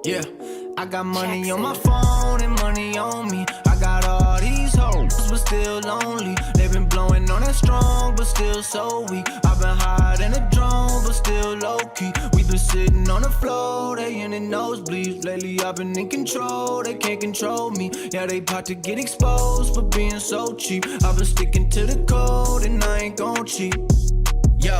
Yeah, I got money on my phone and money on me. I got all these hoes, but still lonely. They been blowing on that strong, but still so weak. I've been higher than a drone, but still low-key. We been sitting on the floor, they in the nosebleeds. Lately I've been in control, they can't control me. Yeah, they about to get exposed for being so cheap. I've been sticking to the code and I ain't gon' cheat. Yo,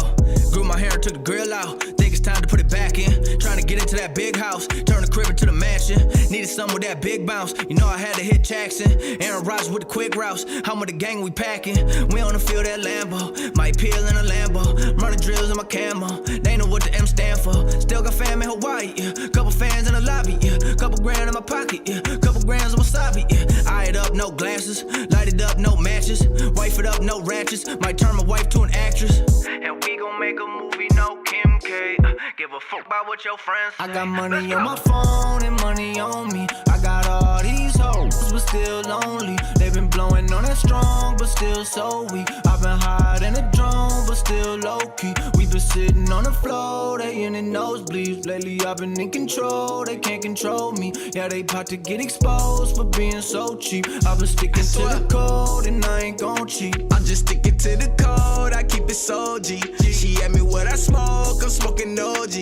grew my hair and took the grill out. Think it's time to put it back in. Trying to get into that big house, turn the crib into the mansion. Needed something with that big bounce. You know I had to hit Jackson. Aaron Rodgers with the quick routes. How much the gang we packing? We on the field at Lambo. Might peel in a Lambo. Running drills in my camo. They know what the M stand for. Still got fam in Hawaii, yeah. Couple fans in the lobby, yeah. Couple grand in my pocket, yeah. Couple grams of wasabi, yeah. Eye it up, no glasses. Light it up, no matches. Wife it up, no ratchets. Might turn my wife to an actress. And we gon' make a movie, no Kim K. Give a fuck about what your friends say. I got money on my phone and money on me. I got all these hoes, but still lonely. They been blowing on that strong, but still so weak. I've been higher than a drone, but still low-key. We been sitting on the floor, they in the nosebleeds. Lately I've been in control, they can't control me. Yeah, they about to get exposed for being so cheap. I've been sticking to the code and I ain't gon' cheat. I'm just sticking to the code, I keep it so G. She asked me what I smoke, I'm smoking OG.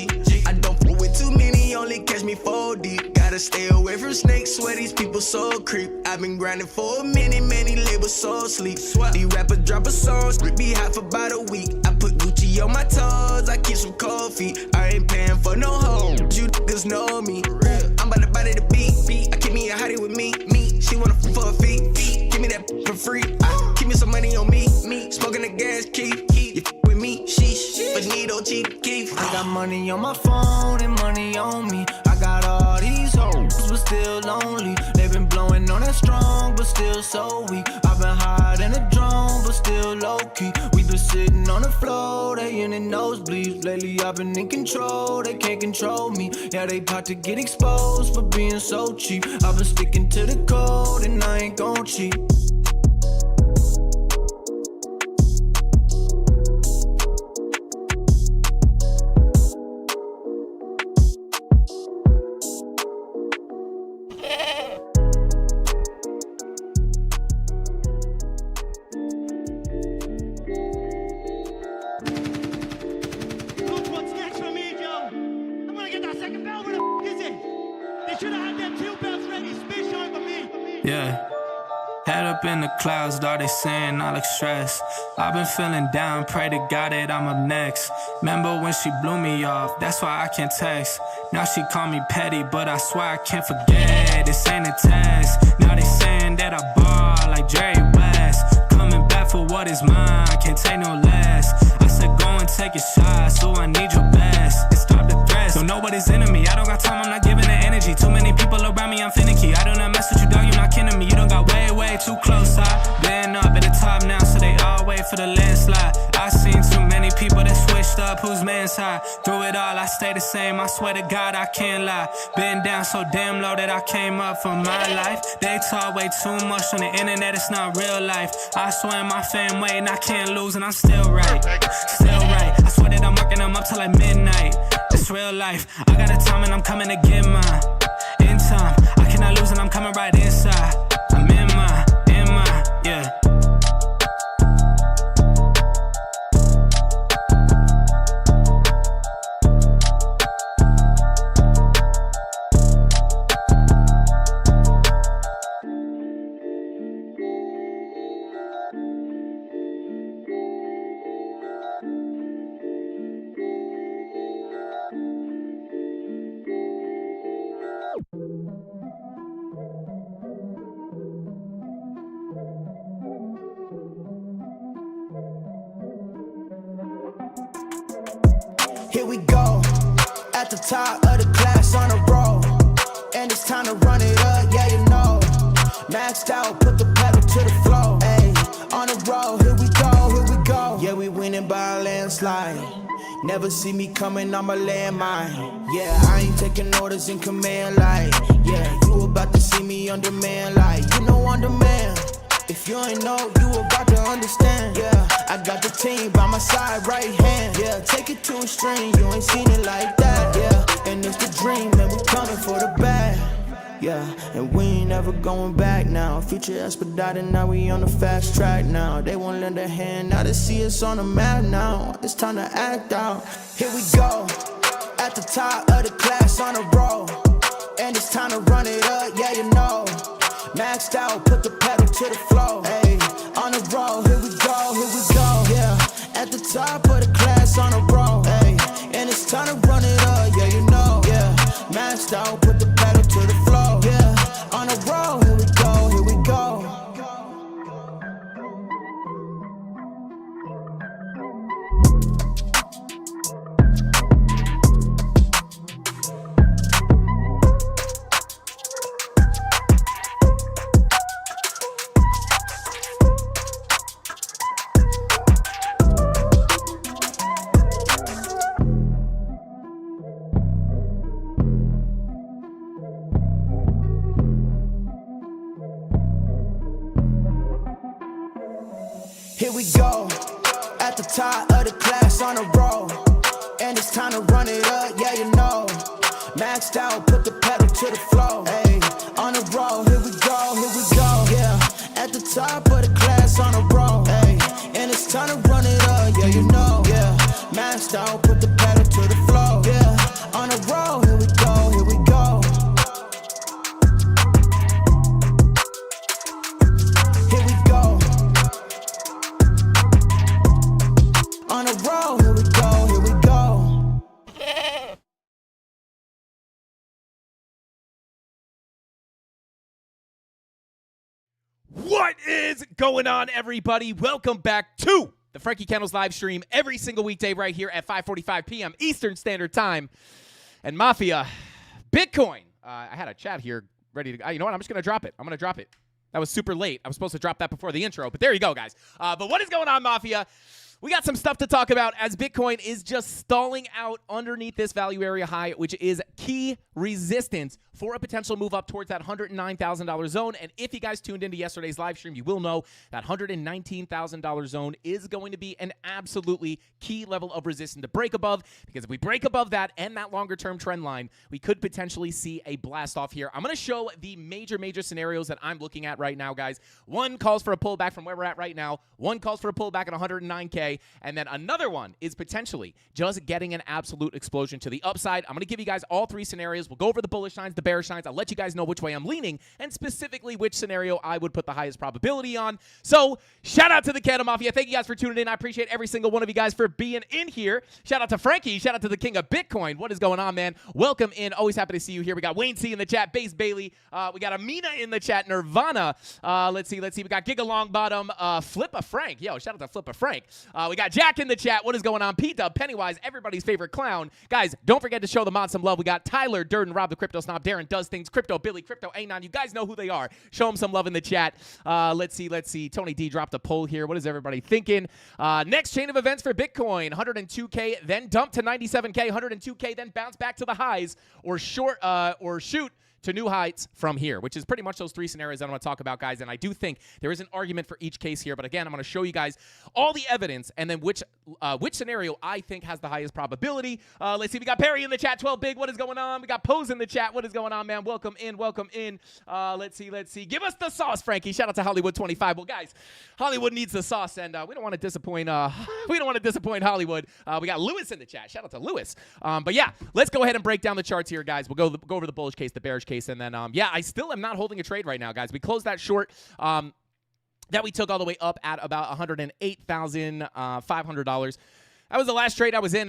I don't fool with too many, only catch me 4 deep. Gotta stay away from snakes, swear these people so creep. I've been grinding for a minute, many labels so sleep. These rappers drop a song, be hot for about a week. I put Gucci on my toes, I keep some cold feet. I ain't paying for no hoes, you niggas know me. I'm about to body the beat. I keep me a hottie with me. She wanna for a fee. Give me that for free. Keep me some money on me. Smoking the gas key. You with me, sheesh. But need OG Keith. I got money on my phone and money on me. I got all these hoes, but still lonely. They been blowing on that strong, but still so weak. I've been higher than a drone, but still low-key. We been sitting on the floor, they in the nosebleeds. Lately I've been in control, they can't control me. Yeah, they about to get exposed for being so cheap. I've been sticking to the code and I ain't gon' cheat. Yeah, head up in the clouds, though they saying I look stressed. I've been feeling down, pray to God that I'm up next. Remember when she blew me off, that's why I can't text. Now she call me petty, but I swear I can't forget. This ain't a test, now they saying that I ball like Jerry West. Coming back for what is mine, can't take no less. I said go and take a shot, so I need your best. And stop the threats, don't know what is in me. I don't got time, I'm not giving the energy. Too many people around me, I'm finicky. I do not mess with you, dog, you're not kidding me. You don't got way too close. I've been up at the top now, so they all wait for the landslide. I seen too many people that switched up, whose man's high. Through it all, I stay the same, I swear to God, I can't lie. Been down so damn low that I came up for my life. They talk way too much on the internet, it's not real life. I swear my fam waiting, I can't lose, and I'm still right. Still right, I swear that I'm working them up till like midnight. It's real life, I got a time and I'm coming to get mine. In time, I cannot lose and I'm coming right inside. I'm in my, yeah. Here we go, at the top of the class on a roll. And it's time to run it up, yeah you know. Maxed out, put the pedal to the floor. Ayy, on the road, here we go. Yeah, we winning by a landslide. Never see me coming, I'm a landmine. Yeah, I ain't taking orders in command like. Yeah, you about to see me on demand like. You know on demand. If you ain't know, you about to understand. Yeah, I got the team by my side, right hand. Yeah, take it to a string, you ain't seen it like that. Yeah, and and it's the dream, and we coming for the bag. Yeah, and we ain't never going back now. Future expedited, now we on the fast track now. They won't lend a hand, now they see us on the map now. It's time to act out. Here we go, at the top of the class on a roll. And it's time to run it up, yeah, you know. Maxed out, put the pedal to the floor. Hey, on the road, here we go, yeah. At the top of the class on a roll. Hey, and it's time to run it up, yeah, you know, yeah. Maxed out, put the pedal to the floor, yeah. On the road, here we go, here we go. Here we go, at the top of the class on a roll. And it's time to run it up, yeah, you know. Maxed out, put the pedal to the floor. Hey, on the road, here we go, yeah. At the top of the class on a roll. Hey, and it's time to run it up, yeah, you know, yeah. Maxed out, put the pedal to the floor, yeah. On the road, here we go, here we go. Here we go. On the road, here we go, here we go. What is going on, everybody? Welcome back to the Frankie Candles live stream every single weekday right here at 5:45 p.m. Eastern Standard Time. And Mafia, Bitcoin. I had a chat here ready to. You know what? I'm just gonna drop it. I'm gonna drop it. That was super late. I was supposed to drop that before the intro, but there you go, guys. But what is going on, Mafia? We got some stuff to talk about as Bitcoin is just stalling out underneath this value area high, which is key resistance for a potential move up towards that $109,000 zone. And if you guys tuned into yesterday's live stream, you will know that $119,000 zone is going to be an absolutely key level of resistance to break above, because if we break above that and that longer-term trend line, we could potentially see a blast off here. I'm going to show the major scenarios that I'm looking at right now, guys. One calls for a pullback from where we're at right now. One calls for a pullback at 109K. And then another one is potentially just getting an absolute explosion to the upside. I'm going to give you guys all three scenarios. We'll go over the bullish signs, the bearish signs. I'll let you guys know which way I'm leaning and specifically which scenario I would put the highest probability on. So shout out to the CandleMafia. Thank you guys for tuning in. I appreciate every single one of you guys for being in here. Shout out to Frankie. Shout out to the king of Bitcoin. What is going on, man? Welcome in. Always happy to see you here. We got Wayne C in the chat, Base Bailey. We got Amina in the chat, Nirvana. Let's see. We got Giga Longbottom, Flippa Frank. Yo, shout out to Flippa Frank. We got Jack in the chat. What is going on? P-Dub, Pennywise, everybody's favorite clown. Guys, don't forget to show the mod some love. We got Tyler, Durden, Rob the Crypto Snob, Darren Does Things, Crypto Billy, Crypto Anon. You guys know who they are. Show them some love in the chat. Let's see. Tony D dropped a poll here. What is everybody thinking? Next chain of events for Bitcoin, 102K, then dump to 97K, 102K, then bounce back to the highs, or shoot to new heights from here, which is pretty much those three scenarios that I want to talk about, guys. And I do think there is an argument for each case here. But again, I'm going to show you guys all the evidence and then which scenario I think has the highest probability. Let's see. We got Perry in the chat, 12 Big. What is going on? We got Pose in the chat. What is going on, man? Welcome in. Let's see. Give us the sauce, Frankie. Shout out to Hollywood 25. Well, guys, Hollywood needs the sauce, and we don't want to disappoint. We don't want to disappoint Hollywood. We got Lewis in the chat. Shout out to Lewis. But yeah, let's go ahead and break down the charts here, guys. We'll go over the bullish case, the bearish case, and then yeah, I still am not holding a trade right now, guys. We closed that short that we took all the way up at about $108,500. That was the last trade I was in.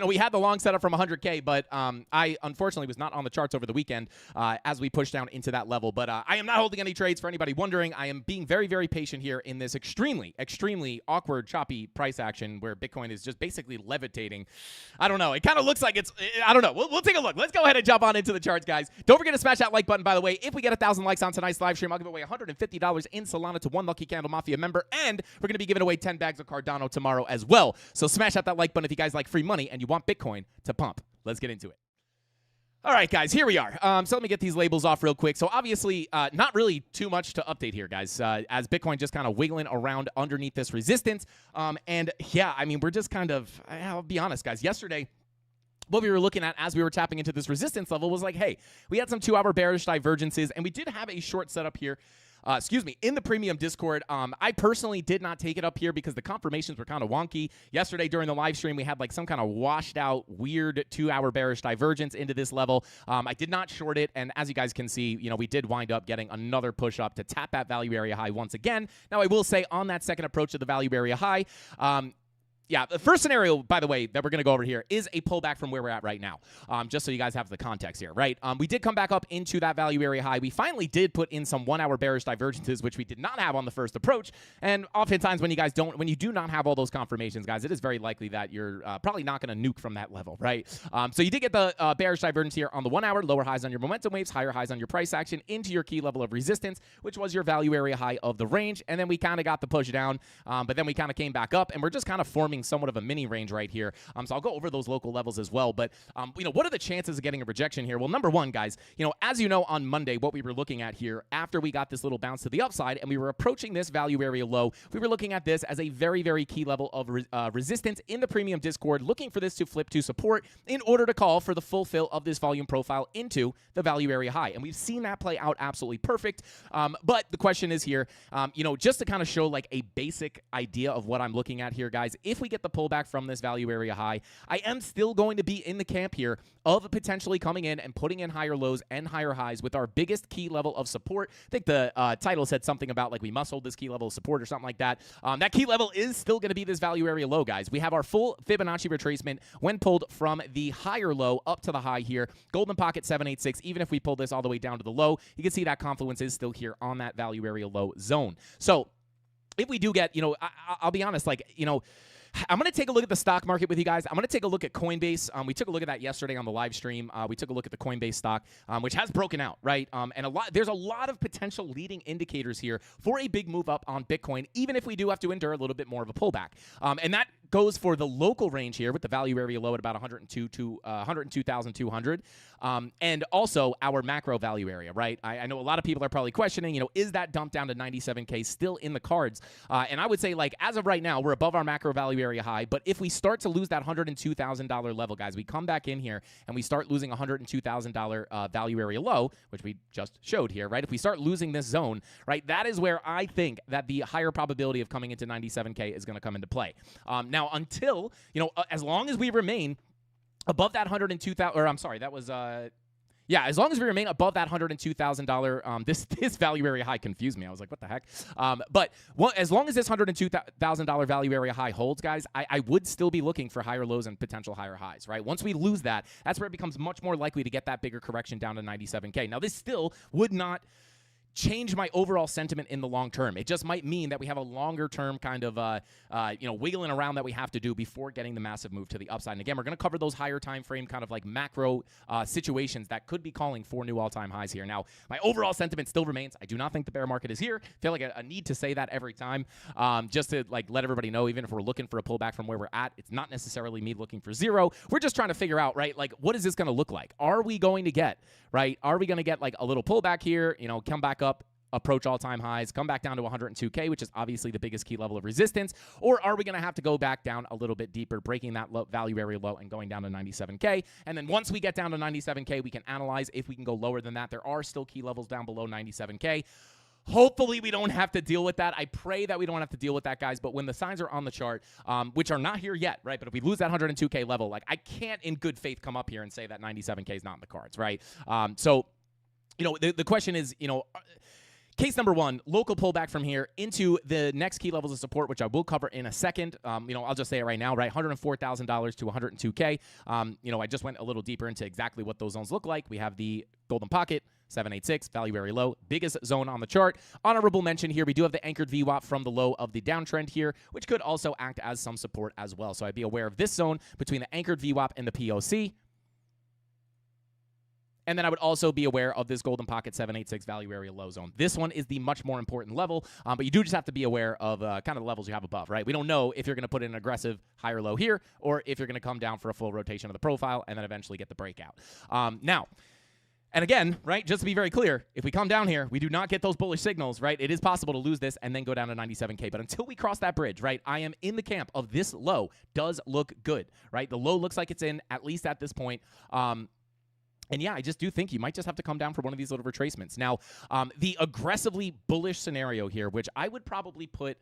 We had the long setup from 100K, but I unfortunately was not on the charts over the weekend as we pushed down into that level. But I am not holding any trades. For anybody wondering, I am being very patient here in this extremely awkward, choppy price action where Bitcoin is just basically levitating. I don't know. It kind of looks like it's, I don't know. We'll take a look. Let's go ahead and jump on into the charts, guys. Don't forget to smash that like button, by the way. If we get 1,000 likes on tonight's live stream, I'll give away $150 in Solana to one lucky CandleMafia member, and we're going to be giving away 10 bags of Cardano tomorrow as well. So smash that like button if you guys like free money and you want Bitcoin to pump. Let's get into it. All right, guys, here we are. So let me get these labels off real quick. So obviously, not really too much to update here, guys, as Bitcoin just kind of wiggling around underneath this resistance. And yeah, I mean, we're just kind of, I'll be honest, guys, yesterday, what we were looking at as we were tapping into this resistance level was like, hey, we had some 2-hour bearish divergences, and we did have a short setup here. In the premium Discord. I personally did not take it up here because the confirmations were kind of wonky. Yesterday during the live stream, we had like some kind of washed out, weird 2-hour bearish divergence into this level. I did not short it, and as you guys can see, we did wind up getting another push up to tap that value area high once again. Now, I will say on that second approach to the value area high, yeah, the first scenario, by the way, that we're going to go over here is a pullback from where we're at right now, just so you guys have the context here, right? We did come back up into that value area high. We finally did put in some 1-hour bearish divergences, which we did not have on the first approach. And oftentimes when you do not have all those confirmations, guys, it is very likely that you're probably not going to nuke from that level, right? So you did get the bearish divergence here on the 1 hour, lower highs on your momentum waves, higher highs on your price action into your key level of resistance, which was your value area high of the range. And then we kind of got the push down, but then we kind of came back up, and we're just kind of forming somewhat of a mini range right here. So I'll go over those local levels as well. But, what are the chances of getting a rejection here? Well, number one, guys, as you know, on Monday, what we were looking at here after we got this little bounce to the upside and we were approaching this value area low, we were looking at this as a very, very key level of resistance in the premium Discord, looking for this to flip to support in order to call for the full fill of this volume profile into the value area high. And we've seen that play out absolutely perfect. But the question is here, just to kind of show like a basic idea of what I'm looking at here, guys, if we get the pullback from this value area high, I am still going to be in the camp here of potentially coming in and putting in higher lows and higher highs with our biggest key level of support. I think the title said something about like we must hold this key level of support or something like that. That key level is still going to be this value area low, guys. We have our full Fibonacci retracement when pulled from the higher low up to the high here. Golden pocket 786. Even if we pull this all the way down to the low, you can see that confluence is still here on that value area low zone. So if we do get, I'll be honest, like, I'm going to take a look at the stock market with you guys. I'm going to take a look at Coinbase. We took a look at that yesterday on the live stream. We took a look at the Coinbase stock, which has broken out, right? And there's a lot of potential leading indicators here for a big move up on Bitcoin, even if we do have to endure a little bit more of a pullback. And that goes for the local range here with the value area low at about 102,200. And also our macro value area, right? I know a lot of people are probably questioning, is that dump down to 97K still in the cards? And I would say, like, as of right now, we're above our macro value area high. But if we start to lose that $102,000 level, guys, we come back in here and we start losing $102,000 value area low, which we just showed here, right? If we start losing this zone, right, that is where I think that the higher probability of coming into 97K is going to come into play. Now, until, as long as we remain above that 102,000, or I'm sorry, that was, yeah, as long as we remain above that $102,000, this value area high confused me. I was like, what the heck? But as long as this $102,000 value area high holds, guys, I would still be looking for higher lows and potential higher highs, right? Once we lose that, that's where it becomes much more likely to get that bigger correction down to 97K. Now, this still would not change my overall sentiment in the long term. It just might mean that we have a longer term kind of wiggling around that we have to do before getting the massive move to the upside. And again, we're going to cover those higher time frame kind of like macro situations that could be calling for new all-time highs here. Now, my overall sentiment still remains. I do not think the bear market is here. I feel like a need to say that every time, just to like let everybody know, even if we're looking for a pullback from where we're at, it's not necessarily me looking for zero. We're just trying to figure out, right, like what is this going to look like? Are we going to get, right? Are we going to get like a little pullback here, come back up, approach all-time highs, come back down to 102K, which is obviously the biggest key level of resistance, or are we going to have to go back down a little bit deeper, breaking that value area low and going down to 97K? And then once we get down to 97K, we can analyze if we can go lower than that. There are still key levels down below 97K. Hopefully we don't have to deal with that. I pray that we don't have to deal with that, guys. But when the signs are on the chart, which are not here yet, right? But if we lose that 102K level, like I can't in good faith come up here and say that 97K is not in the cards, right? So, the question is, case number one, local pullback from here into the next key levels of support, which I will cover in a second. I'll just say it right now, right? $104,000 to 102K. I just went a little deeper into exactly what those zones look like. We have the golden pocket, 786, value area low, biggest zone on the chart. Honorable mention here, we do have the anchored VWAP from the low of the downtrend here, which could also act as some support as well. So I'd be aware of this zone between the anchored VWAP and the POC. And then I would also be aware of this golden pocket 786 value area low zone. This one is the much more important level, but you do just have to be aware of kind of the levels you have above, right? We don't know if you're going to put in an aggressive higher low here or if you're going to come down for a full rotation of the profile and then eventually get the breakout. Now, And again, right, just to be very clear, if we come down here, we do not get those bullish signals, right? It is possible to lose this and then go down to 97K. But until we cross that bridge, right, I am in the camp of this low does look good, right? The low looks like it's in, at least at this point. And yeah, I just do think you might just have to come down for one of these little retracements. Now, the aggressively bullish scenario here, which I would probably put...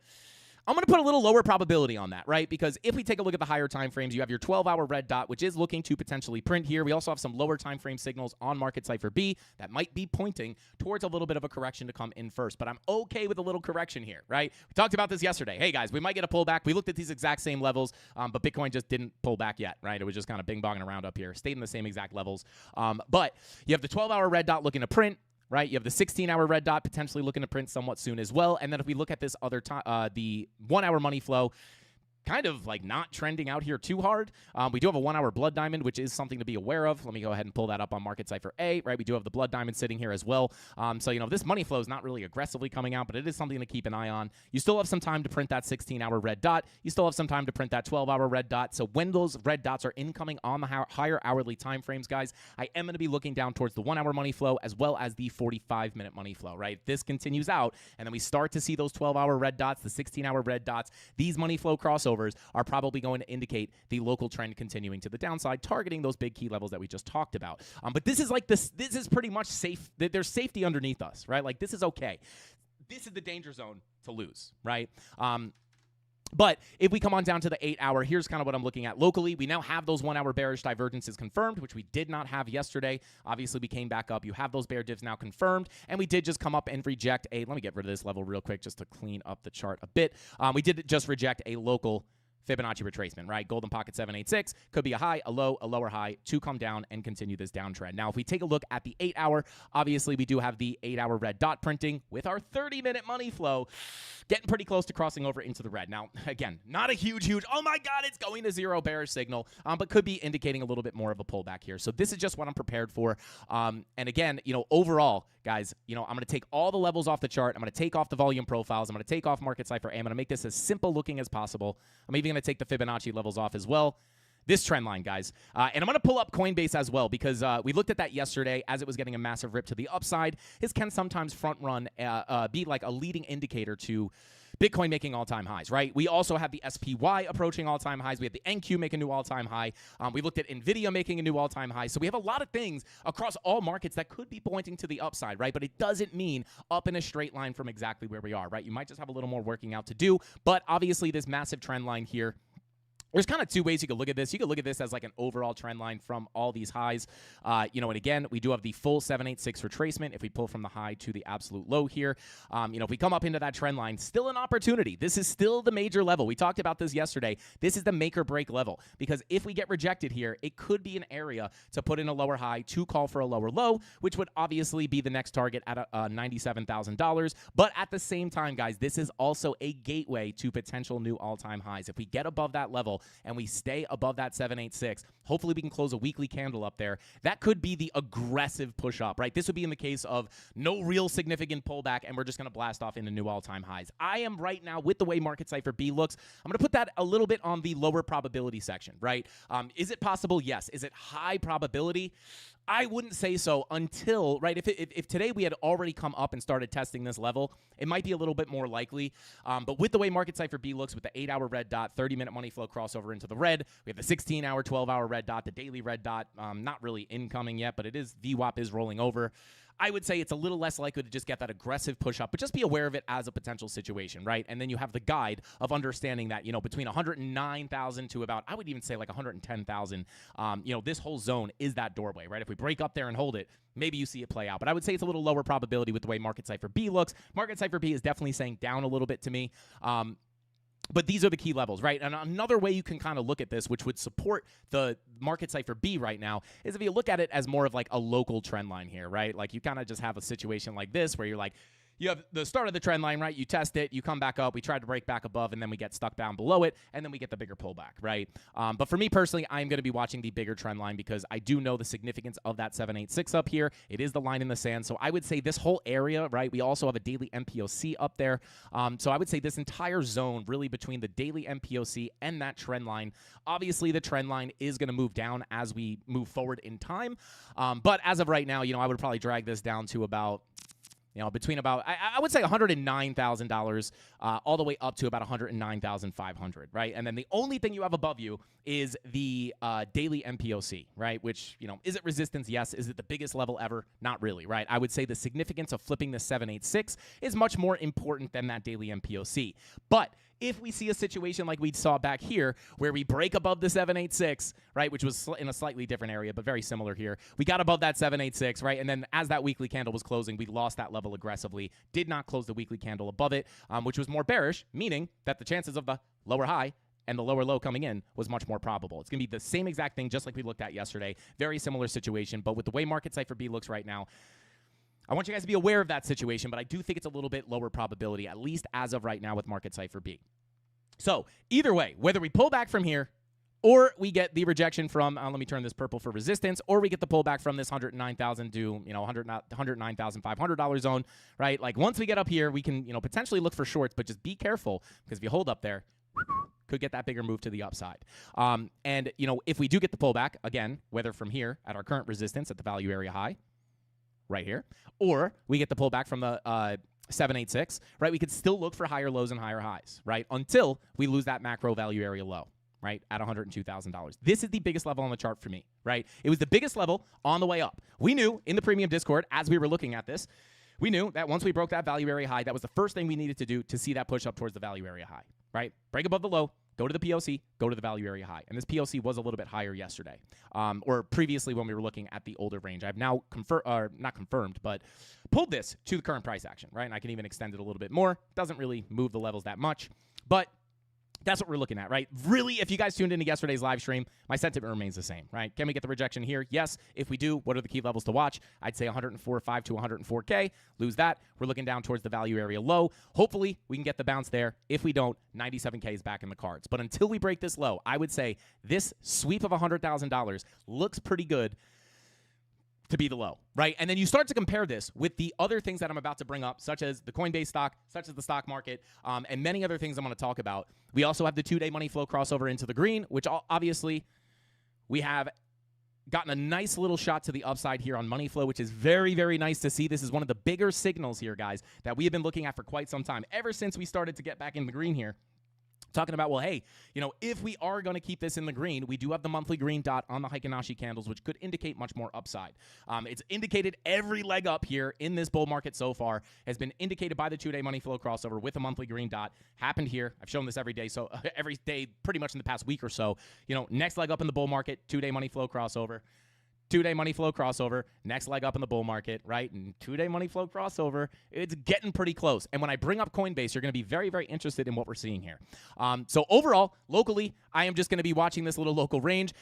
I'm going to put a little lower probability on that, right? Because if we take a look at the higher time frames, you have your 12-hour red dot, which is looking to potentially print here. We also have some lower time frame signals on Market Cipher B that might be pointing towards a little bit of a correction to come in first. But I'm okay with a little correction here, right? We talked about this yesterday. Hey, guys, we might get a pullback. We looked at these exact same levels, but Bitcoin just didn't pull back yet, right? It was just kind of bing-bonging around up here. Stayed in the same exact levels. But you have the 12-hour red dot looking to print. Right, you have the 16-hour red dot potentially looking to print somewhat soon as well. And then if we look at this other time, the 1-hour money flow, kind of like not trending out here too hard. We do have a 1-hour blood diamond, which is something to be aware of. Let me go ahead and pull that up on Market Cipher A, right? We do have the blood diamond sitting here as well. So, you know, this money flow is not really aggressively coming out, but it is something to keep an eye on. You still have some time to print that 16-hour red dot. You still have some time to print that 12-hour red dot. So when those red dots are incoming on the higher hourly time frames, guys, I am going to be looking down towards the 1-hour money flow as well as the 45-minute money flow, right? This continues out, and then we start to see those 12-hour red dots, the 16-hour red dots. These money flow crossovers are probably going to indicate the local trend continuing to the downside, targeting those big key levels that we just talked about. But this is like this is pretty much safe. There's safety underneath us, right? Like this is okay. This is the danger zone to lose, right? But if we come on down to the 8-hour, here's kind of what I'm looking at locally. We now have those 1-hour bearish divergences confirmed, which we did not have yesterday. Obviously, we came back up. You have those bear divs now confirmed, and we did just come up and reject a, let me get rid of this level real quick just to clean up the chart a bit. We did just reject a local Fibonacci retracement, right? Golden pocket 786 could be a high, a low, a lower high to come down and continue this downtrend. Now, if we take a look at the 8-hour, obviously we do have the 8-hour red dot printing with our 30-minute money flow getting pretty close to crossing over into the red. Now, again, not a huge, oh my God, it's going to zero bearish signal, but could be indicating a little bit more of a pullback here. So this is just what I'm prepared for. And again, you know, overall, guys, you know, I'm going to take all the levels off the chart. I'm going to take off the volume profiles. I'm going to take off Market Cipher A. I'm going to make this as simple looking as possible. I'm even going to take the Fibonacci levels off as well. This trend line, guys. And I'm going to pull up Coinbase as well because we looked at that yesterday as it was getting a massive rip to the upside. This can sometimes front run, be like a leading indicator to Bitcoin making all-time highs, right? We also have the SPY approaching all-time highs. We have the NQ make a new all-time high. We looked at NVIDIA making a new all-time high. So we have a lot of things across all markets that could be pointing to the upside, right? But it doesn't mean up in a straight line from exactly where we are, right? You might just have a little more working out to do. But obviously this massive trend line here, there's kind of two ways you could look at this. You could look at this as like an overall trend line from all these highs. You know, and again, we do have the full 786 retracement if we pull from the high to the absolute low here. You know, if we come up into that trend line, still an opportunity. This is still the major level. We talked about this yesterday. This is the make or break level because if we get rejected here, it could be an area to put in a lower high to call for a lower low, which would obviously be the next target at $97,000. But at the same time, guys, this is also a gateway to potential new all-time highs. If we get above that level, and we stay above that 786, hopefully we can close a weekly candle up there. That could be the aggressive push up, right? This would be in the case of no real significant pullback, and we're just going to blast off into new all-time highs. I am right now, with the way Market Cipher B looks, I'm going to put that a little bit on the lower probability section, right? Is it possible? Yes. Is it high probability? I wouldn't say so until, right, if today we had already come up and started testing this level, it might be a little bit more likely. But with the way Market Cipher B looks with the 8-hour red dot, 30-minute money flow crossover into the red, we have the 16-hour, 12-hour red dot, the daily red dot, not really incoming yet, but it is, VWAP is rolling over. I would say it's a little less likely to just get that aggressive push up, but just be aware of it as a potential situation, right? And then you have the guide of understanding that, you know, between 109,000 to about, I would even say like 110,000, you know, this whole zone is that doorway, right? If we break up there and hold it, maybe you see it play out. But I would say it's a little lower probability with the way Market Cipher B looks. Market Cipher B is definitely saying down a little bit to me. But these are the key levels, right? And another way you can kind of look at this, which would support the Market Cipher B right now, is if you look at it as more of like a local trend line here, right? Like you kind of just have a situation like this where you're like, you have the start of the trend line, right? You test it, you come back up, we try to break back above, and then we get stuck down below it, and then we get the bigger pullback, right? But for me personally, I'm going to be watching the bigger trend line because I do know the significance of that 786 up here. It is the line in the sand, so I would say this whole area, right? We also have a daily MPOC up there, so I would say this entire zone really between the daily MPOC and that trend line. Obviously, the trend line is going to move down as we move forward in time, but as of right now, I would probably drag this down to about between about, I would say $109,000 all the way up to about $109,500, right? And then the only thing you have above you is the daily MPOC, right? Which, is it resistance? Yes. Is it the biggest level ever? Not really, right? I would say the significance of flipping the 786 is much more important than that daily MPOC. But if we see a situation like we saw back here where we break above the 786, right, which was in a slightly different area, but very similar here, we got above that 786, right, and then as that weekly candle was closing, we lost that level aggressively, did not close the weekly candle above it, which was more bearish, meaning that the chances of the lower high and the lower low coming in was much more probable. It's going to be the same exact thing just like we looked at yesterday. Very similar situation, but with the way Market Cipher B looks right now, I want you guys to be aware of that situation, but I do think it's a little bit lower probability, at least as of right now with Market Cipher B. So either way, whether we pull back from here or we get the rejection from, let me turn this purple for resistance, or we get the pullback from this $109,000 to, $109,500 zone, right? Like once we get up here, we can, potentially look for shorts, but just be careful because if you hold up there, could get that bigger move to the upside. And, if we do get the pullback, again, whether from here at our current resistance at the value area high, right here, or we get the pullback from the 786, right? We could still look for higher lows and higher highs, right? Until we lose that macro value area low, right? At $102,000. This is the biggest level on the chart for me, right? It was the biggest level on the way up. We knew in the premium Discord, as we were looking at this, we knew that once we broke that value area high, that was the first thing we needed to do to see that push up towards the value area high, right? Break above the low, go to the POC, go to the value area high. And this POC was a little bit higher yesterday, or previously when we were looking at the older range. I've now not confirmed, but pulled this to the current price action, right? And I can even extend it a little bit more. Doesn't really move the levels that much, but that's what we're looking at, right? Really, if you guys tuned into yesterday's live stream, my sentiment remains the same, right? Can we get the rejection here? Yes. If we do, what are the key levels to watch? I'd say 104.5 to 104K. Lose that. We're looking down towards the value area low. Hopefully, we can get the bounce there. If we don't, 97K is back in the cards. But until we break this low, I would say this sweep of $100,000 looks pretty good to be the low, right? And then you start to compare this with the other things that I'm about to bring up, such as the Coinbase stock, such as the stock market, and many other things I'm going to talk about. We also have the 2-day money flow crossover into the green, which obviously we have gotten a nice little shot to the upside here on money flow, which is very, very nice to see. This is one of the bigger signals here, guys, that we have been looking at for quite some time, ever since we started to get back in the green here. Talking about, well, hey, if we are going to keep this in the green, we do have the monthly green dot on the Heikin-Ashi candles, which could indicate much more upside. It's indicated every leg up here in this bull market so far has been indicated by the 2-day money flow crossover with a monthly green dot. Happened here. I've shown this every day, so every day pretty much in the past week or so. Next leg up in the bull market, 2-day money flow crossover. 2-day money flow crossover, next leg up in the bull market, right? And 2-day money flow crossover, it's getting pretty close. And when I bring up Coinbase, you're going to be very, very interested in what we're seeing here. So overall, locally, I am just going to be watching this little local range.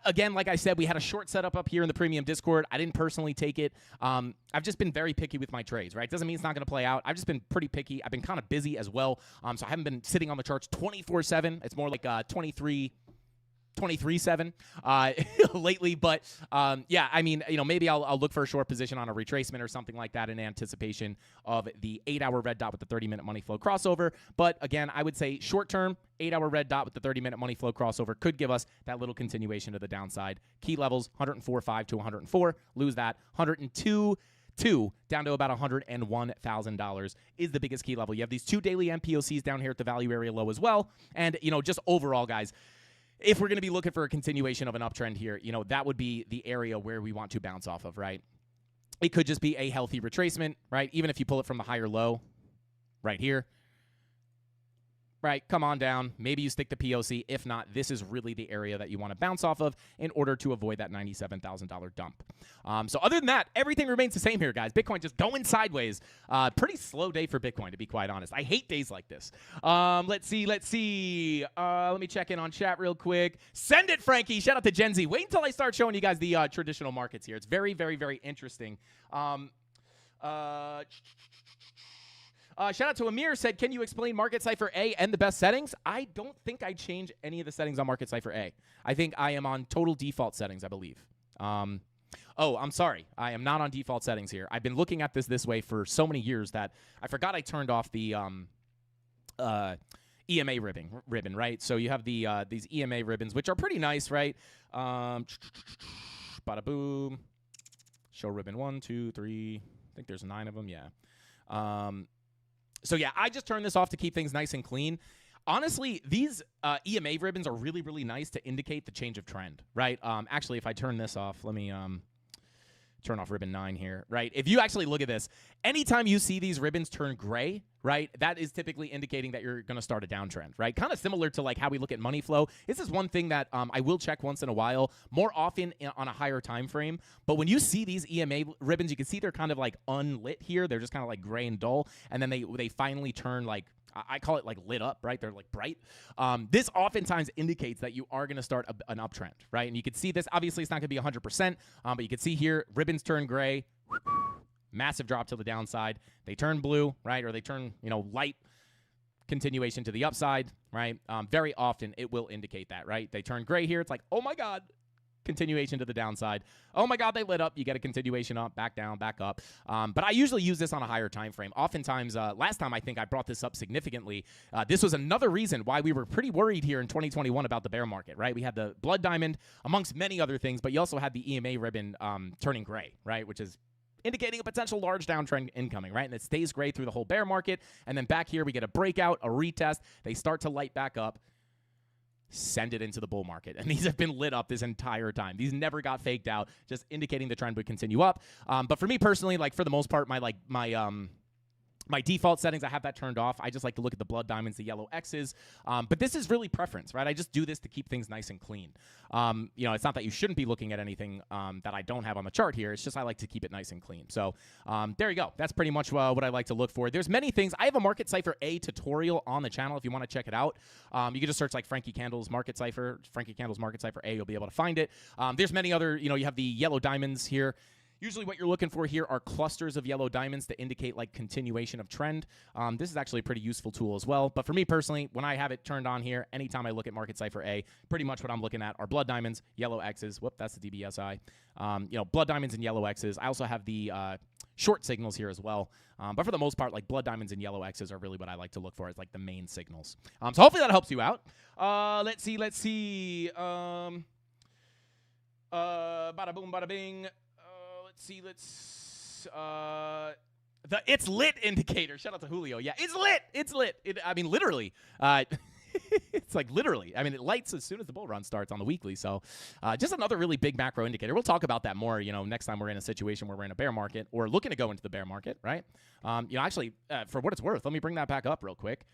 Again, like I said, we had a short setup up here in the premium Discord. I didn't personally take it. I've just been very picky with my trades, right? Doesn't mean it's not going to play out. I've just been pretty picky. I've been kind of busy as well. So I haven't been sitting on the charts 24/7. It's more like 23/7 lately, but yeah, I mean, maybe I'll look for a short position on a retracement or something like that in anticipation of the 8-hour red dot with the 30-minute money flow crossover. But again, I would say short-term 8-hour red dot with the 30-minute money flow crossover could give us that little continuation to the downside. Key levels 104.5 to 104. Lose that 102.2 down to about $101,000 is the biggest key level. You have these 2 daily MPOCs down here at the value area low as well, and just overall, guys. If we're going to be looking for a continuation of an uptrend here, that would be the area where we want to bounce off of, right? It could just be a healthy retracement, right? Even if you pull it from the higher low right here, right? Come on down. Maybe you stick to POC. If not, this is really the area that you want to bounce off of in order to avoid that $97,000 dump. So other than that, everything remains the same here, guys. Bitcoin just going sideways. Pretty slow day for Bitcoin, to be quite honest. I hate days like this. Let's see. Let me check in on chat real quick. Send it, Frankie. Shout out to Gen Z. Wait until I start showing you guys the traditional markets here. It's very, very, very interesting. Shout out to Amir, said, can you explain Market Cipher A and the best settings? I don't think I change any of the settings on Market Cipher A. I think I am on total default settings, I believe. Oh, I'm sorry. I am not on default settings here. I've been looking at this way for so many years that I forgot I turned off the EMA ribbon, right? So you have the these EMA ribbons, which are pretty nice, right? Bada boom. Show ribbon 1, 2, 3. I think there's 9 of them. Yeah. So yeah, I just turned this off to keep things nice and clean. Honestly, these EMA ribbons are really, really nice to indicate the change of trend, right? Actually, if I turn this off, let me turn off ribbon 9 here, right? If you actually look at this, anytime you see these ribbons turn gray, right, that is typically indicating that you're going to start a downtrend, right? Kind of similar to like how we look at money flow. This is one thing that I will check once in a while, more often on a higher time frame. But when you see these EMA ribbons, you can see they're kind of like unlit here. They're just kind of like gray and dull, and then they finally turn like, I call it like lit up, right? They're like bright. This oftentimes indicates that you are going to start an uptrend, right? And you can see this. Obviously, it's not going to be 100%, but you can see here, ribbons turn gray, massive drop to the downside. They turn blue, right? Or they turn, light, continuation to the upside, right? Very often, it will indicate that, right? They turn gray here. It's like, oh, my God. Continuation to the downside. Oh my God, they lit up. You get a continuation up, back down, back up. But I usually use this on a higher time frame. Oftentimes, last time I think I brought this up significantly. This was another reason why we were pretty worried here in 2021 about the bear market, right? We had the blood diamond amongst many other things, but you also had the EMA ribbon turning gray, right? Which is indicating a potential large downtrend incoming, right? And it stays gray through the whole bear market. And then back here, we get a breakout, a retest. They start to light back up. Send it into the bull market. And these have been lit up this entire time. These never got faked out, just indicating the trend would continue up. But for me personally, like for the most part, my default settings, I have that turned off. I just like to look at the blood diamonds, the yellow X's. But this is really preference, right? I just do this to keep things nice and clean. It's not that you shouldn't be looking at anything that I don't have on the chart here. It's just I like to keep it nice and clean. So there you go. That's pretty much what I like to look for. There's many things. I have a Market Cipher A tutorial on the channel if you want to check it out. You can just search like Frankie Candles Market Cipher, Frankie Candles Market Cipher A. You'll be able to find it. There's many other, you have the yellow diamonds here. Usually what you're looking for here are clusters of yellow diamonds to indicate like continuation of trend. This is actually a pretty useful tool as well. But for me personally, when I have it turned on here, anytime I look at Market Cipher A, pretty much what I'm looking at are blood diamonds, yellow X's. Whoop, that's the DBSI. Blood diamonds and yellow X's. I also have the short signals here as well. But for the most part, like blood diamonds and yellow X's are really what I like to look for as like the main signals. So hopefully that helps you out. Let's see. Bada boom, bada bing. The it's lit indicator. Shout out to Julio. Yeah, it's lit. It's lit. Literally. It's like literally. It lights as soon as the bull run starts on the weekly. So just another really big macro indicator. We'll talk about that more, next time we're in a situation where we're in a bear market or looking to go into the bear market, right? Actually, for what it's worth, let me bring that back up real quick.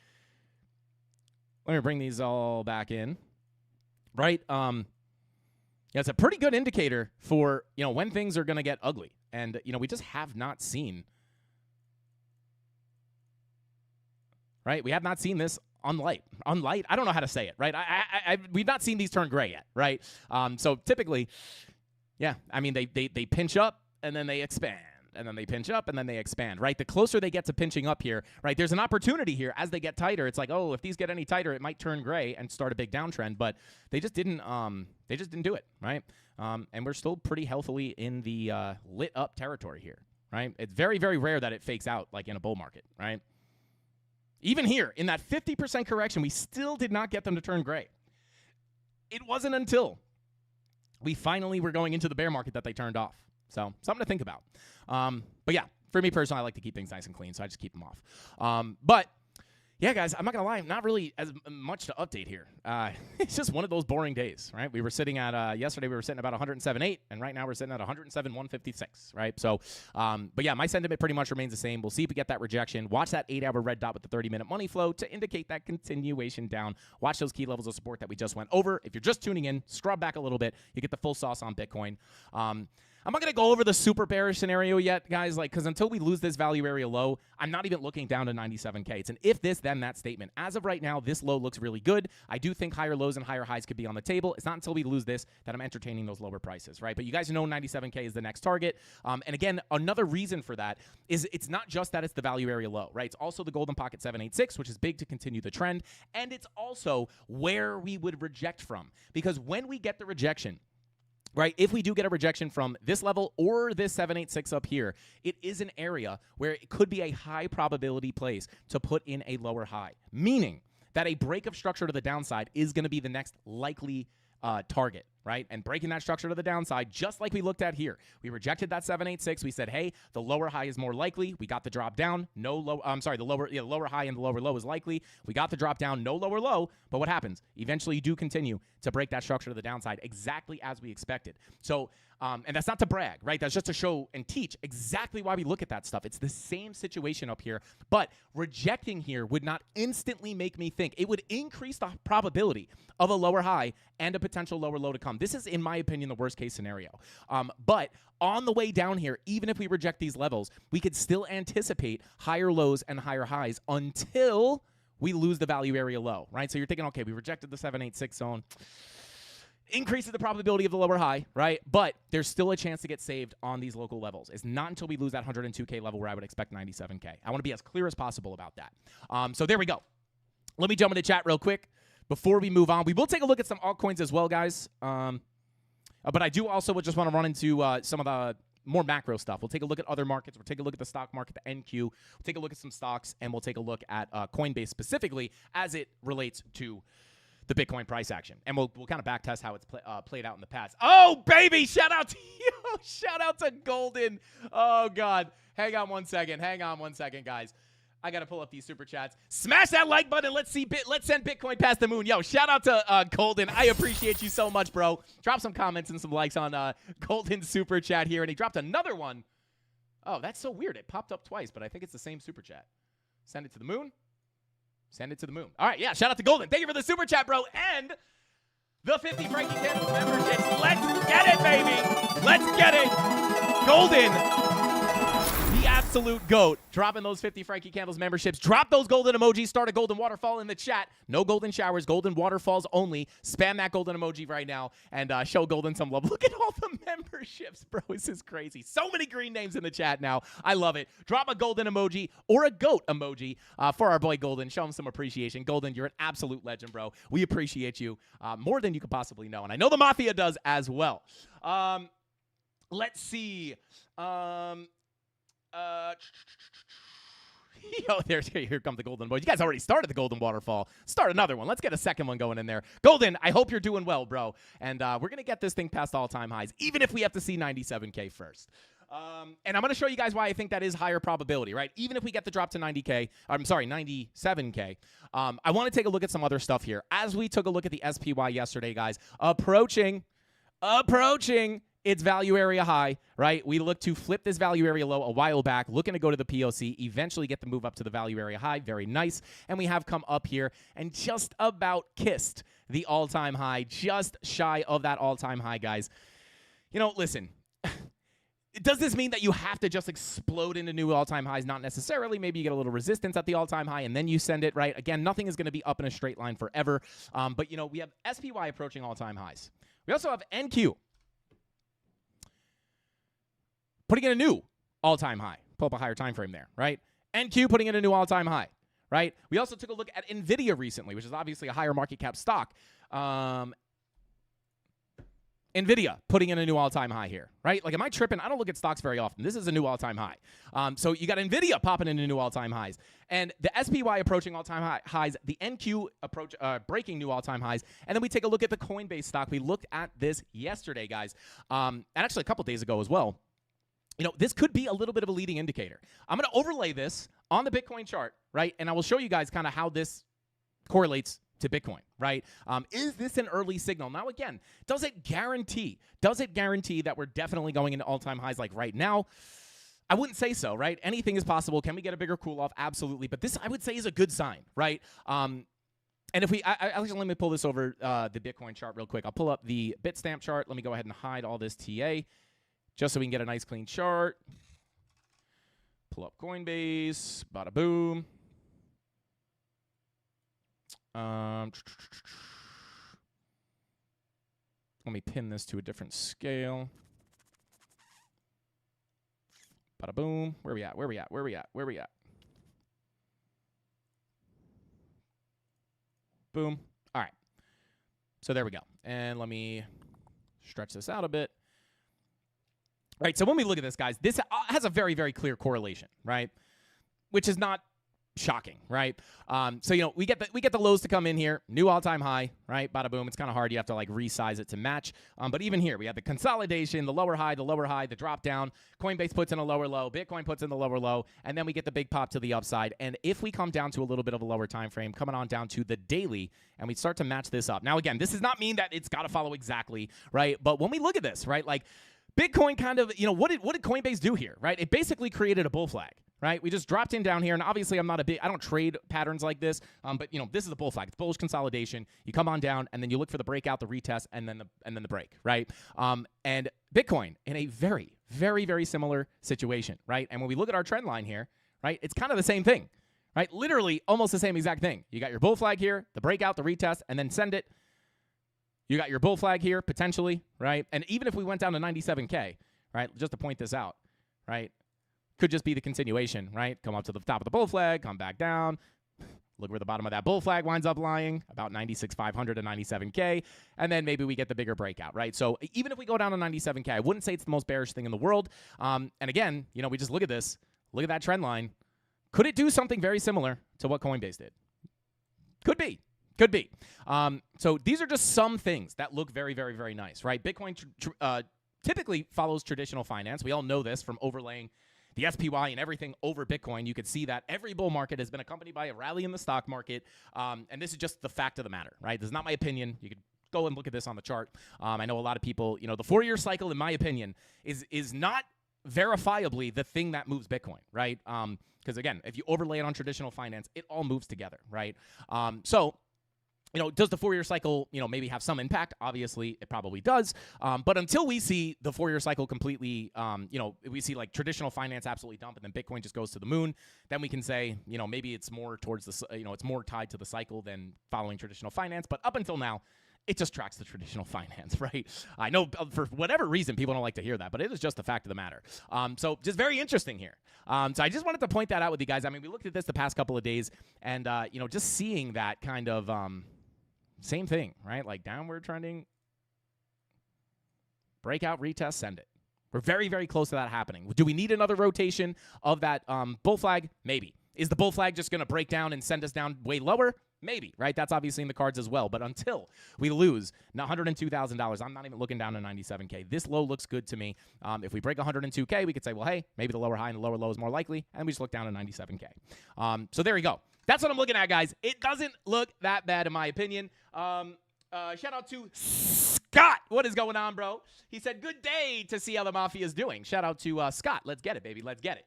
Let me bring these all back in, right? Yeah, it's a pretty good indicator for, when things are going to get ugly. And, we just have not seen, right? We have not seen this unlight. Unlight? I don't know how to say it, right? We've not seen these turn gray yet, right? So typically, yeah, they pinch up and then they expand. And then they pinch up, and then they expand, right? The closer they get to pinching up here, right, there's an opportunity here as they get tighter. It's like, oh, if these get any tighter, it might turn gray and start a big downtrend, but they just didn't do it, right? And we're still pretty healthily in the lit up territory here, right? It's very, very rare that it fakes out like in a bull market, right? Even here, in that 50% correction, we still did not get them to turn gray. It wasn't until we finally were going into the bear market that they turned off. So something to think about. But yeah, for me personally, I like to keep things nice and clean, so I just keep them off. But yeah, guys, I'm not gonna lie, not really as much to update here. It's just one of those boring days, right? We were sitting at yesterday, we were sitting at about 107.8, and right now we're sitting at 107.156, right? So, but yeah, my sentiment pretty much remains the same. We'll see if we get that rejection. Watch that 8-hour red dot with the 30-minute money flow to indicate that continuation down. Watch those key levels of support that we just went over. If you're just tuning in, scrub back a little bit. You get the full sauce on Bitcoin. I'm not going to go over the super bearish scenario yet, guys, like, because until we lose this value area low, I'm not even looking down to 97K. It's an if this, then that statement. As of right now, this low looks really good. I do think higher lows and higher highs could be on the table. It's not until we lose this that I'm entertaining those lower prices, right? But you guys know 97K is the next target. And again, another reason for that is it's not just that it's the value area low, right? It's also the golden pocket 786, which is big to continue the trend. And it's also where we would reject from. Because when we get the rejection, right, if we do get a rejection from this level or this 786 up here, it is an area where it could be a high probability place to put in a lower high, meaning that a break of structure to the downside is going to be the next likely target, right? And breaking that structure to the downside, just like we looked at here. We rejected that 786. We said, hey, the lower high is more likely. We got the drop down. No low. I'm sorry, the lower high and the lower low is likely. We got the drop down. No lower low. But what happens? Eventually, you do continue to break that structure to the downside exactly as we expected. So, and that's not to brag, right? That's just to show and teach exactly why we look at that stuff. It's the same situation up here, but rejecting here would not instantly make me think. It would increase the probability of a lower high and a potential lower low to come. This is, in my opinion, the worst case scenario. But on the way down here, even if we reject these levels, we could still anticipate higher lows and higher highs until we lose the value area low, right? So you're thinking, okay, we rejected the 786 zone. Increases the probability of the lower high, right? But there's still a chance to get saved on these local levels. It's not until we lose that 102K level where I would expect 97K. I want to be as clear as possible about that. So there we go. Let me jump into chat real quick before we move on. We will take a look at some altcoins as well, guys. But I do also just want to run into some of the more macro stuff. We'll take a look at other markets. We'll take a look at the stock market, the NQ. We'll take a look at some stocks, and we'll take a look at Coinbase specifically as it relates to the Bitcoin price action. And we'll kind of back test how it's played out in the past. Oh, baby! Shout out to you! Shout out to Golden! Oh, God. Hang on one second. Hang on one second, guys. I got to pull up these super chats. Smash that like button. Let's send Bitcoin past the moon. Yo, shout out to Golden. I appreciate you so much, bro. Drop some comments and some likes on Golden's super chat here. And he dropped another one. Oh, that's so weird. It popped up twice, but I think it's the same super chat. Send it to the moon. Send it to the moon. All right, yeah, shout out to Golden. Thank you for the super chat, bro. And the 50 Frankie Candles memberships. Let's get it, baby. Let's get it. Golden, the absolute GOAT, dropping those 50 Frankie Candles memberships. Drop those golden emojis. Start a golden waterfall in the chat. No golden showers, golden waterfalls only. Spam that golden emoji right now and show Golden some love. Look at all the memberships, bro. This is crazy. So many green names in the chat now. I love it. Drop a golden emoji or a goat emoji for our boy Golden. Show him some appreciation. Golden, you're an absolute legend, bro. We appreciate you more than you could possibly know. And I know the Mafia does as well. Let's see. Yo, here comes the golden boys. You guys already started the golden waterfall. Start another one. Let's get a second one going in there. Golden, I hope you're doing well, bro. And we're going to get this thing past all-time highs, even if we have to see 97K first. And I'm going to show you guys why I think that is higher probability, right? Even if we get the drop to 97K, I want to take a look at some other stuff here. As we took a look at the SPY yesterday, guys, approaching its value area high, right? We look to flip this value area low a while back, looking to go to the POC, eventually get the move up to the value area high. Very nice. And we have come up here and just about kissed the all-time high, just shy of that all-time high, guys. You know, listen, does this mean that you have to just explode into new all-time highs? Not necessarily. Maybe you get a little resistance at the all-time high, and then you send it, right? Again, nothing is going to be up in a straight line forever. But, you know, we have SPY approaching all-time highs. We also have NQ putting in a new all-time high. Pull up a higher time frame there, right? NQ putting in a new all-time high, right? We also took a look at NVIDIA recently, which is obviously a higher market cap stock. NVIDIA putting in a new all-time high here, right? Like, am I tripping? I don't look at stocks very often. This is a new all-time high. So you got NVIDIA popping into new all-time highs. And the SPY approaching all-time highs, the NQ breaking new all-time highs. And then we take a look at the Coinbase stock. We looked at this yesterday, guys, and actually a couple days ago as well. You know, this could be a little bit of a leading indicator. I'm going to overlay this on the Bitcoin chart, right? And I will show you guys kind of how this correlates to Bitcoin, right? Is this an early signal? Now, again, does it guarantee that we're definitely going into all-time highs like right now? I wouldn't say so, right? Anything is possible. Can we get a bigger cool-off? Absolutely. But this, I would say, is a good sign, right? And if we, actually, let me pull this over the Bitcoin chart real quick. I'll pull up the Bitstamp chart. Let me go ahead and hide all this TA. just so we can get a nice clean chart. Pull up Coinbase, bada boom. Let me pin this to a different scale. Bada boom. Where we at? Where we at? Where we at? Where we at? Boom. All right. So there we go. And let me stretch this out a bit. All right, so when we look at this, guys, this has a very, very clear correlation, right? Which is not shocking, right? So, you know, we get the lows to come in here, new all-time high, right? Bada boom. It's kind of hard. You have to, like, resize it to match. But even here, we have the consolidation, the lower high, the drop down. Coinbase puts in a lower low. Bitcoin puts in the lower low. And then we get the big pop to the upside. And if we come down to a little bit of a lower time frame, coming on down to the daily, and we start to match this up. Now, again, this does not mean that it's got to follow exactly, right? But when we look at this, right, like, Bitcoin kind of, you know, what did Coinbase do here, right? It basically created a bull flag, right? We just dropped in down here, and obviously I don't trade patterns like this, but, you know, this is a bull flag. It's bullish consolidation. You come on down, and then you look for the breakout, the retest, and then the break, right? And Bitcoin in a very, very, very similar situation, right? And when we look at our trend line here, right, it's kind of the same thing, right? Literally almost the same exact thing. You got your bull flag here, the breakout, the retest, and then send it. You got your bull flag here, potentially, right? And even if we went down to 97K, right, just to point this out, right, could just be the continuation, right? Come up to the top of the bull flag, come back down. Look where the bottom of that bull flag winds up lying, about 96,500 to 97K, and then maybe we get the bigger breakout, right? So even if we go down to 97K, I wouldn't say it's the most bearish thing in the world. And again, you know, we just look at this, look at that trend line. Could it do something very similar to what Coinbase did? Could be. Could be. So these are just some things that look very, very, very nice, right? Bitcoin typically follows traditional finance. We all know this from overlaying the SPY and everything over Bitcoin. You could see that every bull market has been accompanied by a rally in the stock market, and this is just the fact of the matter, right? This is not my opinion. You could go and look at this on the chart. I know a lot of people, you know, the 4-year cycle, in my opinion, is not verifiably the thing that moves Bitcoin, right? Because, again, if you overlay it on traditional finance, it all moves together, right? So, you know, does the 4-year cycle, you know, maybe have some impact? Obviously, it probably does. But until we see the 4-year cycle completely, you know, we see like traditional finance absolutely dump and then Bitcoin just goes to the moon, then we can say, you know, maybe it's more towards the, you know, it's more tied to the cycle than following traditional finance. But up until now, it just tracks the traditional finance, right? I know for whatever reason people don't like to hear that, but it is just the fact of the matter. So just very interesting here. So I just wanted to point that out with you guys. I mean, we looked at this the past couple of days, and you know, just seeing that kind of same thing, right? Like downward trending, breakout, retest, send it. We're very, very close to that happening. Do we need another rotation of that bull flag? Maybe. Is the bull flag just going to break down and send us down way lower? Maybe, right? That's obviously in the cards as well. But until we lose $102,000, I'm not even looking down to 97K. This low looks good to me. If we break 102K, we could say, well, hey, maybe the lower high and the lower low is more likely, and we just look down to 97K. So there you go. That's what I'm looking at, guys. It doesn't look that bad, in my opinion. Shout out to Scott. What is going on, bro? He said, good day to see how the Mafia is doing. Shout out to Scott. Let's get it, baby. Let's get it.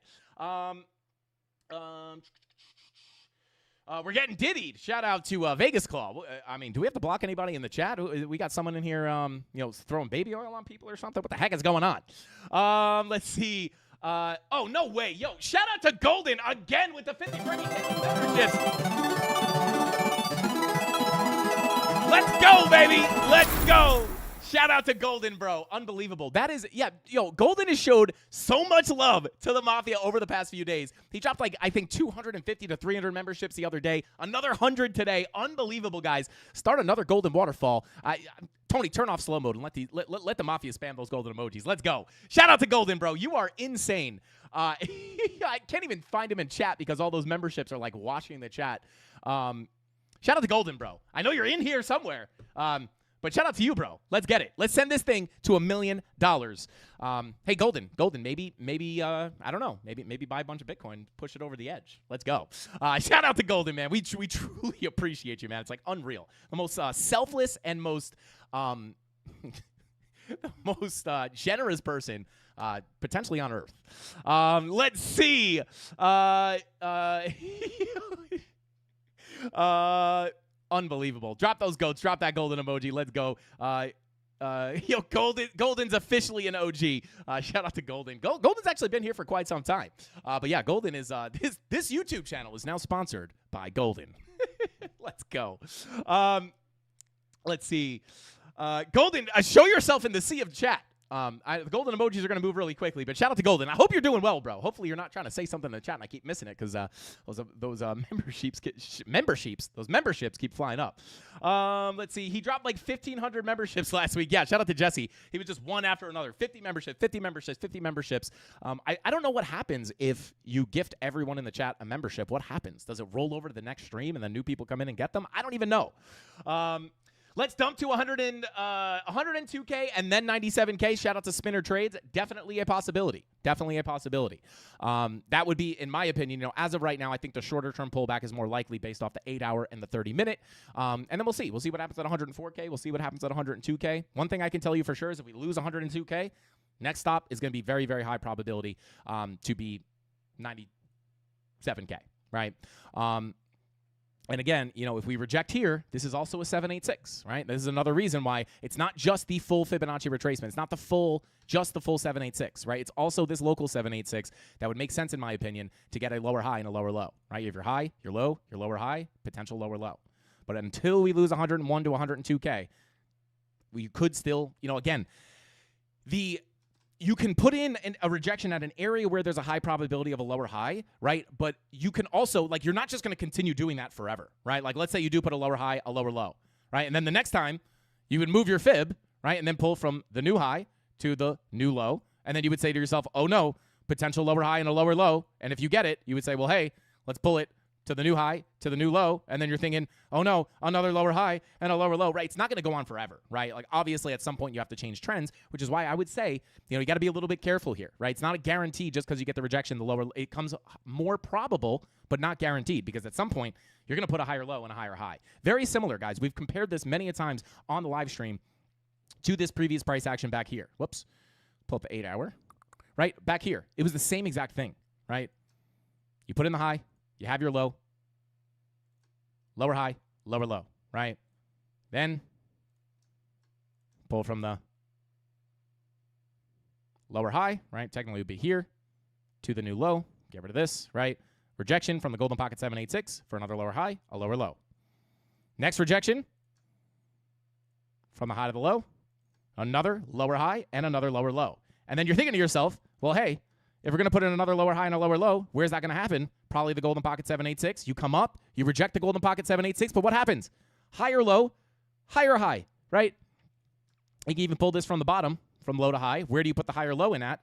We're getting diddied. Shout out to Vegas Claw. I mean, do we have to block anybody in the chat? We got someone in here, you know, throwing baby oil on people or something? What the heck is going on? Let's see. Oh, no way. Yo, shout out to Golden again with the 50 memberships. Let's go, baby. Let's go. Shout out to Golden, bro. Unbelievable. That is, yeah, yo, Golden has showed so much love to the Mafia over the past few days. He dropped, like, I think 250 to 300 memberships the other day. Another 100 today. Unbelievable, guys. Start another Golden waterfall. Tony, turn off slow mode and let the Mafia spam those golden emojis. Let's go. Shout out to Golden, bro. You are insane. I can't even find him in chat because all those memberships are, like, washing the chat. Shout out to Golden, bro. I know you're in here somewhere. But shout out to you, bro. Let's get it. Let's send this thing to $1 million. Hey, Golden, maybe, I don't know, maybe buy a bunch of Bitcoin, push it over the edge. Let's go. Shout out to Golden, man. We truly appreciate you, man. It's like unreal. The most selfless and most generous person potentially on earth. Let's see. Unbelievable. Drop those goats. Drop that golden emoji. Let's go. Golden's officially an OG. Shout out to Golden. Golden's actually been here for quite some time. But yeah, Golden is this YouTube channel is now sponsored by Golden. Let's go. Let's see. Golden, show yourself in the sea of chat. The golden emojis are going to move really quickly, but shout out to Golden. I hope you're doing well, bro. Hopefully you're not trying to say something in the chat and I keep missing it because those memberships keep flying up. Let's see. He dropped like 1,500 memberships last week. Yeah, shout out to Jesse. He was just one after another. 50 memberships. I don't know what happens if you gift everyone in the chat a membership. What happens? Does it roll over to the next stream and then new people come in and get them? I don't even know. Let's dump to 102K and then 97K. Shout out to Spinner Trades. Definitely a possibility. That would be, in my opinion, as of right now, I think the shorter term pullback is more likely based off the 8-hour and the 30-minute. And then we'll see. We'll see what happens at 104K. We'll see what happens at 102K. One thing I can tell you for sure is if we lose 102K, next stop is going to be very, very high probability to be 97K, right? And again, if we reject here, this is also a 786, right? This is another reason why it's not just the full Fibonacci retracement. It's not just the full 786, right? It's also this local 786 that would make sense, in my opinion, to get a lower high and a lower low, right? You have your high, your low, your lower high, potential lower low. But until we lose 101 to 102K, we could still, again, you can put in a rejection at an area where there's a high probability of a lower high, right? But you can also, you're not just going to continue doing that forever, right? Like, let's say you do put a lower high, a lower low, right? And then the next time, you would move your fib, right? And then pull from the new high to the new low. And then you would say to yourself, oh no, potential lower high and a lower low. And if you get it, you would say, well, hey, let's pull it to the new high, to the new low, and then you're thinking, oh no, another lower high and a lower low, right? It's not going to go on forever, right? Like, obviously, at some point, you have to change trends, which is why I would say, you got to be a little bit careful here, right? It's not a guarantee just because you get the rejection, it comes more probable, but not guaranteed, because at some point, you're going to put a higher low and a higher high. Very similar, guys. We've compared this many a times on the live stream to this previous price action back here. Whoops. Pull up the 8-hour, right? Back here. It was the same exact thing, right? You put in the high, you have your low, lower high, lower low, right? Then pull from the lower high, right? Technically it would be here to the new low. Get rid of this, right? Rejection from the golden pocket 786 for another lower high, a lower low. Next rejection from the high to the low, another lower high and another lower low. And then you're thinking to yourself, well, hey, if we're going to put in another lower high and a lower low, where's that going to happen? Probably the golden pocket 786. You come up, you reject the golden pocket 786, but what happens? Higher low, higher high, right? You can even pull this from the bottom, from low to high. Where do you put the higher low in at?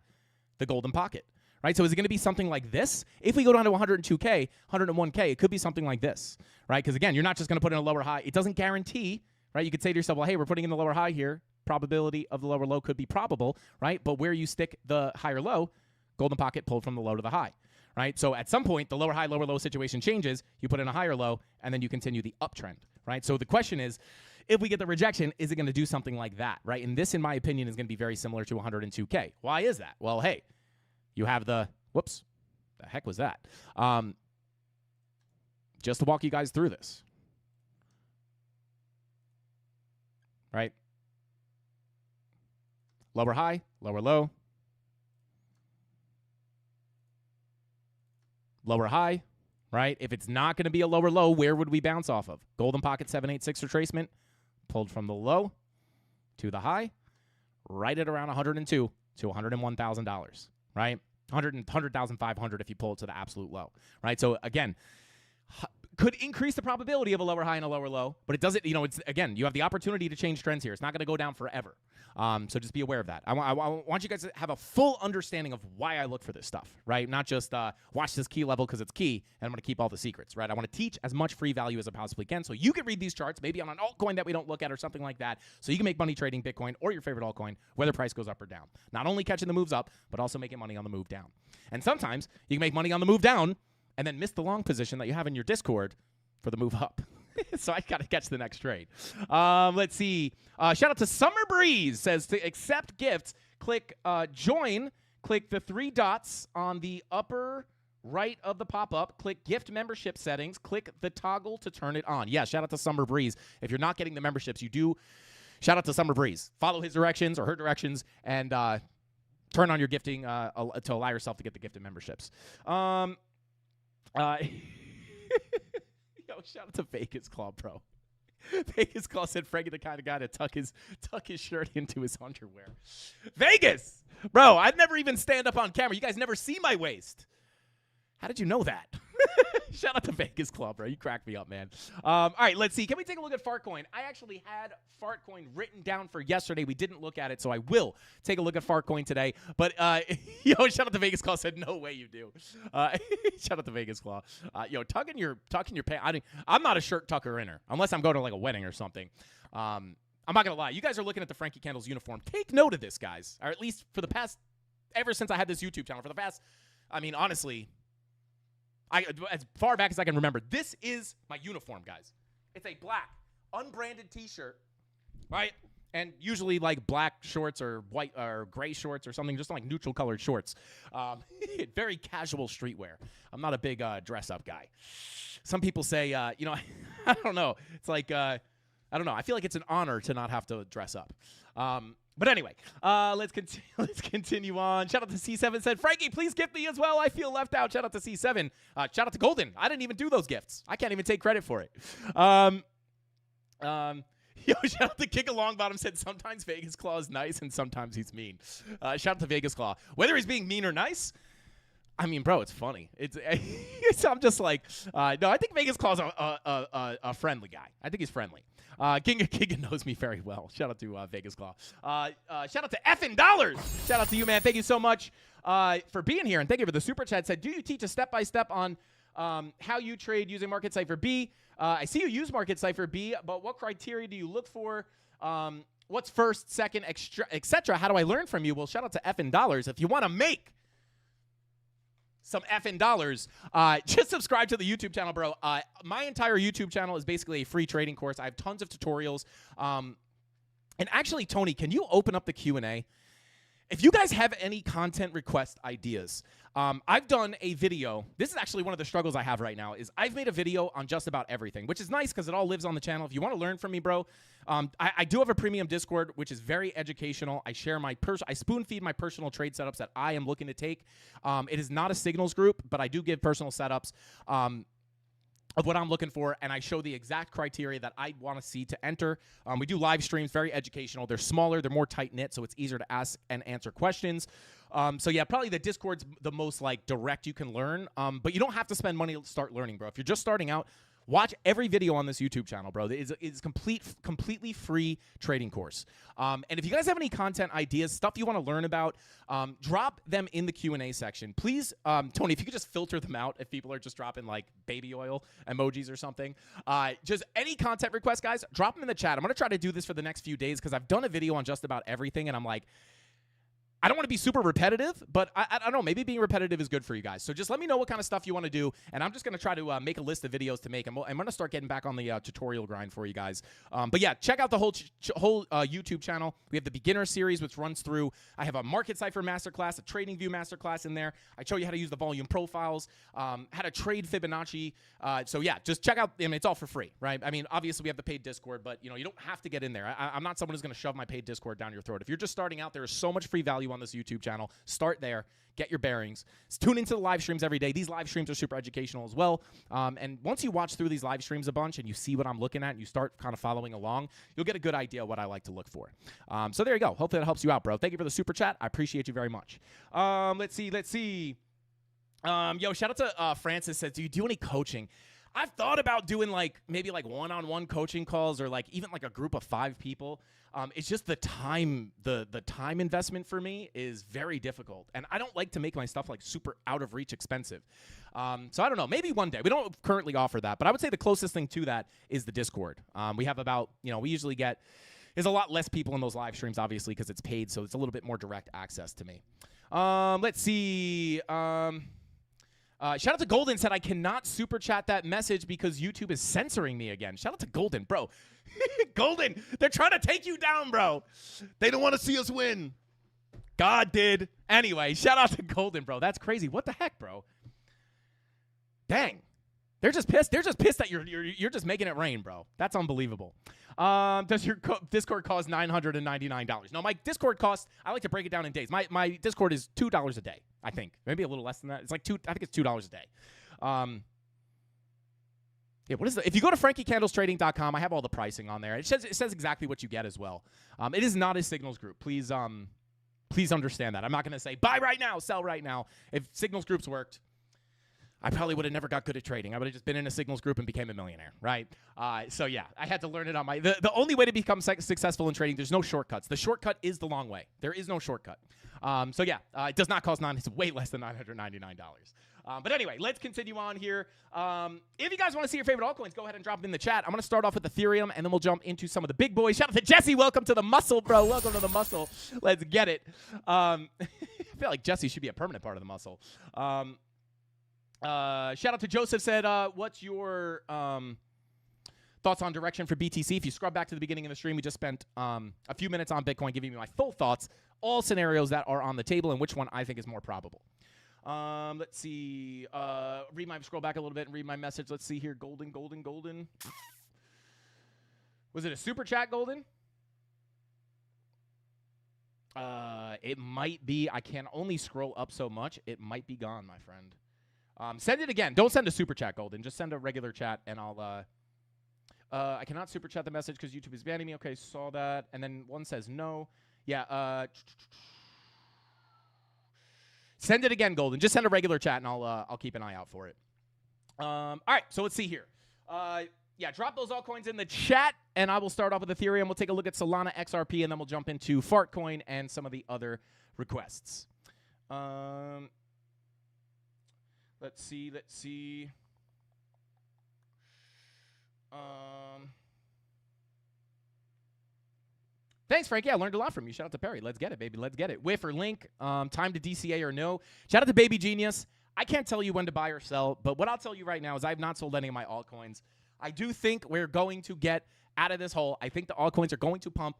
The golden pocket, right? So is it going to be something like this? If we go down to 102K, 101K, it could be something like this, right? Because again, you're not just going to put in a lower high. It doesn't guarantee, right? You could say to yourself, well, hey, we're putting in the lower high here. Probability of the lower low could be probable, right? But where you stick the higher low, golden pocket pulled from the low to the high, right? So at some point, the lower high, lower low situation changes. You put in a higher low, and then you continue the uptrend, right? So the question is, if we get the rejection, is it going to do something like that, right? And this, in my opinion, is going to be very similar to 102K. Why is that? Well, hey, you have the heck was that? Just to walk you guys through this, right? Lower high, lower low. Lower high, right? If it's not going to be a lower low, where would we bounce off of? Golden pocket 786 retracement, pulled from the low to the high, right at around 102 to $101,000, right? 100,500 if you pull it to the absolute low, right? So again, could increase the probability of a lower high and a lower low, but it doesn't, it's, again, you have the opportunity to change trends here. It's not going to go down forever. So just be aware of that. I want you guys to have a full understanding of why I look for this stuff, right? Not just watch this key level because it's key, and I'm going to keep all the secrets, right? I want to teach as much free value as I possibly can so you can read these charts, maybe on an altcoin that we don't look at or something like that, so you can make money trading Bitcoin or your favorite altcoin, whether price goes up or down. Not only catching the moves up, but also making money on the move down. And sometimes you can make money on the move down and then miss the long position that you have in your Discord for the move up. So I got to catch the next trade. Let's see. Shout out to Summer Breeze. Says to accept gifts, click join. Click the 3 dots on the upper right of the pop-up. Click gift membership settings. Click the toggle to turn it on. Yeah, shout out to Summer Breeze. If you're not getting the memberships, you do Shout out to Summer Breeze. Follow his directions or her directions and turn on your gifting to allow yourself to get the gifted memberships. Yo, shout out to Vegas Claw, bro. Vegas Claw said Frankie the kind of guy to tuck his shirt into his underwear. Vegas! Bro, I'd never even stand up on camera. You guys never see my waist. How did you know that? Shout out to Vegas Club, bro. You cracked me up, man. All right, let's see. Can we take a look at Fartcoin? I actually had Fartcoin written down for yesterday. We didn't look at it, so I will take a look at Fartcoin today. But, yo, shout out to Vegas Claw said, no way you do. Shout out to Vegas Claw. Yo, tucking your pants. I'm not a shirt tucker-inner, unless I'm going to, like, a wedding or something. I'm not going to lie. You guys are looking at the Frankie Candles uniform. Take note of this, guys. Or at least for the past, ever since I had this YouTube channel, for the past, I mean, honestly, as far back as I can remember, this is my uniform, guys. It's a black, unbranded T-shirt, right? And usually like black shorts or white or gray shorts or something, just like neutral colored shorts. Very casual streetwear. I'm not a big dress-up guy. Some people say, you know, I don't know. It's like, I don't know. I feel like it's an honor to not have to dress up. But anyway, let's continue on. Shout out to C7 said, Frankie, please gift me as well. I feel left out. Shout out to C7. Shout out to Golden. I didn't even do those gifts. I can't even take credit for it. Yo, shout out to Kick Along Bottom said, sometimes Vegas Claw is nice and sometimes he's mean. Shout out to Vegas Claw. Whether he's being mean or nice, I mean, bro, it's funny. I'm just like, no, I think Vegas Claw's a friendly guy. I think he's friendly. King knows me very well. Shout out to Vegas Claw. Shout out to effing Dollars. Shout out to you, man. Thank you so much for being here, and thank you for the super chat. Said, do you teach a step-by-step on how you trade using Market Cipher B? I see you use Market Cipher B, but what criteria do you look for? What's first, second, etc.? How do I learn from you? Well, shout out to effing Dollars. If you want to make some effing dollars, just subscribe to the YouTube channel, bro. My entire YouTube channel is basically a free trading course. I have tons of tutorials. And actually, Tony, can you open up the Q&A? If you guys have any content request ideas, I've done a video. This is actually one of the struggles I have right now is I've made a video on just about everything, which is nice because it all lives on the channel. If you want to learn from me, bro, I do have a premium Discord, which is very educational. I share I spoon feed my personal trade setups that I am looking to take. It is not a signals group, but I do give personal setups of what I'm looking for, and I show the exact criteria that I want to see to enter. We do live streams, very educational. They're smaller, they're more tight-knit, so it's easier to ask and answer questions. So yeah, probably the Discord's the most like direct you can learn, but you don't have to spend money to start learning, bro. If you're just starting out, watch every video on this YouTube channel, bro. It's completely free trading course. And if you guys have any content ideas, stuff you want to learn about, drop them in the Q&A section. Please, Tony, if you could just filter them out if people are just dropping like baby oil emojis or something. Just any content requests, guys, drop them in the chat. I'm going to try to do this for the next few days because I've done a video on just about everything, and I'm like, I don't want to be super repetitive, but I don't know. Maybe being repetitive is good for you guys. So just let me know what kind of stuff you want to do, and I'm just going to try to make a list of videos to make. I'm going to start getting back on the tutorial grind for you guys. But yeah, check out the whole YouTube channel. We have the beginner series, which runs through. I have a Market Cipher masterclass, a Trading View masterclass in there. I show you how to use the volume profiles, how to trade Fibonacci. So yeah, just check out. I mean, it's all for free, right? I mean, obviously we have the paid Discord, but you don't have to get in there. I'm not someone who's going to shove my paid Discord down your throat. If you're just starting out, there is so much free value on this YouTube channel. Start there, get your bearings, tune into the live streams every day. These live streams are super educational as well. And once you watch through these live streams a bunch and you see what I'm looking at and you start kind of following along, you'll get a good idea of what I like to look for. So there you go. Hopefully that helps you out, bro. Thank you for the super chat. I appreciate you very much. Let's see. Yo, shout out to Francis says, do you do any coaching? I've thought about doing maybe one-on-one coaching calls or even a group of 5 people. It's just the time investment for me is very difficult, and I don't like to make my stuff super out of reach expensive. So I don't know, maybe one day. We don't currently offer that, but I would say the closest thing to that is the Discord. We have about we usually get there's a lot less people in those live streams, obviously, because it's paid, so it's a little bit more direct access to me. Let's see. Shout out to Golden said, I cannot super chat that message because YouTube is censoring me again. Shout out to Golden, bro. Golden, they're trying to take you down, bro. They don't want to see us win. God did. Anyway, shout out to Golden, bro. That's crazy. What the heck, bro? Dang. They're just pissed. They're just pissed that you're just making it rain, bro. That's unbelievable. Does your Discord cost $999? No, my Discord costs. I like to break it down in days. My Discord is $2 a day. I think maybe a little less than that. It's like I think it's $2 a day. Yeah, what is if you go to frankiecandlestrading.com, I have all the pricing on there. It says exactly what you get as well. It is not a signals group. Please understand that. I'm not going to say buy right now, sell right now. If signals groups worked, I probably would have never got good at trading. I would have just been in a signals group and became a millionaire, right? So yeah, I had to learn it on my. The only way to become successful in trading, there's no shortcuts. The shortcut is the long way. There is no shortcut. So yeah, it does not cost it's way less than $999. But anyway, let's continue on here. If you guys want to see your favorite altcoins, go ahead and drop them in the chat. I'm going to start off with Ethereum, and then we'll jump into some of the big boys. Shout out to Jesse. Welcome to the muscle, bro. Welcome to the muscle. Let's get it. I feel like Jesse should be a permanent part of the muscle. Shout out to Joseph said, what's your thoughts on direction for BTC? If you scrub back to the beginning of the stream, we just spent a few minutes on Bitcoin giving you my full thoughts, all scenarios that are on the table, and which one I think is more probable. Let's see. Scroll back a little bit and read my message. Let's see here. Golden. Was it a super chat, Golden? It might be. I can only scroll up so much. It might be gone, my friend. Send it again. Don't send a super chat, Golden. Just send a regular chat, and I'll. I cannot super chat the message because YouTube is banning me. Okay, saw that. And then one says no. Yeah. Send it again, Golden. Just send a regular chat, and I'll keep an eye out for it. All right, so let's see here. Yeah, drop those altcoins in the chat, and I will start off with Ethereum. We'll take a look at Solana, XRP, and then we'll jump into Fartcoin and some of the other requests. Let's see. Thanks, Frankie. I learned a lot from you. Shout out to Perry. Let's get it, baby. Let's get it. Whiff or link. Time to DCA or no. Shout out to Baby Genius. I can't tell you when to buy or sell, but what I'll tell you right now is I have not sold any of my altcoins. I do think we're going to get out of this hole. I think the altcoins are going to pump.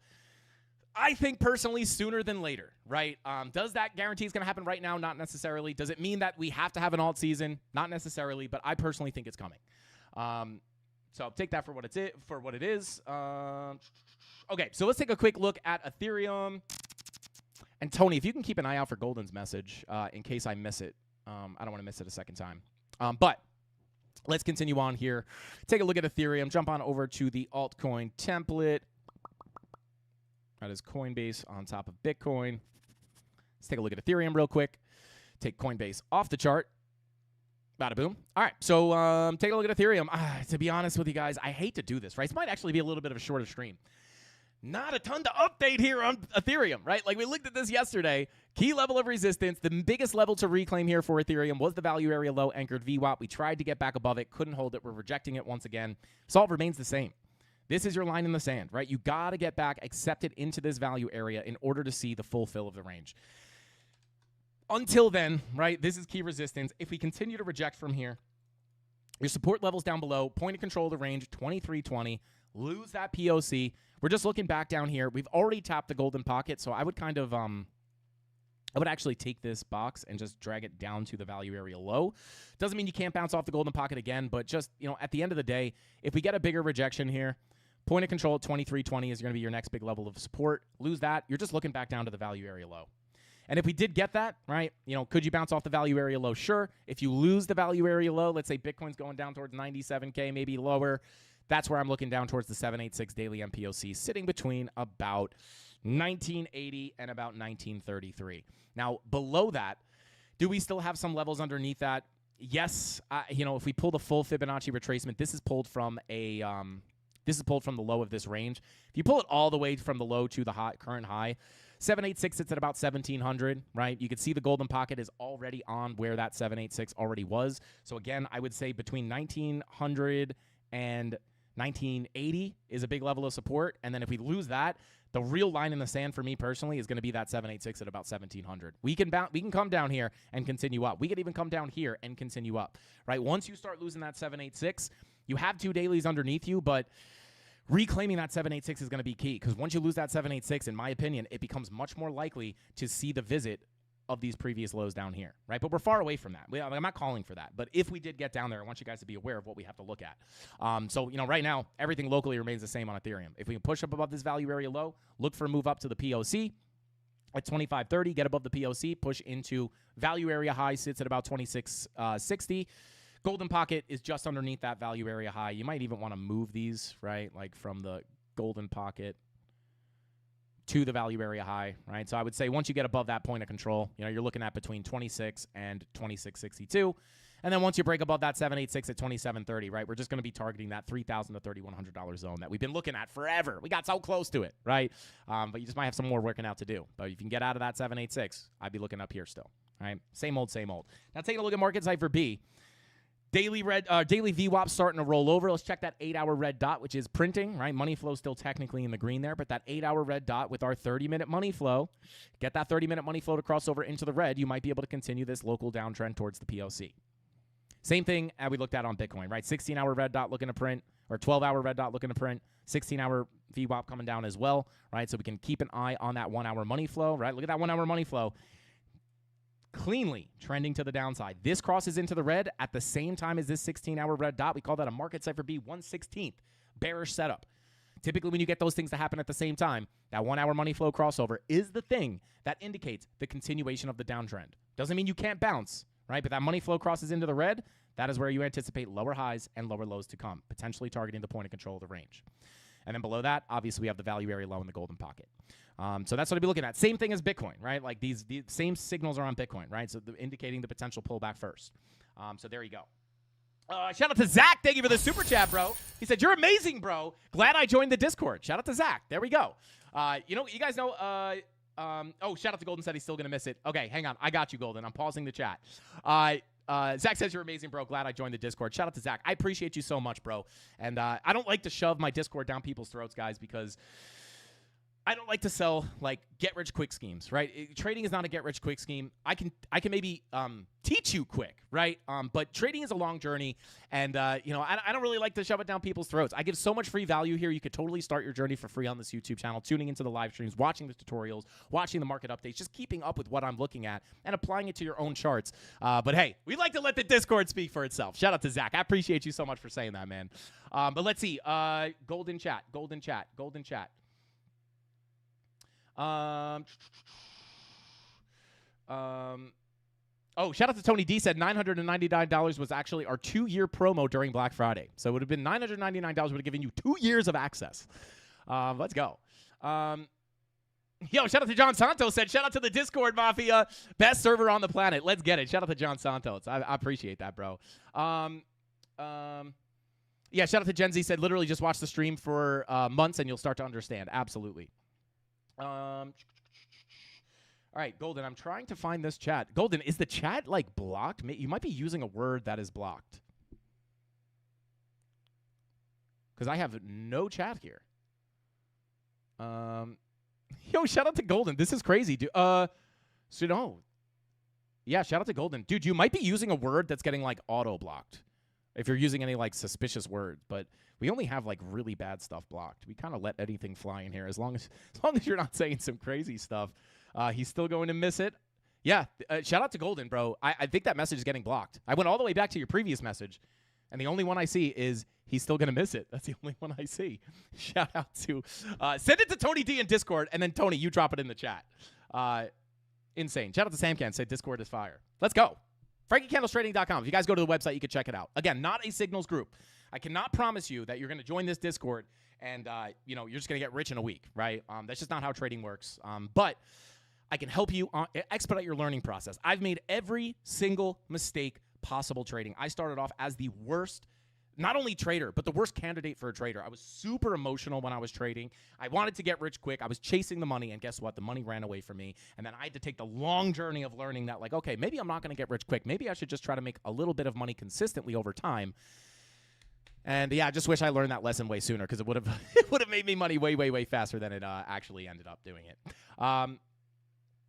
I think personally sooner than later, right? Does that guarantee it's going to happen right now? Not necessarily. Does it mean that we have to have an alt season? Not necessarily, but I personally think it's coming. So take that for what it is. Okay, so let's take a quick look at Ethereum. And Tony, if you can keep an eye out for Golden's message in case I miss it. I don't want to miss it a second time. But let's continue on here. Take a look at Ethereum. Jump on over to the altcoin template. That is Coinbase on top of Bitcoin. Let's take a look at Ethereum real quick. Take Coinbase off the chart. Bada boom. All right, so take a look at Ethereum. To be honest with you guys, I hate to do this, right? This might actually be a little bit of a shorter stream. Not a ton to update here on Ethereum, right? Like we looked at this yesterday. Key level of resistance, the biggest level to reclaim here for Ethereum was the value area low anchored VWAP. We tried to get back above it, couldn't hold it. We're rejecting it once again. Salt remains the same. This is your line in the sand, right? You got to get back, accept it into this value area in order to see the full fill of the range. Until then, right, this is key resistance. If we continue to reject from here, your support levels down below, point of control of the range, 2320, lose that POC. We're just looking back down here. We've already tapped the golden pocket, so I would kind of, I would actually take this box and just drag it down to the value area low. Doesn't mean you can't bounce off the golden pocket again, but just, you know, at the end of the day, if we get a bigger rejection here, point of control at 2320 is going to be your next big level of support. Lose that, you're just looking back down to the value area low. And if we did get that, right, you know, could you bounce off the value area low? Sure. If you lose the value area low, let's say Bitcoin's going down towards 97K, maybe lower, that's where I'm looking down towards the 786 daily MPOC, sitting between about 1980 and about 1933. Now, below that, do we still have some levels underneath that? Yes. You know, if we pull the full Fibonacci retracement, this is pulled from a this is pulled from the low of this range. If you pull it all the way from the low to the high, current high, 786 sits at about 1700, right? You can see the golden pocket is already on where that 786 already was. So again, I would say between 1900 and 1980 is a big level of support. And then if we lose that, the real line in the sand for me personally is going to be that 786 at about 1700. We can come down here and continue up. We could even come down here and continue up, right? Once you start losing that 786, you have two dailies underneath you, but reclaiming that 786 is going to be key because once you lose that 786, in my opinion, it becomes much more likely to see the visit of these previous lows down here, right? But we're far away from that. I'm not calling for that. But if we did get down there, I want you guys to be aware of what we have to look at. So, right now, everything locally remains the same on Ethereum. If we can push up above this value area low, look for a move up to the POC at 25.30, get above the POC, push into value area high, sits at about 26.60. Golden pocket is just underneath that value area high. You might even want to move these, right? Like from the golden pocket to the value area high, right? So I would say once you get above that point of control, you're looking at between 26 and 26.62. And then once you break above that 786 at 27.30, right, we're just going to be targeting that $3,000 to $3,100 zone that we've been looking at forever. We got so close to it, right? But you just might have some more working out to do. But if you can get out of that 786, I'd be looking up here still, right? Same old, same old. Now taking a look at market cipher B. Daily VWAP starting to roll over. Let's check that 8-hour red dot, which is printing, right? Money flow still technically in the green there, but that 8-hour red dot with our 30-minute money flow, get that 30-minute money flow to cross over into the red, you might be able to continue this local downtrend towards the POC. Same thing as we looked at on Bitcoin, right? 16-hour red dot looking to print, or 12-hour red dot looking to print, 16-hour VWAP coming down as well, right? So we can keep an eye on that 1-hour money flow, right? Look at that 1-hour money flow. Cleanly trending to the downside. This crosses into the red at the same time as this 16-hour red dot. We call that a market cipher B 1/16th bearish setup. Typically, when you get those things to happen at the same time, that 1-hour money flow crossover is the thing that indicates the continuation of the downtrend. Doesn't mean you can't bounce, right? But that money flow crosses into the red. That is where you anticipate lower highs and lower lows to come, potentially targeting the point of control of the range. And then below that, obviously, we have the value area low in the golden pocket. So that's what I'd be looking at. Same thing as Bitcoin, right? Like these same signals are on Bitcoin, right? So indicating the potential pullback first. So there you go. Shout out to Zach. Thank you for the super chat, bro. He said, "You're amazing, bro. Glad I joined the Discord." Shout out to Zach. There we go. You guys know. Shout out to Golden. Said he's still gonna miss it. Okay, hang on. I got you, Golden. I'm pausing the chat. Zach says, "You're amazing, bro. Glad I joined the Discord." Shout out to Zach. I appreciate you so much, bro. And I don't like to shove my Discord down people's throats, guys, because I don't like to sell like get-rich-quick schemes, right? Trading is not a get-rich-quick scheme. I can maybe teach you quick, right? But trading is a long journey, and I don't really like to shove it down people's throats. I give so much free value here. You could totally start your journey for free on this YouTube channel, tuning into the live streams, watching the tutorials, watching the market updates, just keeping up with what I'm looking at and applying it to your own charts. But hey, we like to let the Discord speak for itself. Shout out to Zach. I appreciate you so much for saying that, man. But let's see. Golden chat. Shout out to Tony D. Said $999 was actually our 2-year promo during Black Friday. So it would have been $999 would have given you 2 years of access. Let's go. Shout out to John Santos. Said, shout out to the Discord Mafia. Best server on the planet. Let's get it. Shout out to John Santos. I appreciate that, bro. Shout out to Gen Z. Said, literally just watch the stream for months and you'll start to understand. Absolutely. All right, Golden, I'm trying to find this chat. Golden, is the chat, like, blocked? You might be using a word that is blocked. Because I have no chat here. Shout out to Golden. This is crazy, dude. Yeah, shout out to Golden. Dude, you might be using a word that's getting, like, auto-blocked. If you're using any, like, suspicious words. But we only have, like, really bad stuff blocked. We kind of let anything fly in here as long as you're not saying some crazy stuff. He's still going to miss it. Yeah, shout out to Golden, bro. I think that message is getting blocked. I went all the way back to your previous message, and the only one I see is he's still going to miss it. That's the only one I see. Shout out to send it to Tony D in Discord, and then, Tony, you drop it in the chat. Insane. Shout out to Samcan. Say Discord is fire. Let's go. FrankieCandlesTrading.com. If you guys go to the website, you can check it out. Again, not a signals group. I cannot promise you that you're going to join this Discord and, you're just going to get rich in a week, right? That's just not how trading works. But I can help you expedite your learning process. I've made every single mistake possible trading. I started off as the worst, not only trader, but the worst candidate for a trader. I was super emotional when I was trading. I wanted to get rich quick. I was chasing the money, and guess what? The money ran away from me. And then I had to take the long journey of learning that, like, okay, maybe I'm not going to get rich quick. Maybe I should just try to make a little bit of money consistently over time. And yeah, I just wish I learned that lesson way sooner, because it would have made me money way, way, way faster than it actually ended up doing it.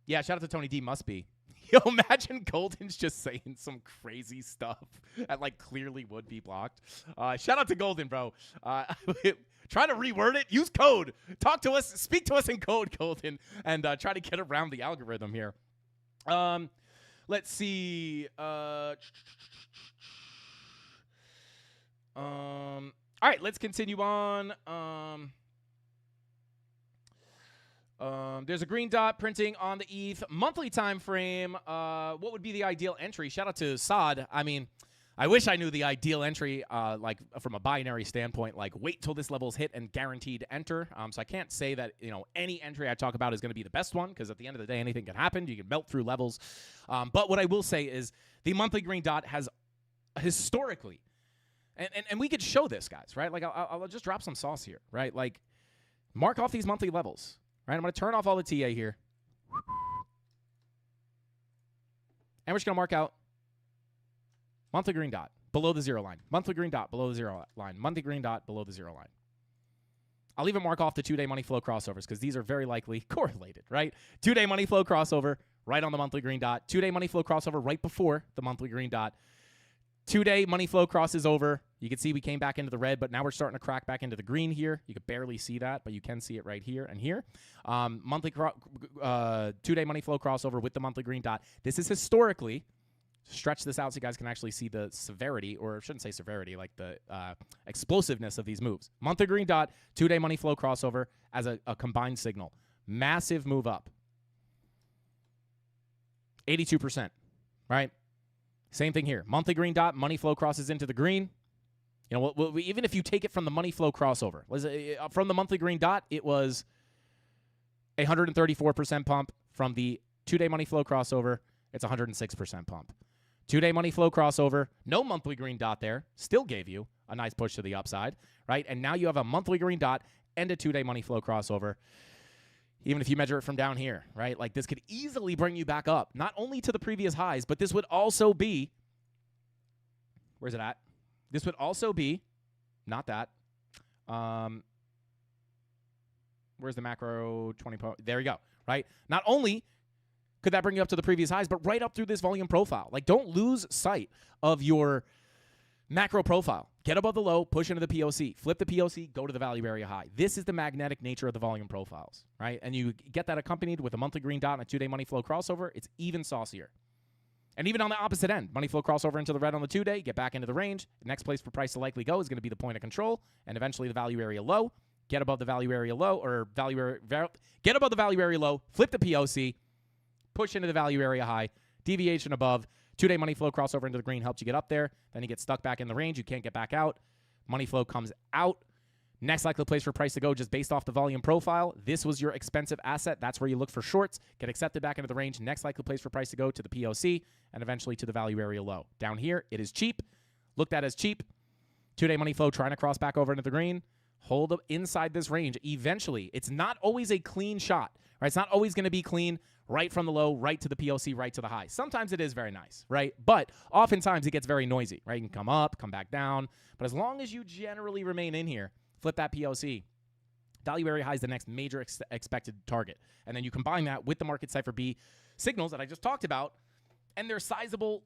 Yeah, shout out to Tony D. Must be. Yo, imagine Golden's just saying some crazy stuff that, like, clearly would be blocked. Shout out to Golden, bro. Try to reword it. Use code. Talk to us. Speak to us in code, Golden, and try to get around the algorithm here. Let's see. All right, let's continue on. There's a green dot printing on the ETH monthly time frame. What would be the ideal entry? Shout out to Saad. I mean, I wish I knew the ideal entry, like from a binary standpoint, like wait till this level is hit and guaranteed to enter. So I can't say that, any entry I talk about is going to be the best one, because at the end of the day, anything can happen. You can melt through levels. But what I will say is the monthly green dot has historically, and we could show this, guys, right? Like I'll just drop some sauce here, right? Like mark off these monthly levels, right? I'm going to turn off all the TA here. And we're just going to mark out monthly green dot below the 0 line. Monthly green dot below the 0 line. Monthly green dot below the 0 line. I'll even mark off the 2-day money flow crossovers because these are very likely correlated, right? 2-day money flow crossover right on the monthly green dot. 2-day money flow crossover right before the monthly green dot. 2-day money flow crosses over. You can see we came back into the red, but now we're starting to crack back into the green here. You could barely see that, but you can see it right here and here. Monthly 2-day money flow crossover with the monthly green dot. This is historically, stretch this out so you guys can actually see the severity, or I shouldn't say severity, like the explosiveness of these moves. Monthly green dot, 2-day money flow crossover as a combined signal. Massive move up. 82%, right? Same thing here. Monthly green dot, money flow crosses into the green. Even if you take it from the money flow crossover, from the monthly green dot, it was 134% pump. From the 2-day money flow crossover, it's 106% pump. 2-day money flow crossover, no monthly green dot there, still gave you a nice push to the upside, right? And now you have a monthly green dot and a 2-day money flow crossover. Even if you measure it from down here, right? Like this could easily bring you back up, not only to the previous highs, but this would also be, where's it at? This would also be, not that. Where's the macro 20? There you go, right? Not only could that bring you up to the previous highs, but right up through this volume profile. Like don't lose sight of your macro profile. Get above the low, push into the POC, flip the POC, go to the value area high. This is the magnetic nature of the volume profiles, right? And you get that accompanied with a monthly green dot and a 2-day money flow crossover. It's even saucier. And even on the opposite end, money flow crossover into the red on the 2-day, get back into the range. The next place for price to likely go is going to be the point of control and eventually the value area low. Get above the value area low, or get above the value area low, flip the POC, push into the value area high, deviation above. 2-day money flow crossover into the green helps you get up there. Then you get stuck back in the range. You can't get back out. Money flow comes out. Next likely place for price to go just based off the volume profile. This was your expensive asset. That's where you look for shorts. Get accepted back into the range. Next likely place for price to go to the POC and eventually to the value area low. Down here, it is cheap. Looked at as cheap. 2-day money flow trying to cross back over into the green. Hold up inside this range. Eventually, it's not always a clean shot, right? It's not always going to be clean right from the low, right to the POC, right to the high. Sometimes it is very nice, right? But oftentimes it gets very noisy, right? You can come up, come back down. But as long as you generally remain in here, flip that POC, value area high is the next major expected target. And then you combine that with the market cipher B signals that I just talked about, and their sizable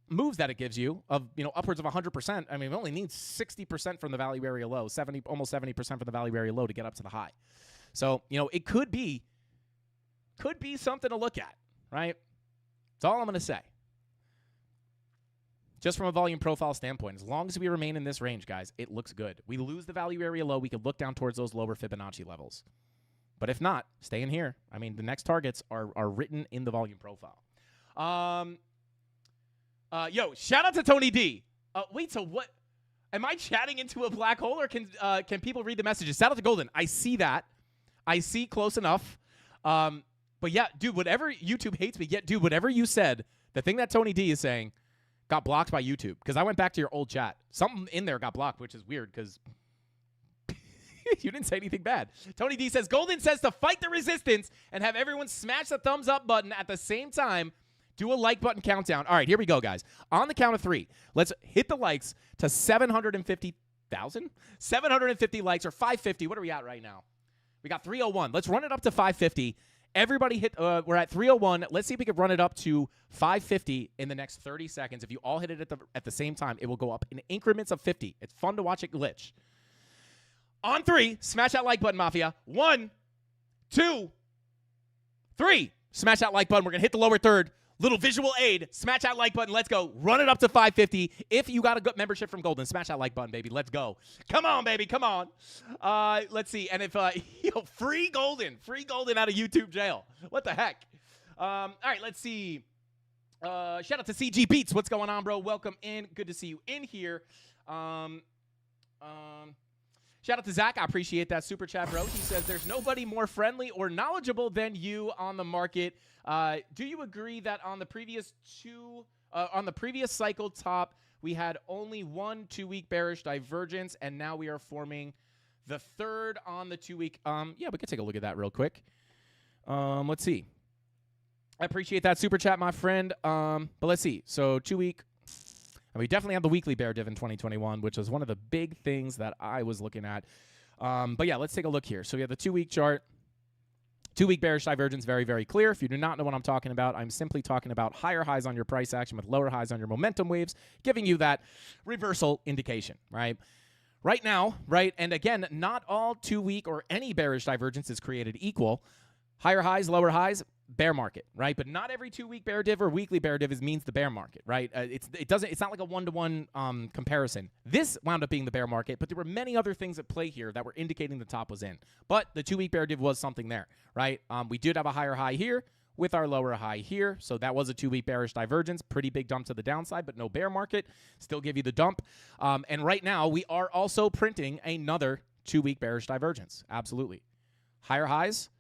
moves that it gives you of, upwards of 100%. I mean, it only needs 60% from the value area low, almost 70% from the value area low to get up to the high. So, it could be something to look at, right? That's all I'm going to say. Just from a volume profile standpoint, as long as we remain in this range, guys, it looks good. We lose the value area low, we could look down towards those lower Fibonacci levels. But if not, stay in here. I mean, the next targets are written in the volume profile. Shout out to Tony D. Wait, so what? Am I chatting into a black hole, or can people read the messages? Shout out to Golden. I see that. I see close enough. But yeah, dude, whatever YouTube hates me, dude, whatever you said, the thing that Tony D is saying got blocked by YouTube, because I went back to your old chat. Something in there got blocked, which is weird because you didn't say anything bad. Tony D says, Golden says to fight the resistance and have everyone smash the thumbs up button at the same time. Do a like button countdown. All right, here we go, guys. On the count of 3, let's hit the likes to 750,000? 750 likes, or 550. What are we at right now? We got 301. Let's run it up to 550. Everybody hit, we're at 301. Let's see if we can run it up to 550 in the next 30 seconds. If you all hit it at the same time, it will go up in increments of 50. It's fun to watch it glitch. On 3, smash that like button, Mafia. 1, 2, 3. Smash that like button. We're going to hit the lower third. Little visual aid. Smash that like button. Let's go. Run it up to 550. If you got a good membership from Golden, smash that like button, baby. Let's go. Come on, baby. Come on. Let's see. And if, free Golden out of YouTube jail. What the heck? All right, let's see. Shout out to CG Beats. What's going on, bro? Welcome in. Good to see you in here. Shout out to Zach. I appreciate that super chat, bro. He says there's nobody more friendly or knowledgeable than you on the market. Do you agree that on the previous cycle top, we had only 1 2-week bearish divergence, and now we are forming the third on the 2-week? Yeah, we could take a look at that real quick. Let's see. I appreciate that super chat, my friend. But let's see. So 2-week. And we definitely have the weekly bear div in 2021, which was one of the big things that I was looking at. But yeah, let's take a look here. So we have the 2-week chart. 2-week bearish divergence, very, very clear. If you do not know what I'm talking about, I'm simply talking about higher highs on your price action with lower highs on your momentum waves, giving you that reversal indication, right? Right now, right, and again, not all 2-week or any bearish divergence is created equal. Higher highs, lower highs, bear market, right? But not every 2-week bear div or weekly bear div means the bear market, right? It's not like a one-to-one comparison. This wound up being the bear market, but there were many other things at play here that were indicating the top was in. But the 2-week bear div was something there, right? We did have a higher high here with our lower high here, so that was a 2-week bearish divergence. Pretty big dump to the downside, but no bear market. Still give you the dump. And right now, we are also printing another 2-week bearish divergence. Absolutely. Higher highs,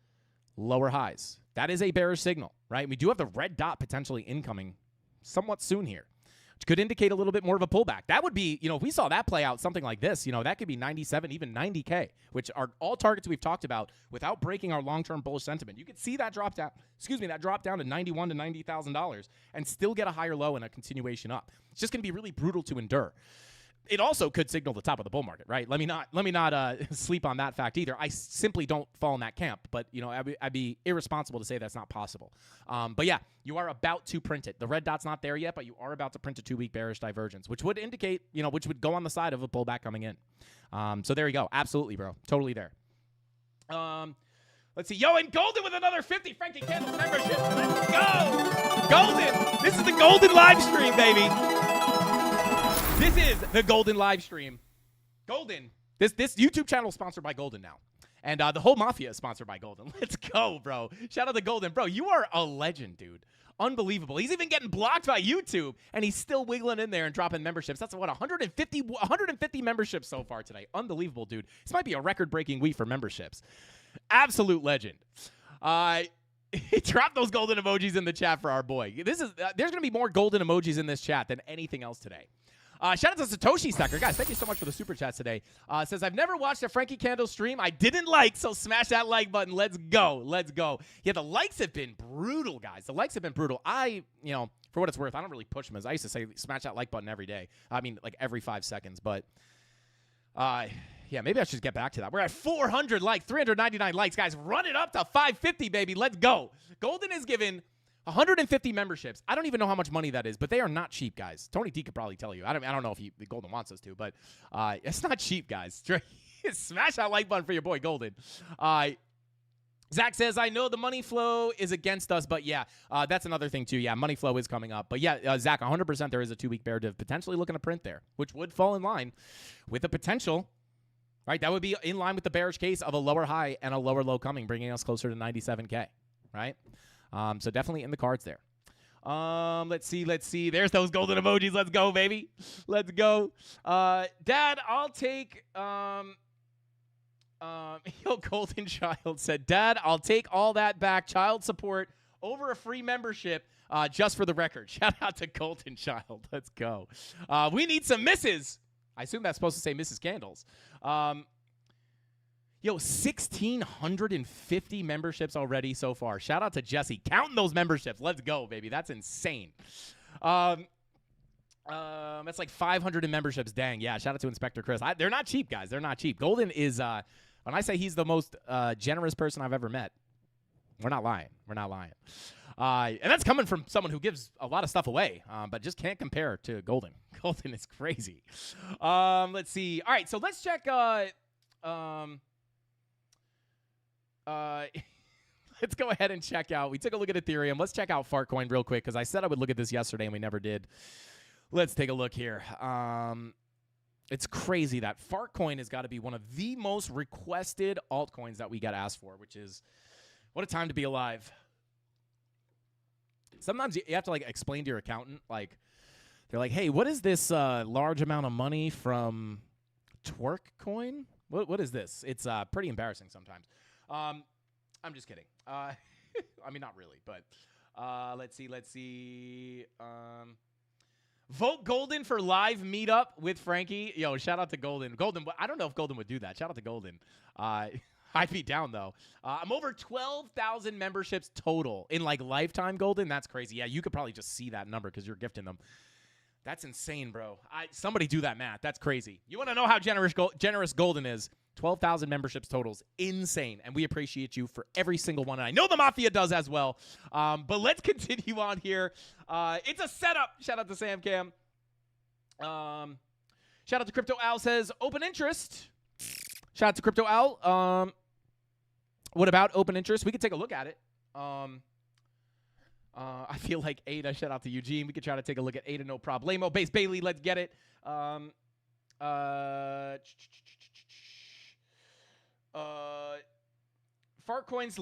lower highs. That is a bearish signal, right? We do have the red dot potentially incoming somewhat soon here, which could indicate a little bit more of a pullback. That would be, if we saw that play out, something like this, that could be 97, even 90K, which are all targets we've talked about without breaking our long-term bullish sentiment. You could see that drop down, that drop down to $91,000 to $90,000 and still get a higher low and a continuation up. It's just going to be really brutal to endure. It also could signal the top of the bull market, right? Let me not sleep on that fact either. I simply don't fall in that camp, but I'd be irresponsible to say that's not possible. But yeah, you are about to print it. The red dot's not there yet, but you are about to print a 2-week bearish divergence, which would indicate, which would go on the side of a pullback coming in. So there you go. Absolutely, bro. Totally there. Let's see. Yo, and Golden with another 50 Frankie Candles membership. Let's go. Golden. This is the Golden live stream, baby. This is the Golden live stream. Golden. This YouTube channel is sponsored by Golden now. And the whole Mafia is sponsored by Golden. Let's go, bro. Shout out to Golden. Bro, you are a legend, dude. Unbelievable. He's even getting blocked by YouTube, and he's still wiggling in there and dropping memberships. That's, 150 memberships so far today. Unbelievable, dude. This might be a record-breaking week for memberships. Absolute legend. He dropped those golden emojis in the chat for our boy. There's going to be more golden emojis in this chat than anything else today. Shout out to Satoshi Sucker. Guys, thank you so much for the super chats today. Says, I've never watched a Frankie Candle stream I didn't like, so smash that like button. Let's go. Let's go. Yeah, the likes have been brutal, guys. The likes have been brutal. For what it's worth, I don't really push them. As I used to say, smash that like button every day. I mean, like every 5 seconds. But, yeah, maybe I should get back to that. We're at 400 likes, 399 likes. Guys, run it up to 550, baby. Let's go. Golden is given 150 memberships. I don't even know how much money that is, but they are not cheap, guys. Tony D could probably tell you. I don't know if the Golden wants us to, but it's not cheap, guys. Smash that like button for your boy Golden. Zach says, I know the money flow is against us, but yeah, that's another thing too. Yeah, money flow is coming up. But yeah, Zach, 100% there is a 2-week bear div potentially looking to print there, which would fall in line with the potential, right? That would be in line with the bearish case of a lower high and a lower low coming, bringing us closer to 97K, right? So definitely in the cards there. Let's see. There's those golden emojis. Let's go, baby. Let's go. Dad, I'll take, Golden Child said, Dad, I'll take all that back. Child support over a free membership, just for the record. Shout out to Golden Child. Let's go. We need some misses. I assume that's supposed to say Mrs. Candles. 1,650 memberships already so far. Shout out to Jesse. Counting those memberships. Let's go, baby. That's insane. That's like 500 in memberships. Dang. Yeah, shout out to Inspector Chris. They're not cheap, guys. They're not cheap. Golden is, when I say he's the most generous person I've ever met, we're not lying. We're not lying. And that's coming from someone who gives a lot of stuff away, but just can't compare to Golden. Golden is crazy. Let's see. All right, so let's check. let's go ahead and check out. We took a look at Ethereum. Let's check out Fartcoin real quick because I said I would look at this yesterday and we never did. Let's take a look here. It's crazy that Fartcoin has got to be one of the most requested altcoins that we get asked for, which is what a time to be alive. Sometimes you have to like explain to your accountant, like they're like, "Hey, what is this large amount of money from Twerkcoin? What is this?" It's pretty embarrassing sometimes. I'm just kidding. I mean, not really, but let's see. Vote Golden for live meetup with Frankie. Yo, shout out to Golden. Golden, I don't know if Golden would do that. Shout out to Golden. I'd be down, though. I'm over 12,000 memberships total in, like, lifetime Golden. That's crazy. Yeah, you could probably just see that number because you're gifting them. That's insane, bro. Somebody do that math. That's crazy. You want to know how generous Golden is? 12,000 memberships totals. Insane. And we appreciate you for every single one. And I know the Mafia does as well. But let's continue on here. It's a setup. Shout out to Sam Cam. Shout out to Crypto Al says, open interest. Shout out to Crypto Al. What about open interest? We could take a look at it. I feel like Ada. Shout out to Eugene. We could try to take a look at Ada. No problemo. Base Bailey. Let's get it. Fartcoin's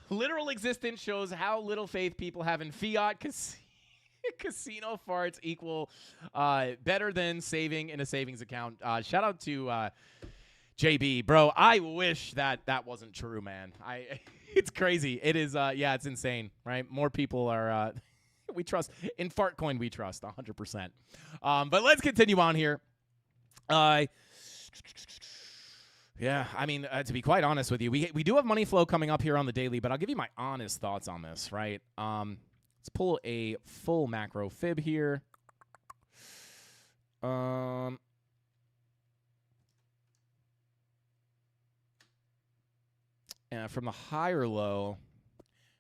literal existence shows how little faith people have in fiat. Casino farts equal better than saving in a savings account. Shout out to JB, bro. I wish that wasn't true, man. It's crazy. It is. Yeah, it's insane, right? More people are. We trust in Fartcoin. We trust 100%. But let's continue on here. Yeah, I mean, to be quite honest with you, we do have money flow coming up here on the daily, but I'll give you my honest thoughts on this, right? Let's pull a full macro fib here. From the higher low,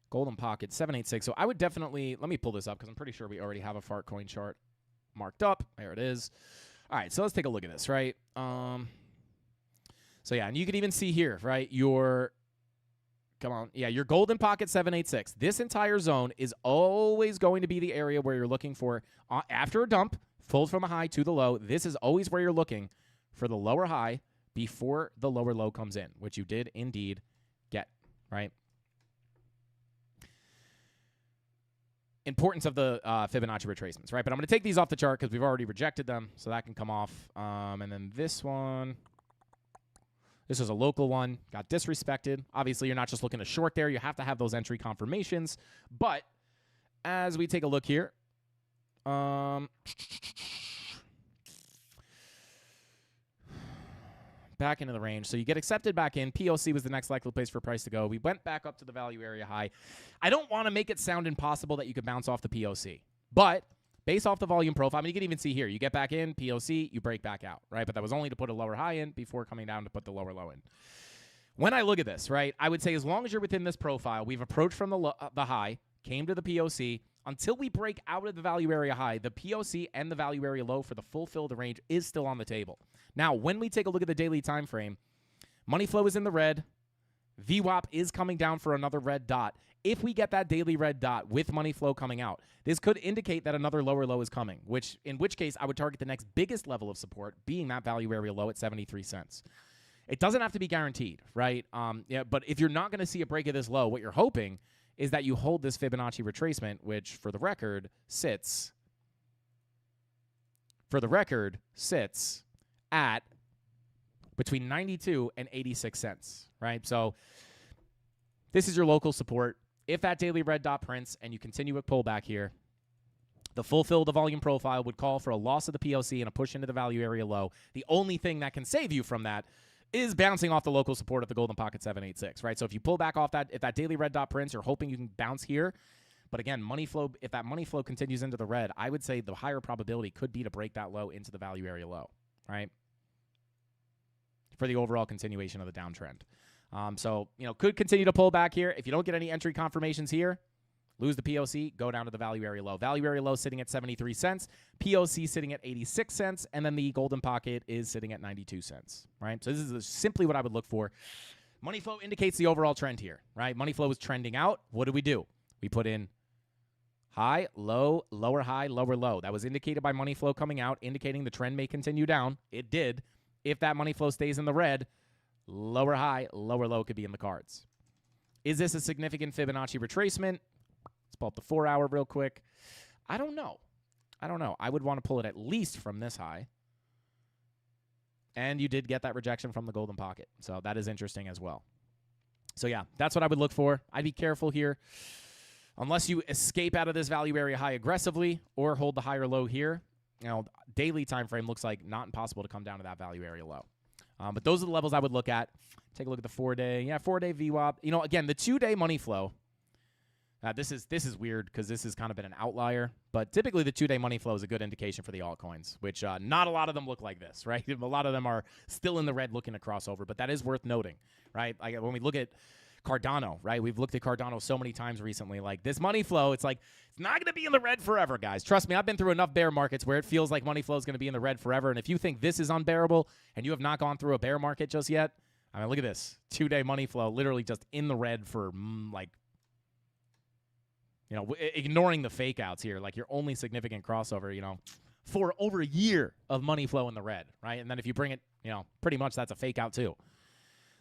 golden pocket, 786. So I would definitely, let me pull this up because I'm pretty sure we already have a Fartcoin chart marked up. There it is. All right, so let's take a look at this, right? So, yeah, and you can even see here, right, your golden pocket 786. This entire zone is always going to be the area where you're looking for, after a dump, fold from the high to the low. This is always where you're looking for the lower high before the lower low comes in, which you did indeed get, right? Importance of the Fibonacci retracements, right? But I'm going to take these off the chart because we've already rejected them, so that can come off. And then this one. This is a local one. Got disrespected. Obviously, you're not just looking to short there. You have to have those entry confirmations. But as we take a look here, back into the range. So you get accepted back in. POC was the next likely place for price to go. We went back up to the value area high. I don't want to make it sound impossible that you could bounce off the POC. But based off the volume profile, I mean, you can even see here. You get back in, POC, you break back out, right? But that was only to put a lower high in before coming down to put the lower low in. When I look at this, right, I would say as long as you're within this profile, we've approached from the high, came to the POC. Until we break out of the value area high, the POC and the value area low for the full fill of the range is still on the table. Now, when we take a look at the daily time frame, money flow is in the red. VWAP is coming down for another red dot. If we get that daily red dot with money flow coming out, this could indicate that another lower low is coming, in which case I would target the next biggest level of support being that value area low at 73 cents. It doesn't have to be guaranteed, right? But if you're not going to see a break of this low, what you're hoping is that you hold this Fibonacci retracement, which for the record sits at between 92 and 86 cents, right? So this is your local support. If that daily red dot prints and you continue a pullback here, the full fill of the volume profile would call for a loss of the POC and a push into the value area low. The only thing that can save you from that is bouncing off the local support of the golden pocket 786, right? So if you pull back off that, if that daily red dot prints, you're hoping you can bounce here. But again, money flow, if that money flow continues into the red, I would say the higher probability could be to break that low into the value area low, right? For the overall continuation of the downtrend. So, could continue to pull back here. If you don't get any entry confirmations here, lose the POC, go down to the value area low. Value area low sitting at 73 cents, POC sitting at 86 cents, and then the golden pocket is sitting at 92 cents, right? So this is simply what I would look for. Money flow indicates the overall trend here, right? Money flow is trending out. What do? We put in high, low, lower high, lower low. That was indicated by money flow coming out, indicating the trend may continue down. It did. If that money flow stays in the red, lower high, lower low could be in the cards. Is this a significant Fibonacci retracement? Let's pull up the 4-hour real quick. I don't know. I would want to pull it at least from this high. And you did get that rejection from the golden pocket. So that is interesting as well. So yeah, that's what I would look for. I'd be careful here. Unless you escape out of this value area high aggressively or hold the higher low here. You know, daily time frame looks like not impossible to come down to that value area low. But those are the levels I would look at. Take a look at the 4-day. Yeah, 4-day VWAP. You know, again, the 2-day money flow. This is weird because this has kind of been an outlier. But typically the 2-day money flow is a good indication for the altcoins, which not a lot of them look like this, right? A lot of them are still in the red looking to cross over. But that is worth noting, right? Like when we look at Cardano, right? We've looked at Cardano so many times recently. Like this money flow, it's like it's not going to be in the red forever, guys. Trust me, I've been through enough bear markets where it feels like money flow is going to be in the red forever. And if you think this is unbearable and you have not gone through a bear market just yet, I mean, look at this 2-day money flow, literally just in the red for like, you know, ignoring the fake outs here. Like your only significant crossover, you know, for over a year of money flow in the red, right? And then if you bring it, you know, pretty much that's a fake out too.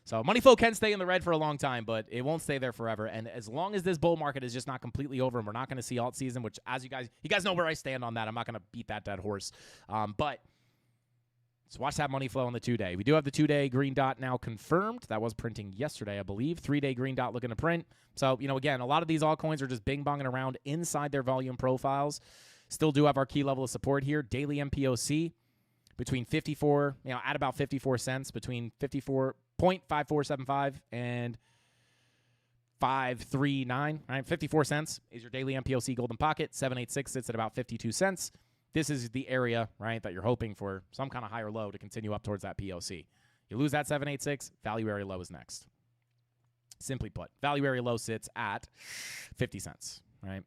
So money flow can stay in the red for a long time, but it won't stay there forever. And as long as this bull market is just not completely over and we're not going to see alt season, which as you guys know where I stand on that. I'm not going to beat that dead horse. But so watch that money flow on the 2-day. We do have the 2-day green dot now confirmed. That was printing yesterday, I believe. 3-day green dot looking to print. So, you know, again, a lot of these altcoins are just bing-bonging around inside their volume profiles. Still do have our key level of support here. Daily MPOC between 54, you know, at about 54 cents, between 54.5475 and 539, right? 54 cents is your daily MPOC golden pocket. 786 sits at about 52 cents. This is the area, right, that you're hoping for some kind of higher low to continue up towards that POC. You lose that 786, value area low is next. Simply put, value area low sits at 50 cents, right?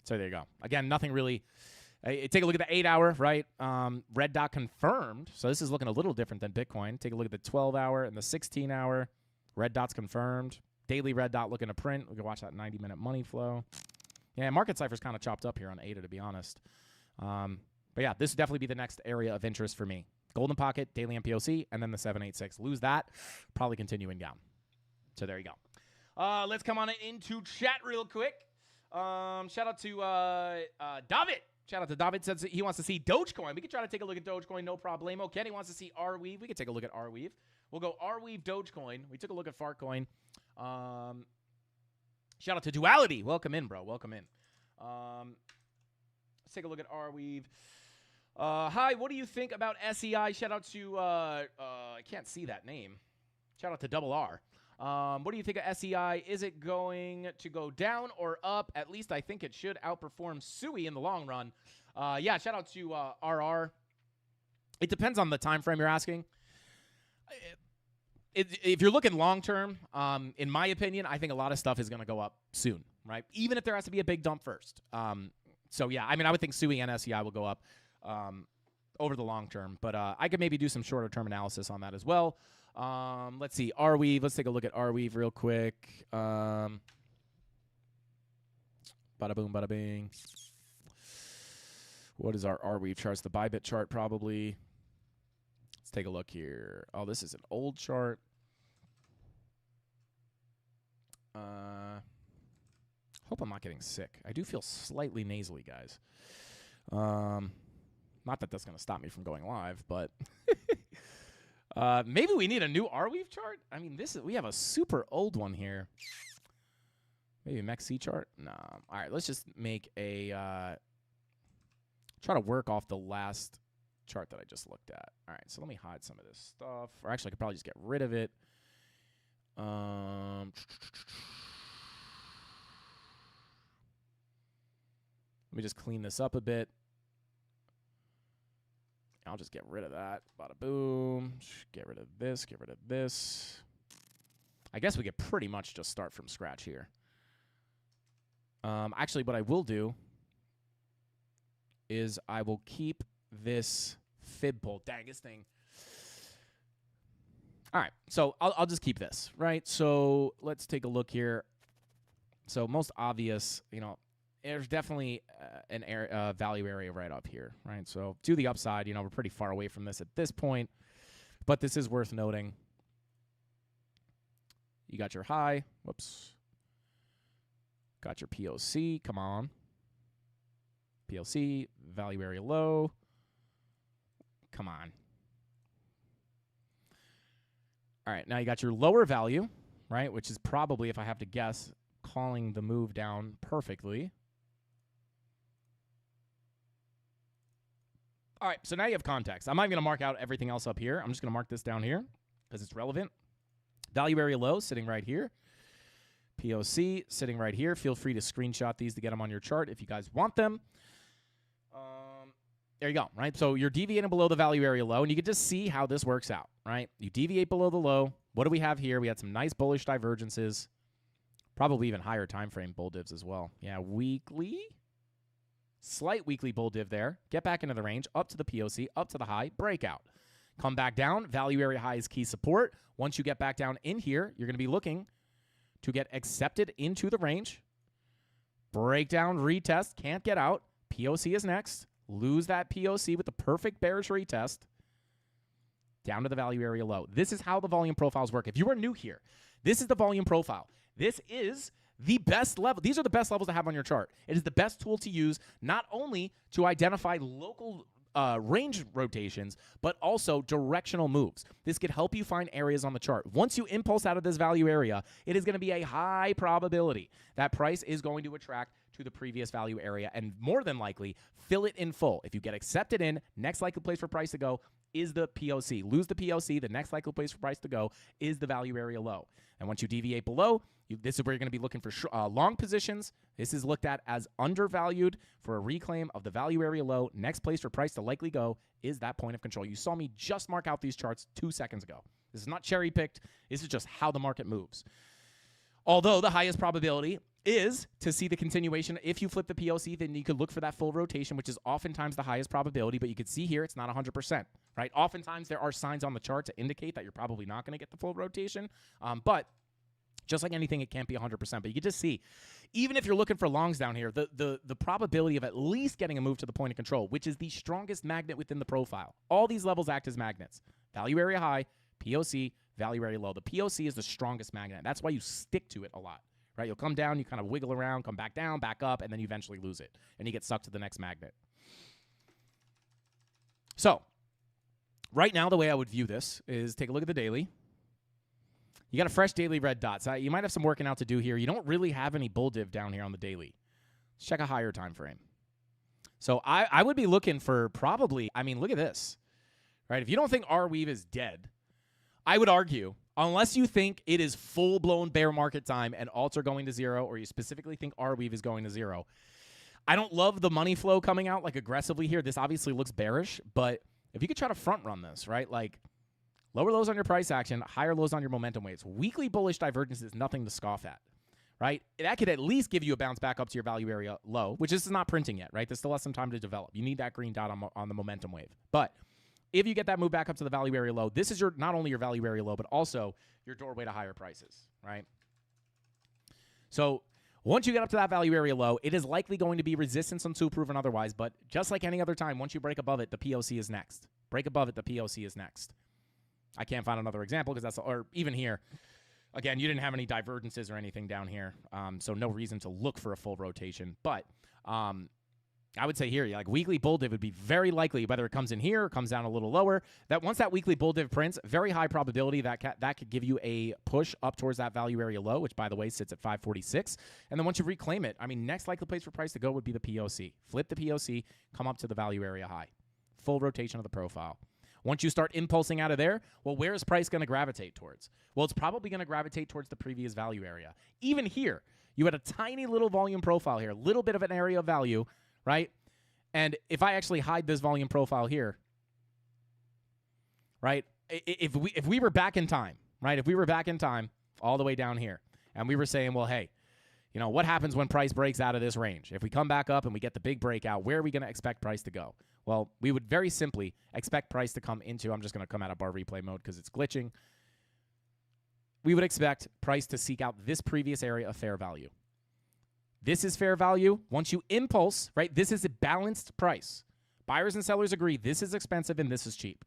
So there you go. Again, nothing really. Take a look at the 8-hour, right? Red dot confirmed. So this is looking a little different than Bitcoin. Take a look at the 12-hour and the 16-hour. Red dot's confirmed. Daily red dot looking to print. We can watch that 90-minute money flow. Yeah, market cipher's kind of chopped up here on ADA, to be honest. But yeah, this would definitely be the next area of interest for me. Golden pocket, daily MPOC, and then the 786. Lose that, probably continuing down. So there you go. Let's come on into chat real quick. Shout out to David. Shout out to David. Says he wants to see Dogecoin. We can try to take a look at Dogecoin, no problemo. Kenny wants to see Arweave. We can take a look at Arweave. We'll go Arweave, Dogecoin. We took a look at Fartcoin. Shout out to Duality. Welcome in, bro. Welcome in. Let's take a look at Arweave. Hi, what do you think about SEI? Shout out to, I can't see that name. Shout out to Double R. What do you think of SEI? Is it going to go down or up? At least I think it should outperform SUI in the long run. Yeah, shout out to RR. It depends on the time frame you're asking. If you're looking long term, in my opinion, I think a lot of stuff is going to go up soon, right? Even if there has to be a big dump first. So yeah, I mean, I would think SUI and SEI will go up over the long term, but I could maybe do some shorter term analysis on that as well. Let's see, Arweave. Let's take a look at Arweave real quick. Bada boom, bada bing. What is our Arweave chart? It's the Bybit chart, probably. Let's take a look here. Oh, this is an old chart. Hope I'm not getting sick. I do feel slightly nasally, guys. Not that that's going to stop me from going live, but maybe we need a new Arweave chart. I mean, we have a super old one here. Maybe a MEXC chart? No. All right, let's just make a try to work off the last chart that I just looked at. All right, so let me hide some of this stuff. Or actually, I could probably just get rid of it. Let me just clean this up a bit. I'll just get rid of that. Bada boom. Get rid of this. Get rid of this. I guess we could pretty much just start from scratch here. Actually, what I will do is I will keep this fib pull. Dang, this thing. All right, so I'll just keep this, right? So let's take a look here. So most obvious, there's definitely an value area right up here, right? So to the upside, we're pretty far away from this at this point, but this is worth noting. You got your high. Whoops. Got your POC. Come on. POC, value area low. Come on. All right, now you got your lower value, right, which is probably, if I have to guess, calling the move down perfectly. All right, so now you have context. I'm not going to mark out everything else up here. I'm just going to mark this down here because it's relevant. Value area low sitting right here. POC sitting right here. Feel free to screenshot these to get them on your chart if you guys want them. There you go, right? So you're deviating below the value area low, and you can just see how this works out, right? You deviate below the low. What do we have here? We had some nice bullish divergences, probably even higher time frame bull divs as well. Yeah, weekly. Slight weekly bull div there. Get back into the range, up to the POC, up to the high, breakout. Come back down. Value area high is key support. Once you get back down in here, you're going to be looking to get accepted into the range. Breakdown, retest, can't get out. POC is next. Lose that POC with the perfect bearish retest. Down to the value area low. This is how the volume profiles work. If you are new here, this is the volume profile. This is the best level. These are the best levels to have on your chart. It is the best tool to use, not only to identify local range rotations, but also directional moves. This could help you find areas on the chart. Once you impulse out of this value area, it is going to be a high probability that price is going to attract to the previous value area and more than likely fill it in full. If you get accepted in, next likely place for price to go is the POC. Lose the POC, the next likely place for price to go is the value area low. And once you deviate below, this is where you're going to be looking for long positions. This is looked at as undervalued for a reclaim of the value area low. Next place for price to likely go is that point of control. You saw me just mark out these charts 2 seconds ago. This is not cherry picked. This is just how the market moves. Although the highest probability is to see the continuation. If you flip the POC, then you could look for that full rotation, which is oftentimes the highest probability, but you could see here it's not 100%, right? Oftentimes there are signs on the chart to indicate that you're probably not going to get the full rotation, but just like anything, it can't be 100%. But you can just see, even if you're looking for longs down here, the probability of at least getting a move to the point of control, which is the strongest magnet within the profile. All these levels act as magnets. Value area high, POC, value area low. The POC is the strongest magnet. That's why you stick to it a lot, right? You'll come down, you kind of wiggle around, come back down, back up, and then you eventually lose it, and you get sucked to the next magnet. So right now, the way I would view this is take a look at the daily. You got a fresh daily red dot. So you might have some working out to do here. You don't really have any bull div down here on the daily. Let's check a higher time frame. So I would be looking for probably, look at this, right? If you don't think R-Weave is dead, I would argue, unless you think it is full-blown bear market time and alts are going to zero, or you specifically think R-Weave is going to zero, I don't love the money flow coming out like aggressively here. This obviously looks bearish, but if you could try to front run this, right? Like, lower lows on your price action, higher lows on your momentum waves. Weekly bullish divergence is nothing to scoff at, right? That could at least give you a bounce back up to your value area low, which is not printing yet, right? There's still has some time to develop. You need that green dot on the momentum wave. But if you get that move back up to the value area low, this is your not only your value area low, but also your doorway to higher prices, right? So once you get up to that value area low, it is likely going to be resistance until proven otherwise. But just like any other time, once you break above it, the POC is next. Break above it, the POC is next. I can't find another example because that's, or even here, again, you didn't have any divergences or anything down here, so no reason to look for a full rotation. But I would say here, like weekly bull div would be very likely, whether it comes in here or comes down a little lower, that once that weekly bull div prints, very high probability that could give you a push up towards that value area low, which by the way sits at 546. And then once you reclaim it, next likely place for price to go would be the POC. Flip the POC, come up to the value area high. Full rotation of the profile. Once you start impulsing out of there, well, where is price going to gravitate towards? Well, it's probably going to gravitate towards the previous value area. Even here, you had a tiny little volume profile here, a little bit of an area of value, right? And if I actually hide this volume profile here, right? If we were back in time, right? If we were back in time all the way down here, and we were saying, well, hey, what happens when price breaks out of this range? If we come back up and we get the big breakout, where are we going to expect price to go? Well, we would very simply expect price to come into, I'm just going to come out of bar replay mode because it's glitching. we would expect price to seek out this previous area of fair value. This is fair value. Once you impulse, right, this is a balanced price. Buyers and sellers agree this is expensive and this is cheap.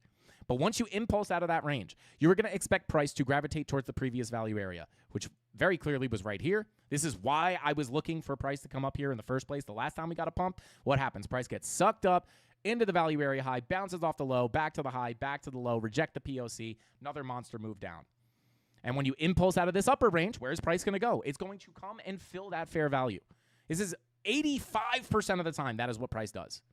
But once you impulse out of that range, you're going to expect price to gravitate towards the previous value area, which very clearly was right here. This is why I was looking for price to come up here in the first place. The last time we got a pump, what happens? Price gets sucked up into the value area high, bounces off the low, back to the high, back to the low, reject the POC, another monster move down. And when you impulse out of this upper range, where's price going to go? It's going to come and fill that fair value. This is 85% of the time, that is what price does.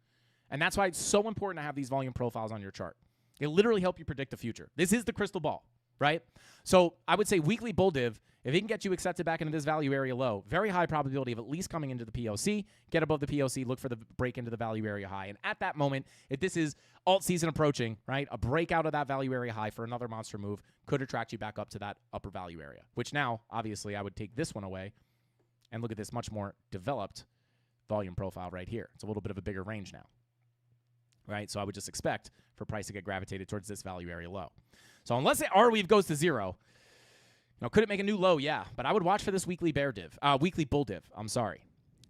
And that's why it's so important to have these volume profiles on your chart. They literally help you predict the future. This is the crystal ball, right? So I would say weekly bull div, if it can get you accepted back into this value area low, very high probability of at least coming into the POC, get above the POC, look for the break into the value area high. And at that moment, if this is alt season approaching, right, a breakout of that value area high for another monster move could attract you back up to that upper value area, which now, obviously, I would take this one away and look at this much more developed volume profile right here. It's a little bit of a bigger range now. Right, so I would just expect for price to get gravitated towards this value area low. So unless it R-weave goes to 0, could it make a new low? Yeah, but I would watch for this weekly weekly bull div. I'm sorry.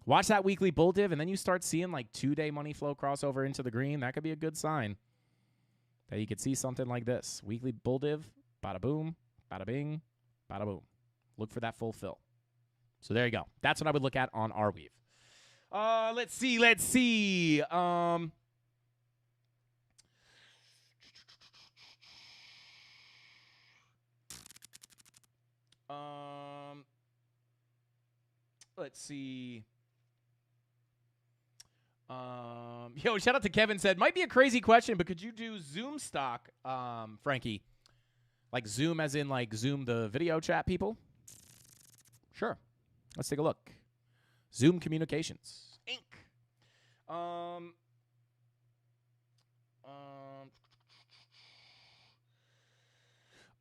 Watch that weekly bull div, and then you start seeing like 2-day money flow crossover into the green. That could be a good sign that you could see something like this. Weekly bull div, bada boom, bada bing, bada boom. Look for that full fill. So there you go. That's what I would look at on R-weave. Let's see. Let's see. Yo, shout out to Kevin said, might be a crazy question, but could you do Zoom stock, Frankie? Like Zoom as in like Zoom the video chat people? Sure. Let's take a look. Zoom Communications, Inc.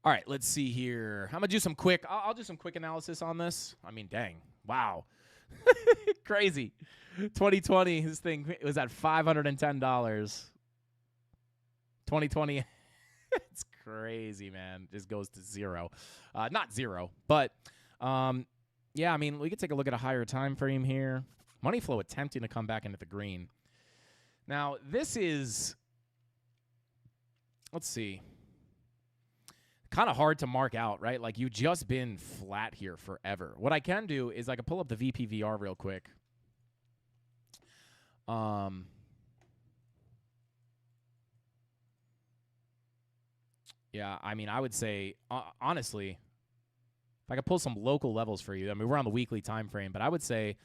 All right, let's see here. I'm going to do some quick, I'll do some quick analysis on this. I mean, dang. Wow. Crazy. 2020, this thing was at $510. 2020, it's crazy, man. Just goes to 0. Not 0, but yeah, I mean, we could take a look at a higher time frame here. Money flow attempting to come back into the green. Now, this is, let's see, kind of hard to mark out, right? Like, you've just been flat here forever. What I can do is I can pull up the VPVR real quick. Yeah, I mean, I would say, honestly, if I could pull some local levels for you, I mean, we're on the weekly time frame, but I would say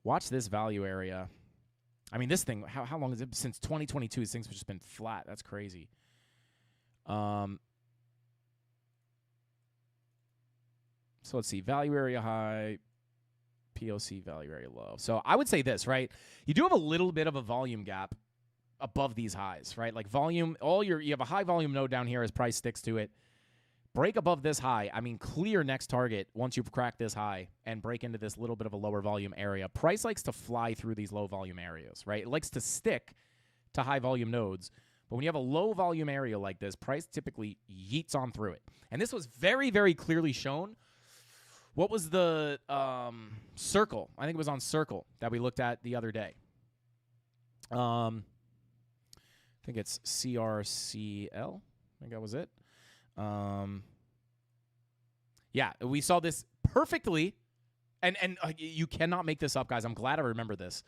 watch this value area. I mean, this thing, how long has it been? Since 2022, these things have just been flat. That's crazy. So let's see, value area high, POC value area low. So I would say this, right? You do have a little bit of a volume gap above these highs, right? Like volume, you have a high volume node down here as price sticks to it. Break above this high. I mean, clear next target once you've cracked this high and break into this little bit of a lower volume area. Price likes to fly through these low volume areas, right? It likes to stick to high volume nodes. But when you have a low volume area like this, price typically yeets on through it. And this was very, very clearly shown. What was the circle? I think it was on circle that we looked at the other day. I think it's CRCL. I think that was it. Yeah, we saw this perfectly. And you cannot make this up, guys. I'm glad I remember this.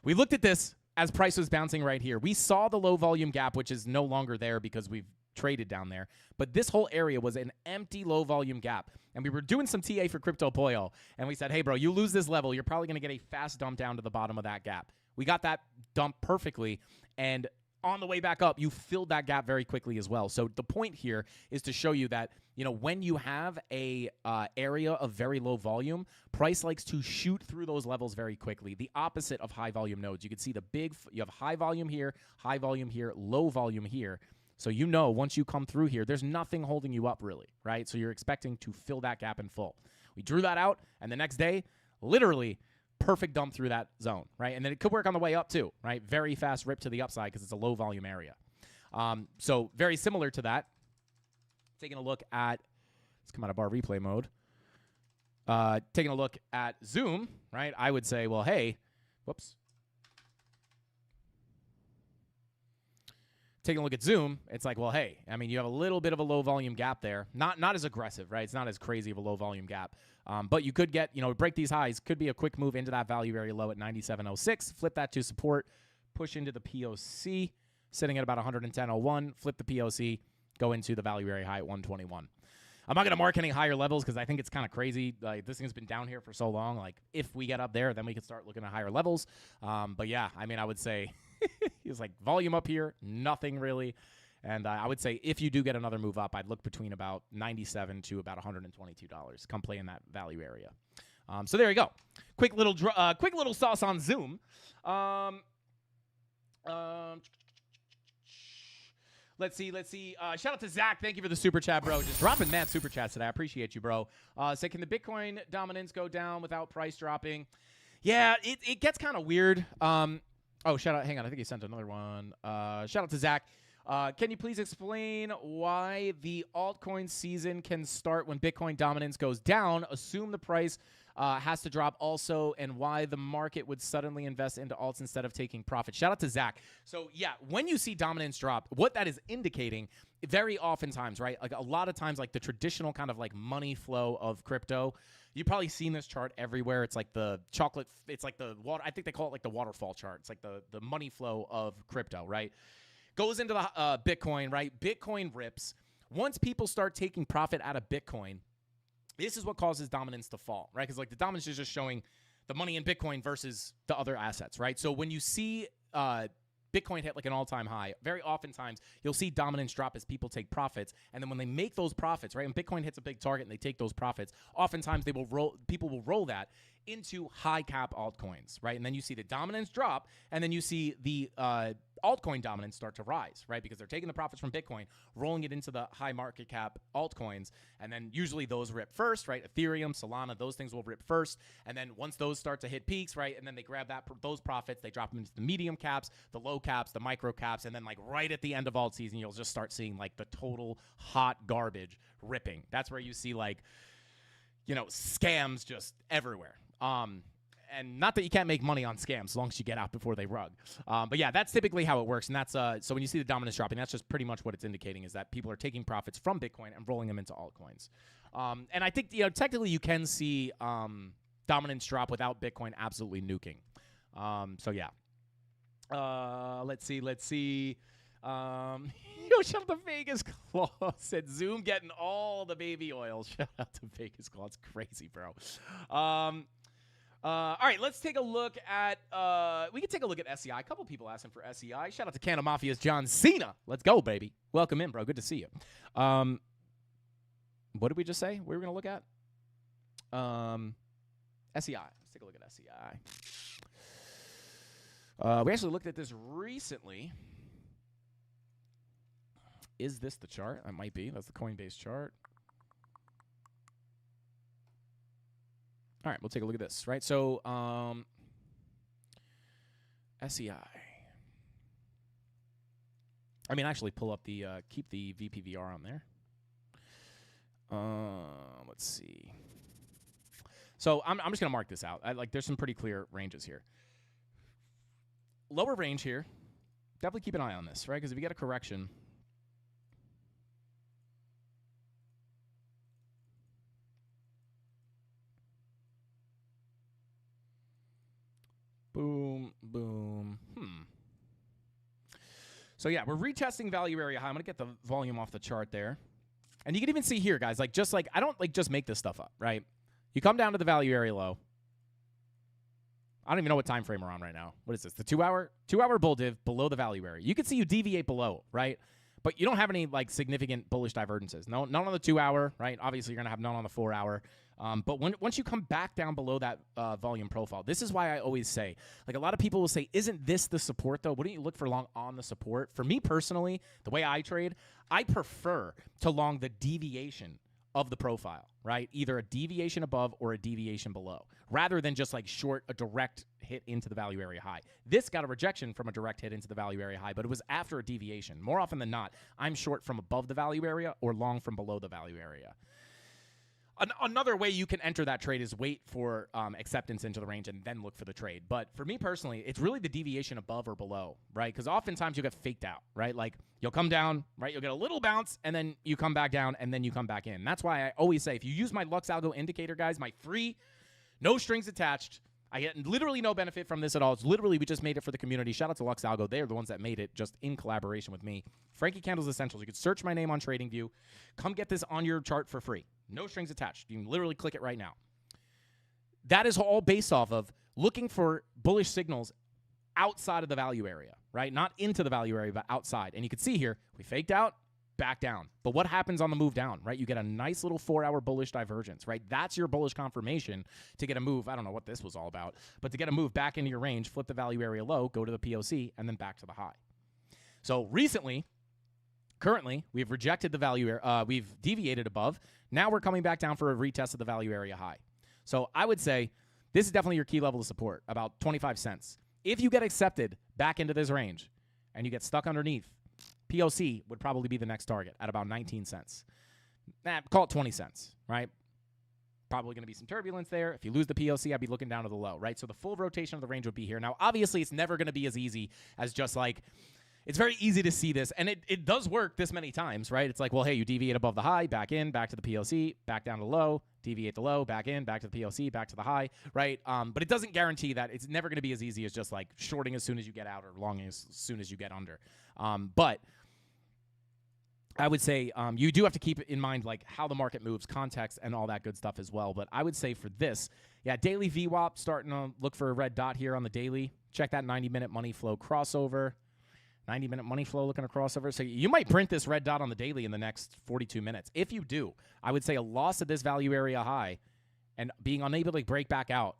We looked at this as price was bouncing right here. We saw the low volume gap, which is no longer there because we've traded down there. But this whole area was an empty low volume gap. And we were doing some TA for Crypto Pollo. And we said, hey, bro, you lose this level, you're probably going to get a fast dump down to the bottom of that gap. We got that dump perfectly. And on the way back up, you filled that gap very quickly as well. So the point here is to show you that, you know, when you have a area of very low volume, price likes to shoot through those levels very quickly. The opposite of high volume nodes. You can see you have high volume here, low volume here. So you know once you come through here, there's nothing holding you up really, right? So you're expecting to fill that gap in full. We drew that out, and the next day, literally perfect dump through that zone, right? And then it could work on the way up too, right? Very fast rip to the upside because it's a low volume area. So very similar to that, taking a look at Let's come out of bar replay mode. Taking a look at Zoom, right? I would say, well, hey, whoops. Taking a look at Zoom, it's like, well, hey, I mean, you have a little bit of a low volume gap there. Not as aggressive, right? It's not as crazy of a low volume gap. But you could get, break these highs. Could be a quick move into that value area low at 97.06. Flip that to support. Push into the POC. Sitting at about 110.01. Flip the POC. Go into the value area high at 121. I'm not going to mark any higher levels because I think it's kind of crazy. Like, this thing's been down here for so long. Like, if we get up there, then we can start looking at higher levels. But, yeah, I mean, I would say it's like volume up here, nothing really. And I would say if you do get another move up, I'd look between about $97 to about $122. Come play in that value area. So there you go. Quick little sauce on Zoom. Let's see. Shout out to Zach. Thank you for the super chat, bro. Just dropping mad super chats today. I appreciate you, bro. Say, can the Bitcoin dominance go down without price dropping? Yeah, it gets kind of weird. Oh, shout out. Hang on. I think he sent another one. Shout out to Zach. Can you please explain why the altcoin season can start when Bitcoin dominance goes down? Assume the price has to drop also, and why the market would suddenly invest into alts instead of taking profit. Shout out to Zach. So, yeah, when you see dominance drop, what that is indicating very oftentimes, right, like a lot of times, like the traditional kind of like money flow of crypto, you've probably seen this chart everywhere. It's like the chocolate, it's like the water, I think they call it like the waterfall chart. It's like the money flow of crypto, right? Goes into the Bitcoin, right? Bitcoin rips. Once people start taking profit out of Bitcoin, this is what causes dominance to fall, right? Because like the dominance is just showing the money in Bitcoin versus the other assets, right? So when you see Bitcoin hit like an all-time high, very oftentimes you'll see dominance drop as people take profits, and then when they make those profits, right, and Bitcoin hits a big target and they take those profits, oftentimes people will roll that into high cap altcoins, right? And then you see the dominance drop, and then you see the altcoin dominance start to rise, right? Because they're taking the profits from Bitcoin, rolling it into the high market cap altcoins, and then usually those rip first, right? Ethereum, Solana, those things will rip first, and then once those start to hit peaks, right, and then they grab those profits, they drop them into the medium caps, the low caps, the micro caps, and then like right at the end of alt season, you'll just start seeing like the total hot garbage ripping. That's where you see like, scams just everywhere. And not that you can't make money on scams as long as you get out before they rug. But yeah, that's typically how it works. And that's so when you see the dominance dropping, that's just pretty much what it's indicating is that people are taking profits from Bitcoin and rolling them into altcoins. And I think, technically you can see dominance drop without Bitcoin absolutely nuking. So yeah. Let's see. Shout out to Vegas Claw. Said Zoom getting all the baby oil. Shout out to Vegas Claw. It's crazy, bro. All right, let's take a look at we can take a look at SEI. A couple people asking for SEI. Shout out to CandleMafia's John Cena. Let's go, baby. Welcome in, bro. Good to see you. What did we just say we were going to look at? SEI. Let's take a look at SEI. We actually looked at this recently. Is this the chart? That might be. That's the Coinbase chart. All right, we'll take a look at this, right? So, SEI. I mean, actually pull up the, keep the VPVR on there. Let's see. So, I'm just going to mark this out. There's some pretty clear ranges here. Lower range here. Definitely keep an eye on this, right? Because if you get a correction... Boom, boom. So, yeah, we're retesting value area high. I'm going to get the volume off the chart there. And you can even see here, guys, I don't, just make this stuff up, right? You come down to the value area low. I don't even know what time frame we're on right now. What is this? The 2-hour bull div below the value area. You can see you deviate below, right? But you don't have any, significant bullish divergences. No, none on the 2-hour, right? Obviously, you're going to have none on the 4-hour. But once you come back down below that volume profile, this is why I always say, a lot of people will say, isn't this the support, though? Wouldn't you look for long on the support? For me personally, the way I trade, I prefer to long the deviation of the profile, right? Either a deviation above or a deviation below, rather than just short a direct hit into the value area high. This got a rejection from a direct hit into the value area high, but it was after a deviation. More often than not, I'm short from above the value area or long from below the value area. Another way you can enter that trade is wait for acceptance into the range and then look for the trade. But for me personally, it's really the deviation above or below, right? Because oftentimes you'll get faked out, right? Like you'll come down, right? You'll get a little bounce, and then you come back down, and then you come back in. That's why I always say if you use my Lux Algo indicator, guys, my free, no strings attached, I get literally no benefit from this at all. It's literally, we just made it for the community. Shout out to Lux Algo. They're the ones that made it just in collaboration with me. Frankie Candles Essentials. You can search my name on TradingView. Come get this on your chart for free. No strings attached. You can literally click it right now. That is all based off of looking for bullish signals outside of the value area, right? Not into the value area, but outside. And you can see here, we faked out, back down. But what happens on the move down, right? You get a nice little 4-hour bullish divergence, right? That's your bullish confirmation to get a move. I don't know what this was all about, but to get a move back into your range, flip the value area low, go to the POC, and then back to the high. So currently, we've rejected the value area. We've deviated above. Now we're coming back down for a retest of the value area high. So I would say this is definitely your key level of support, about 25 cents. If you get accepted back into this range and you get stuck underneath, POC would probably be the next target at about 19 cents. Call it 20 cents, right? Probably going to be some turbulence there. If you lose the POC, I'd be looking down to the low, right? So the full rotation of the range would be here. Now, obviously, it's never going to be as easy as just like, it's very easy to see this, and it does work this many times, right? It's like, well, hey, you deviate above the high, back in, back to the POC, back down to the low, deviate the low, back in, back to the POC, back to the high, right? But it doesn't guarantee that. It's never going to be as easy as just like shorting as soon as you get out or longing as soon as you get under. But I would say you do have to keep in mind like how the market moves, context, and all that good stuff as well. But I would say for this, yeah, daily VWAP, starting to look for a red dot here on the daily. Check that 90-minute money flow crossover. 90-minute money flow looking at crossover. So you might print this red dot on the daily in the next 42 minutes. If you do, I would say a loss of this value area high and being unable to break back out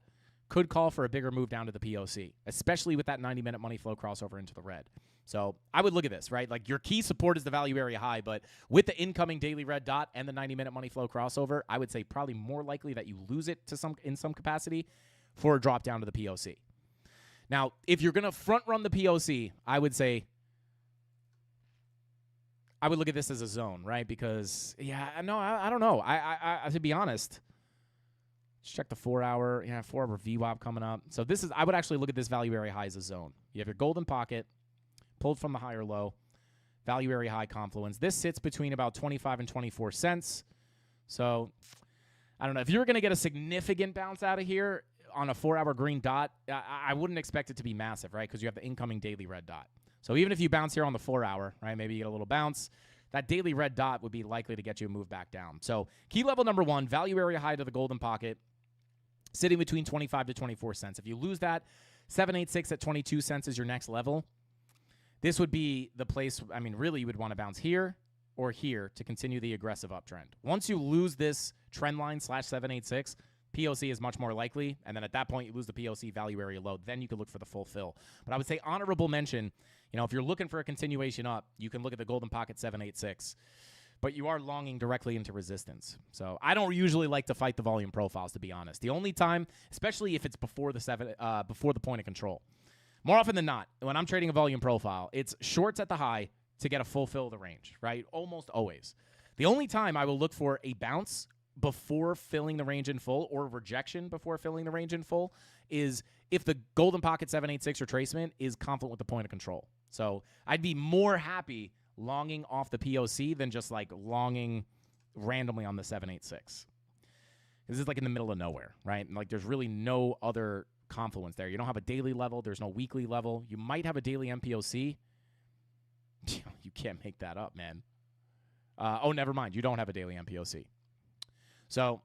could call for a bigger move down to the POC, especially with that 90-minute money flow crossover into the red. So I would look at this, right? Like your key support is the value area high, but with the incoming daily red dot and the 90-minute money flow crossover, I would say probably more likely that you lose it to in some capacity for a drop down to the POC. Now, if you're going to front run the POC, I would say I would look at this as a zone, right? Because, yeah, no, I don't know. I to be honest, let's check the 4-hour. Yeah, 4-hour VWAP coming up. So this is, I would actually look at this value area high as a zone. You have your golden pocket pulled from the higher low, value area high confluence. This sits between about 25 and 24 cents. So I don't know. If you're going to get a significant bounce out of here on a 4-hour green dot, I wouldn't expect it to be massive, right? Because you have the incoming daily red dot. So even if you bounce here on the 4-hour, right, maybe you get a little bounce, that daily red dot would be likely to get you a move back down. So key level number 1, value area high to the golden pocket, sitting between 25 to 24 cents. If you lose that, 786 at 22 cents is your next level. This would be the place, I mean, really you would want to bounce here or here to continue the aggressive uptrend. Once you lose this trend line /786, POC is much more likely, and then at that point you lose the POC value area low. Then you can look for the full fill. But I would say honorable mention, you know, if you're looking for a continuation up, you can look at the golden pocket 786. But you are longing directly into resistance. So I don't usually like to fight the volume profiles, to be honest. The only time, especially if it's before the point of control. More often than not, when I'm trading a volume profile, it's shorts at the high to get a full fill of the range, right? Almost always. The only time I will look for a bounce before filling the range in full or rejection before filling the range in full is if the golden pocket 786 retracement is confluent with the point of control. So I'd be more happy longing off the POC than just like longing randomly on the 786. This is like in the middle of nowhere, right? Like there's really no other confluence there. You don't have a daily level. There's no weekly level. You might have a daily MPOC. You can't make that up, man. Oh, never mind. You don't have a daily MPOC. So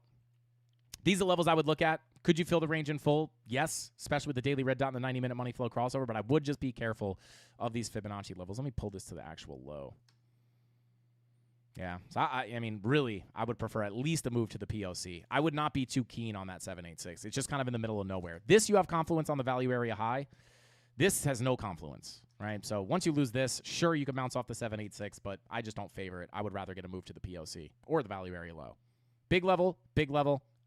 these are the levels I would look at. Could you fill the range in full? Yes, especially with the daily red dot and the 90-minute money flow crossover, but I would just be careful of these Fibonacci levels. Let me pull this to the actual low. Yeah, so I mean, really, I would prefer at least a move to the POC. I would not be too keen on that 786. It's just kind of in the middle of nowhere. This, you have confluence on the value area high. This has no confluence, right? So once you lose this, sure, you can bounce off the 786, but I just don't favor it. I would rather get a move to the POC or the value area low. Big level,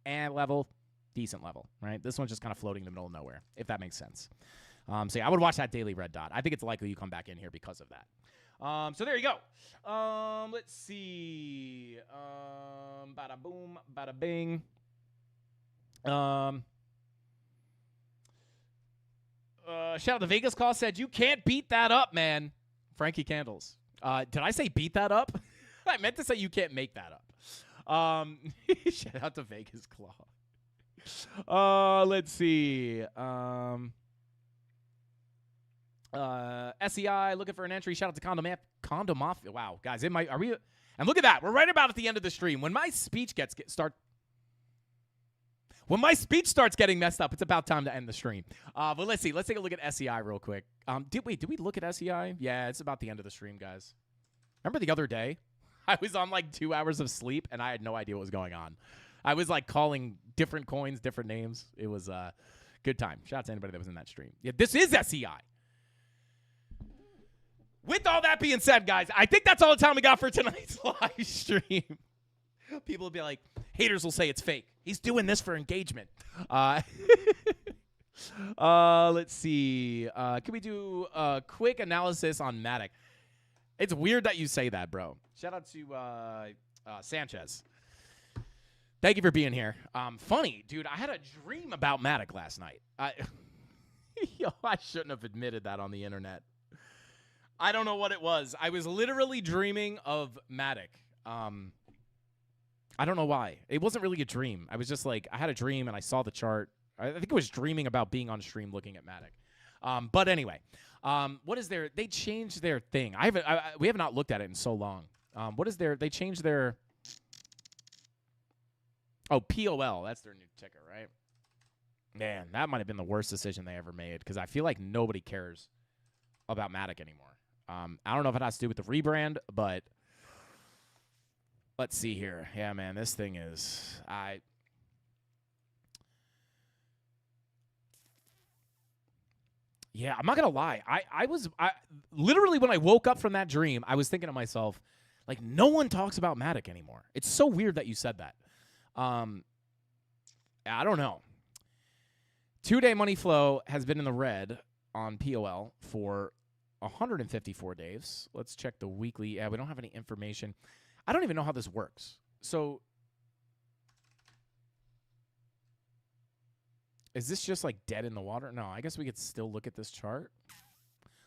and level, decent level, right? This one's just kind of floating in the middle of nowhere, if that makes sense. So yeah, I would watch that daily red dot. I think it's likely you come back in here because of that. So there you go. Let's see. Bada boom, bada bing. Shout out to Vegas Call said, you can't beat that up, man. Frankie Candles. Did I say beat that up? I meant to say you can't make that up. Shout out to Vegas Claw. Let's see. SEI looking for an entry. Shout out to CandleMafia. Wow, guys, are we? And look at that. We're right about at the end of the stream. When my speech When my speech starts getting messed up, it's about time to end the stream. But let's see. Let's take a look at SEI real quick. Did we look at SEI? Yeah, it's about the end of the stream, guys. Remember the other day? I was on like 2 hours of sleep, and I had no idea what was going on. I was like calling different coins, different names. It was a good time. Shout out to anybody that was in that stream. Yeah, this is SEI. With all that being said, guys, I think that's all the time we got for tonight's live stream. People will be like, haters will say it's fake. He's doing this for engagement. Let's see. Can we do a quick analysis on Matic? It's weird that you say that, bro. Shout out to Sanchez. Thank you for being here. Funny, dude, I had a dream about Matic last night. I shouldn't have admitted that on the internet. I don't know what it was. I was literally dreaming of Matic. I don't know why. It wasn't really a dream. I was just like, I had a dream and I saw the chart. I think I was dreaming about being on stream looking at Matic. But anyway, what is their? They changed their thing. We have not looked at it in so long. What is their? They changed their. Oh, POL. That's their new ticker, right? Man, that might have been the worst decision they ever made because I feel like nobody cares about Matic anymore. I don't know if it has to do with the rebrand, but let's see here. Yeah, man, this thing is Yeah, I'm not gonna lie. I literally when I woke up from that dream, I was thinking to myself, like, no one talks about Matic anymore. It's so weird that you said that. I don't know. 2-day money flow has been in the red on POL for 154 days. Let's check the weekly. Yeah, we don't have any information. I don't even know how this works. So is this just like dead in the water? No, I guess we could still look at this chart.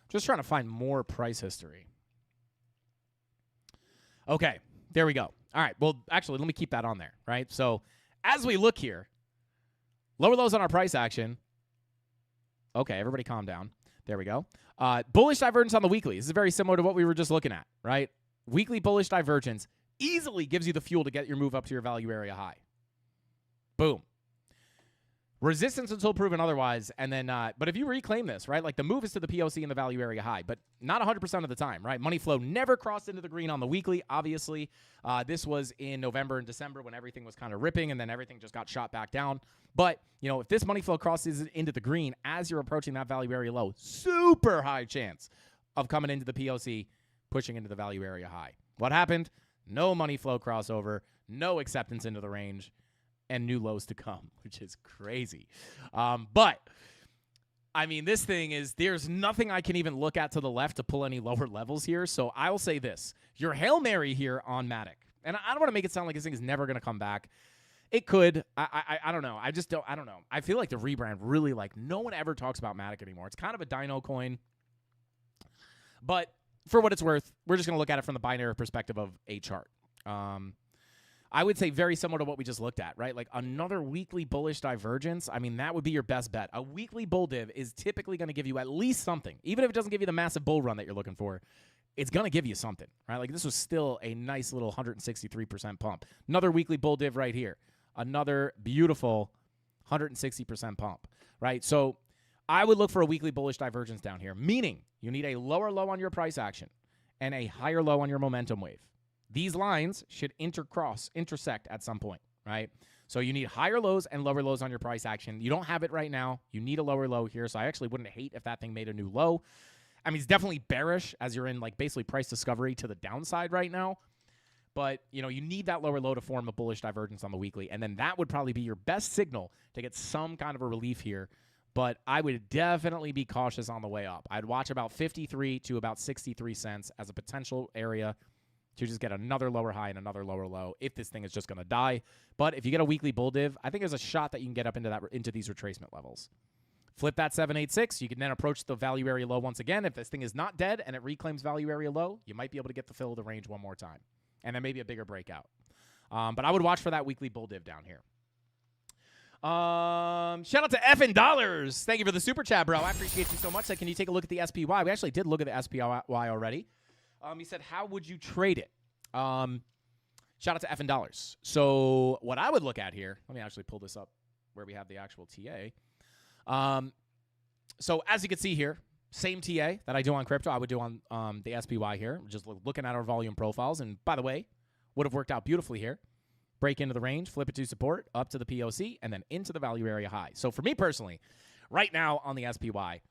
Just trying to find more price history. Okay, there we go. All right, well, actually, let me keep that on there, right? So as we look here, lower lows on our price action. Okay, everybody calm down. There we go. Bullish divergence on the weekly. This is very similar to what we were just looking at, right? Weekly bullish divergence easily gives you the fuel to get your move up to your value area high. Boom. Resistance until proven otherwise, and then, but if you reclaim this, right, like the move is to the POC and the value area high, but not 100% of the time, right? Money flow never crossed into the green on the weekly, obviously. This was in November and December when everything was kind of ripping, and then everything just got shot back down. But, you know, if this money flow crosses into the green as you're approaching that value area low, super high chance of coming into the POC, pushing into the value area high. What happened? No money flow crossover, no acceptance into the range, and new lows to come, which is crazy. But, I mean, this thing is, there's nothing I can even look at to the left to pull any lower levels here. So I will say this. Your Hail Mary here on Matic. And I don't want to make it sound like this thing is never going to come back. It could. I don't know. I don't know. I feel like the rebrand really, like, no one ever talks about Matic anymore. It's kind of a dino coin. But for what it's worth, we're just going to look at it from the binary perspective of a chart. I would say very similar to what we just looked at, right? Like another weekly bullish divergence. I mean, that would be your best bet. A weekly bull div is typically going to give you at least something. Even if it doesn't give you the massive bull run that you're looking for, it's going to give you something, right? Like this was still a nice little 163% pump. Another weekly bull div right here. Another beautiful 160% pump, right? So I would look for a weekly bullish divergence down here, meaning you need a lower low on your price action and a higher low on your momentum wave. These lines should intersect at some point, right? So you need higher lows and lower lows on your price action. You don't have it right now. You need a lower low here, so I actually wouldn't hate if that thing made a new low. I mean, it's definitely bearish as you're in, like, basically price discovery to the downside right now. But, you know, you need that lower low to form a bullish divergence on the weekly, and then that would probably be your best signal to get some kind of a relief here but I would definitely be cautious on the way up. I'd watch about 53 to about 63 cents as a potential area to just get another lower high and another lower low if this thing is just going to die. But if you get a weekly bull div, I think there's a shot that you can get up into these retracement levels. Flip that 786. You can then approach the value area low once again. If this thing is not dead and it reclaims value area low, you might be able to get the fill of the range one more time. And then maybe a bigger breakout. But I would watch for that weekly bull div down here. Shout out to Effin Dollars. Thank you for the super chat, bro. I appreciate you so much. Can you take a look at the SPY? We actually did look at the SPY already. He said, how would you trade it? Shout out to Effin Dollars. So what I would look at here, let me actually pull this up where we have the actual TA. So as you can see here, same TA that I do on crypto, I would do on the SPY here. Just looking at our volume profiles. And by the way, would have worked out beautifully here. Break into the range, flip it to support, up to the POC, and then into the value area high. So for me personally, right now on the SPY,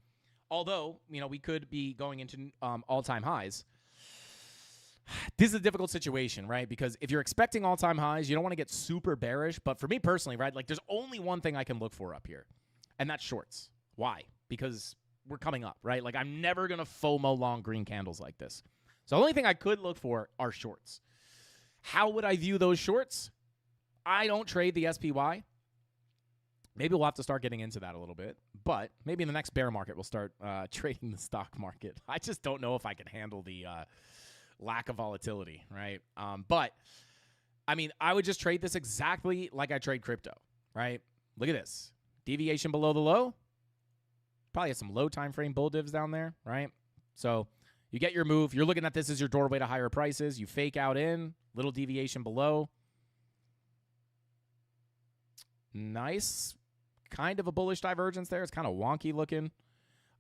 although, we could be going into all-time highs, this is a difficult situation, right? Because if you're expecting all-time highs, you don't want to get super bearish. But for me personally, right, there's only one thing I can look for up here, and that's shorts. Why? Because we're coming up, right? I'm never going to FOMO long green candles like this. So the only thing I could look for are shorts. How would I view those shorts? I don't trade the SPY. Maybe we'll have to start getting into that a little bit. But maybe in the next bear market, we'll start trading the stock market. I just don't know if I can handle the lack of volatility, right? But, I would just trade this exactly like I trade crypto, right? Look at this. Deviation below the low. Probably has some low time frame bull divs down there, right? So you get your move. You're looking at this as your doorway to higher prices. You fake out in. Little deviation below. Nice. Kind of a bullish divergence there. It's kind of wonky looking.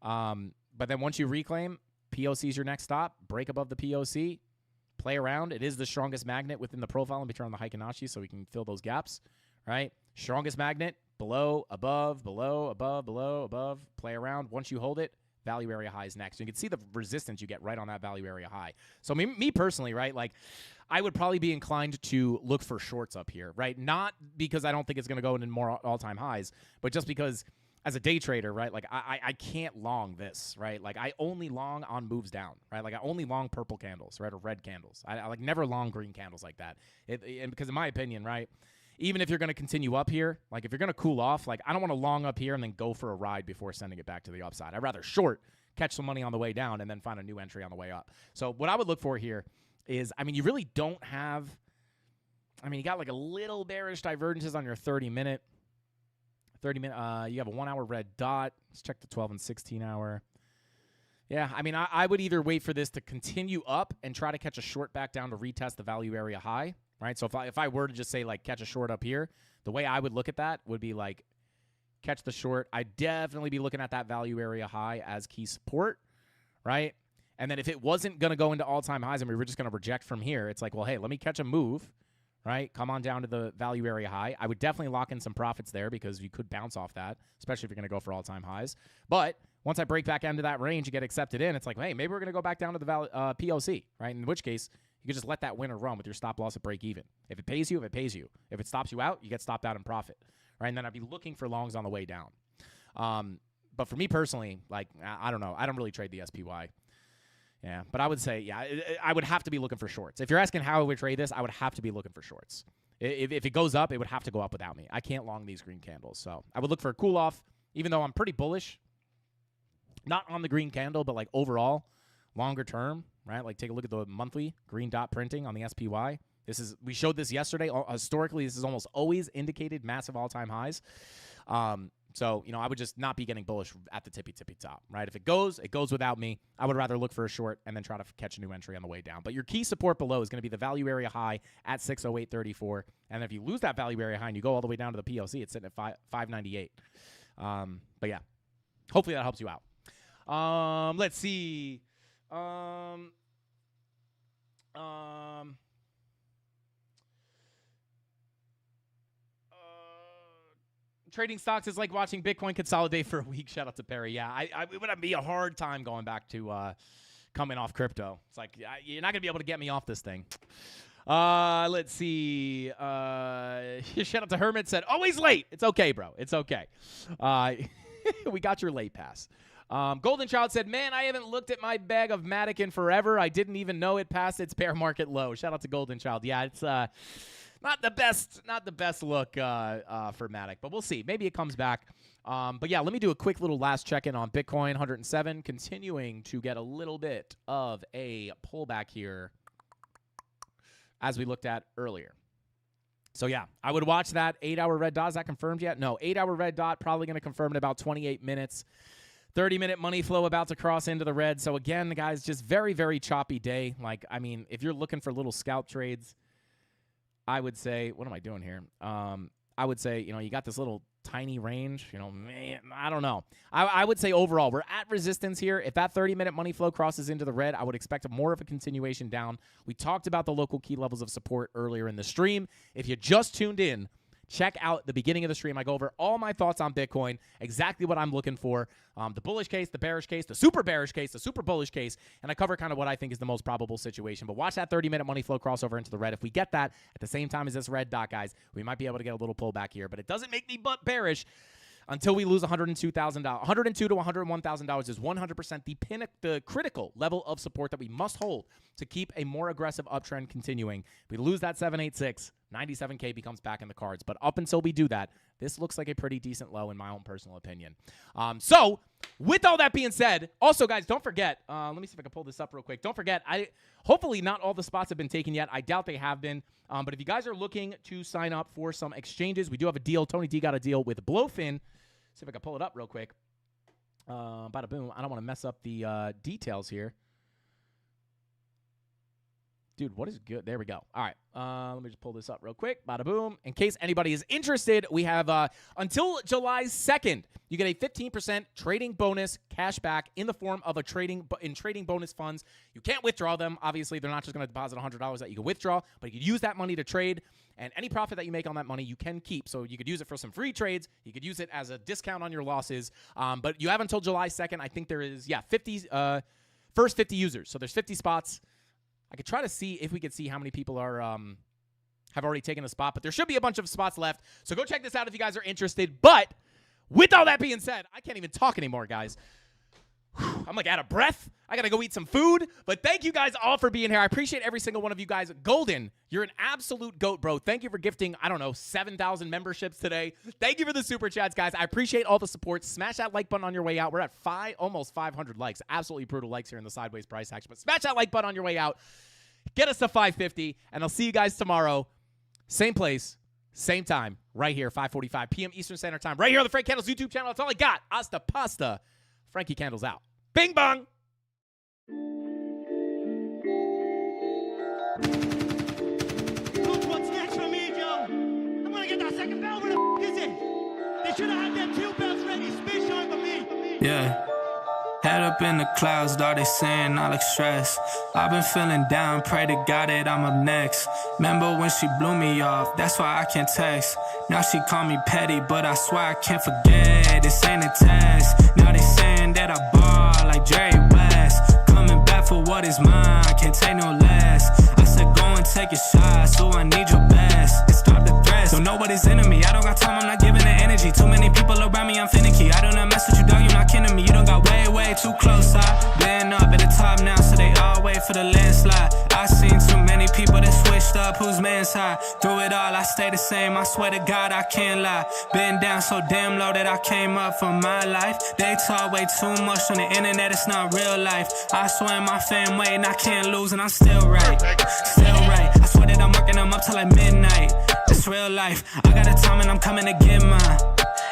But then once you reclaim, POC is your next stop. Break above the POC. Play around. It is the strongest magnet within the profile. Let me turn on the Heikinaichi so we can fill those gaps. Right? Strongest magnet. Below, above, below, above, below, above. Play around. Once you hold it, value area high is next. You can see the resistance you get right on that value area high. So me personally, right, I would probably be inclined to look for shorts up here, right? Not because I don't think it's going to go into more all-time highs, but just because as a day trader, right, I can't long this, right? I only long on moves down, right? I only long purple candles, right, or red candles. I never long green candles like that. And because in my opinion, right, even if you're going to continue up here, if you're going to cool off, I don't want to long up here and then go for a ride before sending it back to the upside. I'd rather short, catch some money on the way down, and then find a new entry on the way up. So what I would look for here is, you really don't have, you got a little bearish divergences on your 30-minute. You have a 1 hour red dot. Let's check the 12 and 16 hour. Yeah, I would either wait for this to continue up and try to catch a short back down to retest the value area high. Right, so if I were to just say catch a short up here, the way I would look at that would be catch the short. I'd definitely be looking at that value area high as key support, right? And then if it wasn't going to go into all-time highs and we were just going to reject from here, it's well, hey, let me catch a move, right? Come on down to the value area high. I would definitely lock in some profits there because you could bounce off that, especially if you're going to go for all-time highs. But once I break back into that range and get accepted in, it's hey, maybe we're going to go back down to the POC, right? In which case, you can just let that winner run with your stop loss at break even. If it pays you, it pays you. If it stops you out, you get stopped out in profit, right? And then I'd be looking for longs on the way down. But for me personally, I don't know. I don't really trade the SPY. Yeah, but I would say, I would have to be looking for shorts. If you're asking how I would trade this, I would have to be looking for shorts. If it goes up, it would have to go up without me. I can't long these green candles. So I would look for a cool off, even though I'm pretty bullish. Not on the green candle, but overall, longer term. Right, take a look at the monthly green dot printing on the SPY. We showed this yesterday. Historically, this is almost always indicated massive all-time highs. So I would just not be getting bullish at the tippy top. Right, if it goes without me. I would rather look for a short and then try to catch a new entry on the way down. But your key support below is going to be the value area high at 608.34. And if you lose that value area high and you go all the way down to the POC, it's sitting at 598. But yeah, hopefully that helps you out. Let's see. Trading stocks is like watching Bitcoin consolidate for a week. Shout out to Perry. Yeah, it would be a hard time going back to coming off crypto. It's you're not going to be able to get me off this thing. Let's see. Shout out to Hermit said, always late. It's okay, bro. It's okay. we got your late pass. Golden Child said, man, I haven't looked at my bag of Matic in forever. I didn't even know it passed its bear market low. Shout out to Golden Child. Yeah, it's not the best look for Matic, but we'll see. Maybe it comes back. But yeah, let me do a quick little last check-in on Bitcoin. 107, continuing to get a little bit of a pullback here as we looked at earlier. So yeah, I would watch that 8-hour red dot. Is that confirmed yet? No, 8-hour red dot, probably going to confirm in about 28 minutes. 30-minute money flow about to cross into the red. So again, guys, just very, very choppy day. Like, I mean, if you're looking for little scalp trades, I would say, what am I doing here? I would say, you got this little tiny range, man, I don't know. I would say overall, we're at resistance here. If that 30-minute money flow crosses into the red, I would expect more of a continuation down. We talked about the local key levels of support earlier in the stream. If you just tuned in, check out the beginning of the stream. I go over all my thoughts on Bitcoin, exactly what I'm looking for, the bullish case, the bearish case, the super bearish case, the super bullish case, and I cover kind of what I think is the most probable situation. But watch that 30-minute money flow crossover into the red. If we get that at the same time as this red dot, guys, we might be able to get a little pullback here. But it doesn't make me but bearish until we lose $102,000. $102,000 to $101,000 is 100% the critical level of support that we must hold to keep a more aggressive uptrend continuing. If we lose that 786, 97K becomes back in the cards. But up until we do that, this looks like a pretty decent low in my own personal opinion. So with all that being said, also, guys, don't forget, let me see if I can pull this up real quick. Don't forget, hopefully not all the spots have been taken yet. I doubt they have been. But if you guys are looking to sign up for some exchanges, we do have a deal. Tony D got a deal with Blowfin. See if I can pull it up real quick. Bada boom. I don't want to mess up the details here. Dude, what is good? There we go. All right. Let me just pull this up real quick. Bada boom. In case anybody is interested, we have until July 2nd, you get a 15% trading bonus cash back in the form of a trading bonus funds. You can't withdraw them. Obviously, they're not just going to deposit $100 that you can withdraw, but you can use that money to trade. And any profit that you make on that money, you can keep. So you could use it for some free trades. You could use it as a discount on your losses. But you have until July 2nd. I think there is, 50, first 50 users. So there's 50 spots. I could try to see if we could see how many people are have already taken a spot, but there should be a bunch of spots left. So go check this out if you guys are interested. But with all that being said, I can't even talk anymore, guys. I'm like out of breath. I got to go eat some food. But thank you guys all for being here. I appreciate every single one of you guys. Golden, you're an absolute goat, bro. Thank you for gifting, 7,000 memberships today. Thank you for the super chats, guys. I appreciate all the support. Smash that like button on your way out. We're at almost 500 likes. Absolutely brutal likes here in the sideways price action. But smash that like button on your way out. Get us to 550. And I'll see you guys tomorrow. Same place, same time, right here, 5:45 p.m. Eastern Standard Time. Right here on the Frank Candles YouTube channel. That's all I got. Hasta pasta. Frankie Candles out. Bing bong. Look what's next for me, Joe. I'm gonna get that second bell. Where the f is it? They should have had them 2 bells ready. Space shine for me. Yeah. Head up in the clouds, dog, they saying I look stressed. I've been feeling down, pray to God that I'm up next. Remember when she blew me off, that's why I can't text. Now she call me petty, but I swear I can't forget. This ain't a test. Now they saying that I ball like Jerry West. Coming back for what is mine, can't take no less. I said go and take a shot, so I need your best. And stop the threats, don't know what is in me. I don't got time, I'm not giving the energy. Too many people around me, I'm finicky. I do not mess with you, dog, you're not kidding me. You don't got way too close. I've been up at the top now, so they all wait for the landslide. I seen too many people that switched up, whose man's high. Through it all, I stay the same, I swear to God, I can't lie. Been down so damn low that I came up for my life. They talk way too much on the internet, it's not real life. I swear my fam waiting, I can't lose, and I'm still right. Still right, I swear that I'm working, I'm up till like midnight. It's real life, I got a time and I'm coming to get mine.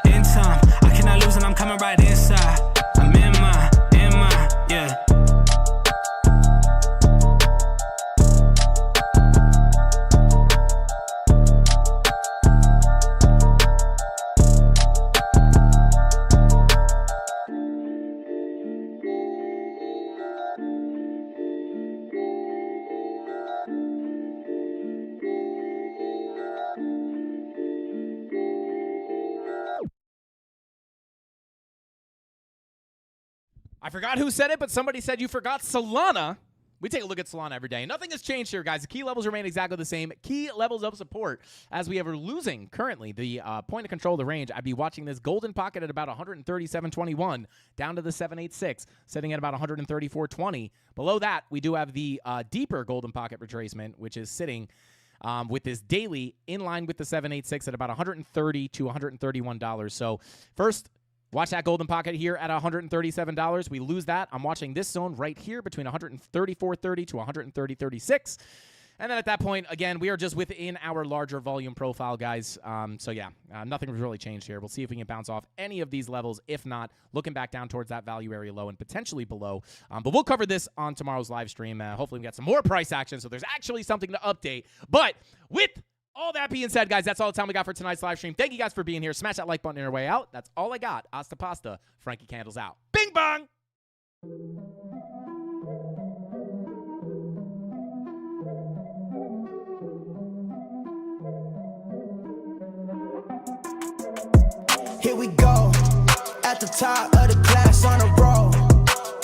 In time, I cannot lose and I'm coming right inside. I'm in my, yeah. I forgot who said it, but somebody said you forgot Solana. We take a look at Solana every day. Nothing has changed here, guys. The key levels remain exactly the same. Key levels of support, as we are losing currently the point of control of the range. I'd be watching this golden pocket at about 137.21 down to the 786, sitting at about 134.20. Below that, we do have the deeper golden pocket retracement, which is sitting with this daily in line with the 786 at about $130 to $131. So first, watch that golden pocket here at $137. We lose that. I'm watching this zone right here between 134.30 to 130.36. And then at that point, again, we are just within our larger volume profile, guys. So yeah, nothing has really changed here. We'll see if we can bounce off any of these levels. If not, looking back down towards that value area low and potentially below. But we'll cover this on tomorrow's live stream. Hopefully we get some more price action, so there's actually something to update. But with all that being said, guys, that's all the time we got for tonight's live stream. Thank you guys for being here. Smash that like button on your way out. That's all I got. Hasta pasta. Frankie Candles out. Bing bong! Here we go, at the top of the class on a roll,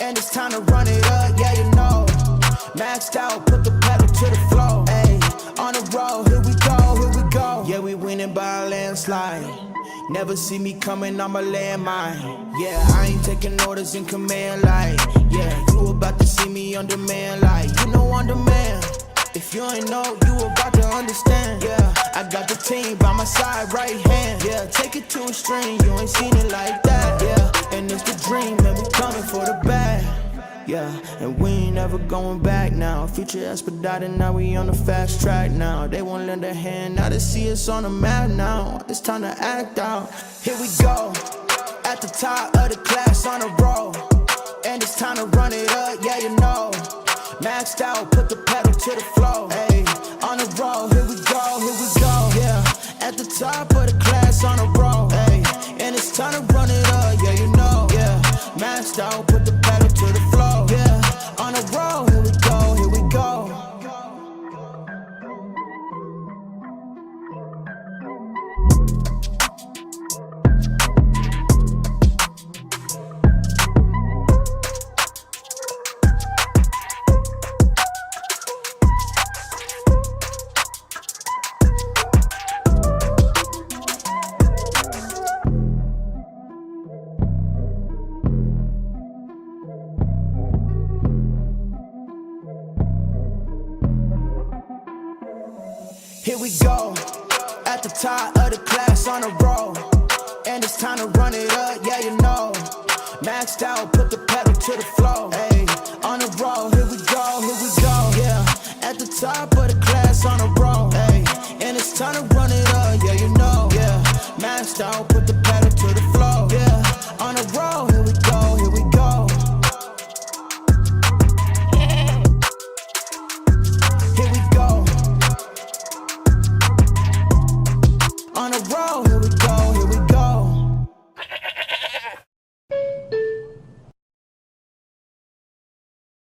and it's time to run it up, yeah, you know. Maxed out, put the pedal to the floor, ayy. On the road, here we go, yeah, we winning by a landslide. Never see me coming, I'm a landmine. Yeah, I ain't taking orders in command, like, yeah, you about to see me on demand, like, you know, on demand. If you ain't know, you about to understand. Yeah, I got the team by my side, right hand. Yeah, take it to a string, you ain't seen it like that. Yeah, and it's the dream, and we coming for the bag. Yeah, and we ain't ever going back now. Future expedited, now we on the fast track now. They won't lend a hand, now they see us on the map now. It's time to act out. Here we go, at the top of the class on a roll, and it's time to run it up, yeah, you know. Maxed out, put the pedal to the floor, ayy. On the road, here we go, yeah. At the top of the class on a roll, ayy. And it's time to run it up, yeah, you know, yeah. Maxed out, put the pedal to the floor, yeah. On the road, here we go, here we go. Here we go, at the top of the class on a roll, and it's time to run it up, yeah, you know. Maxed out.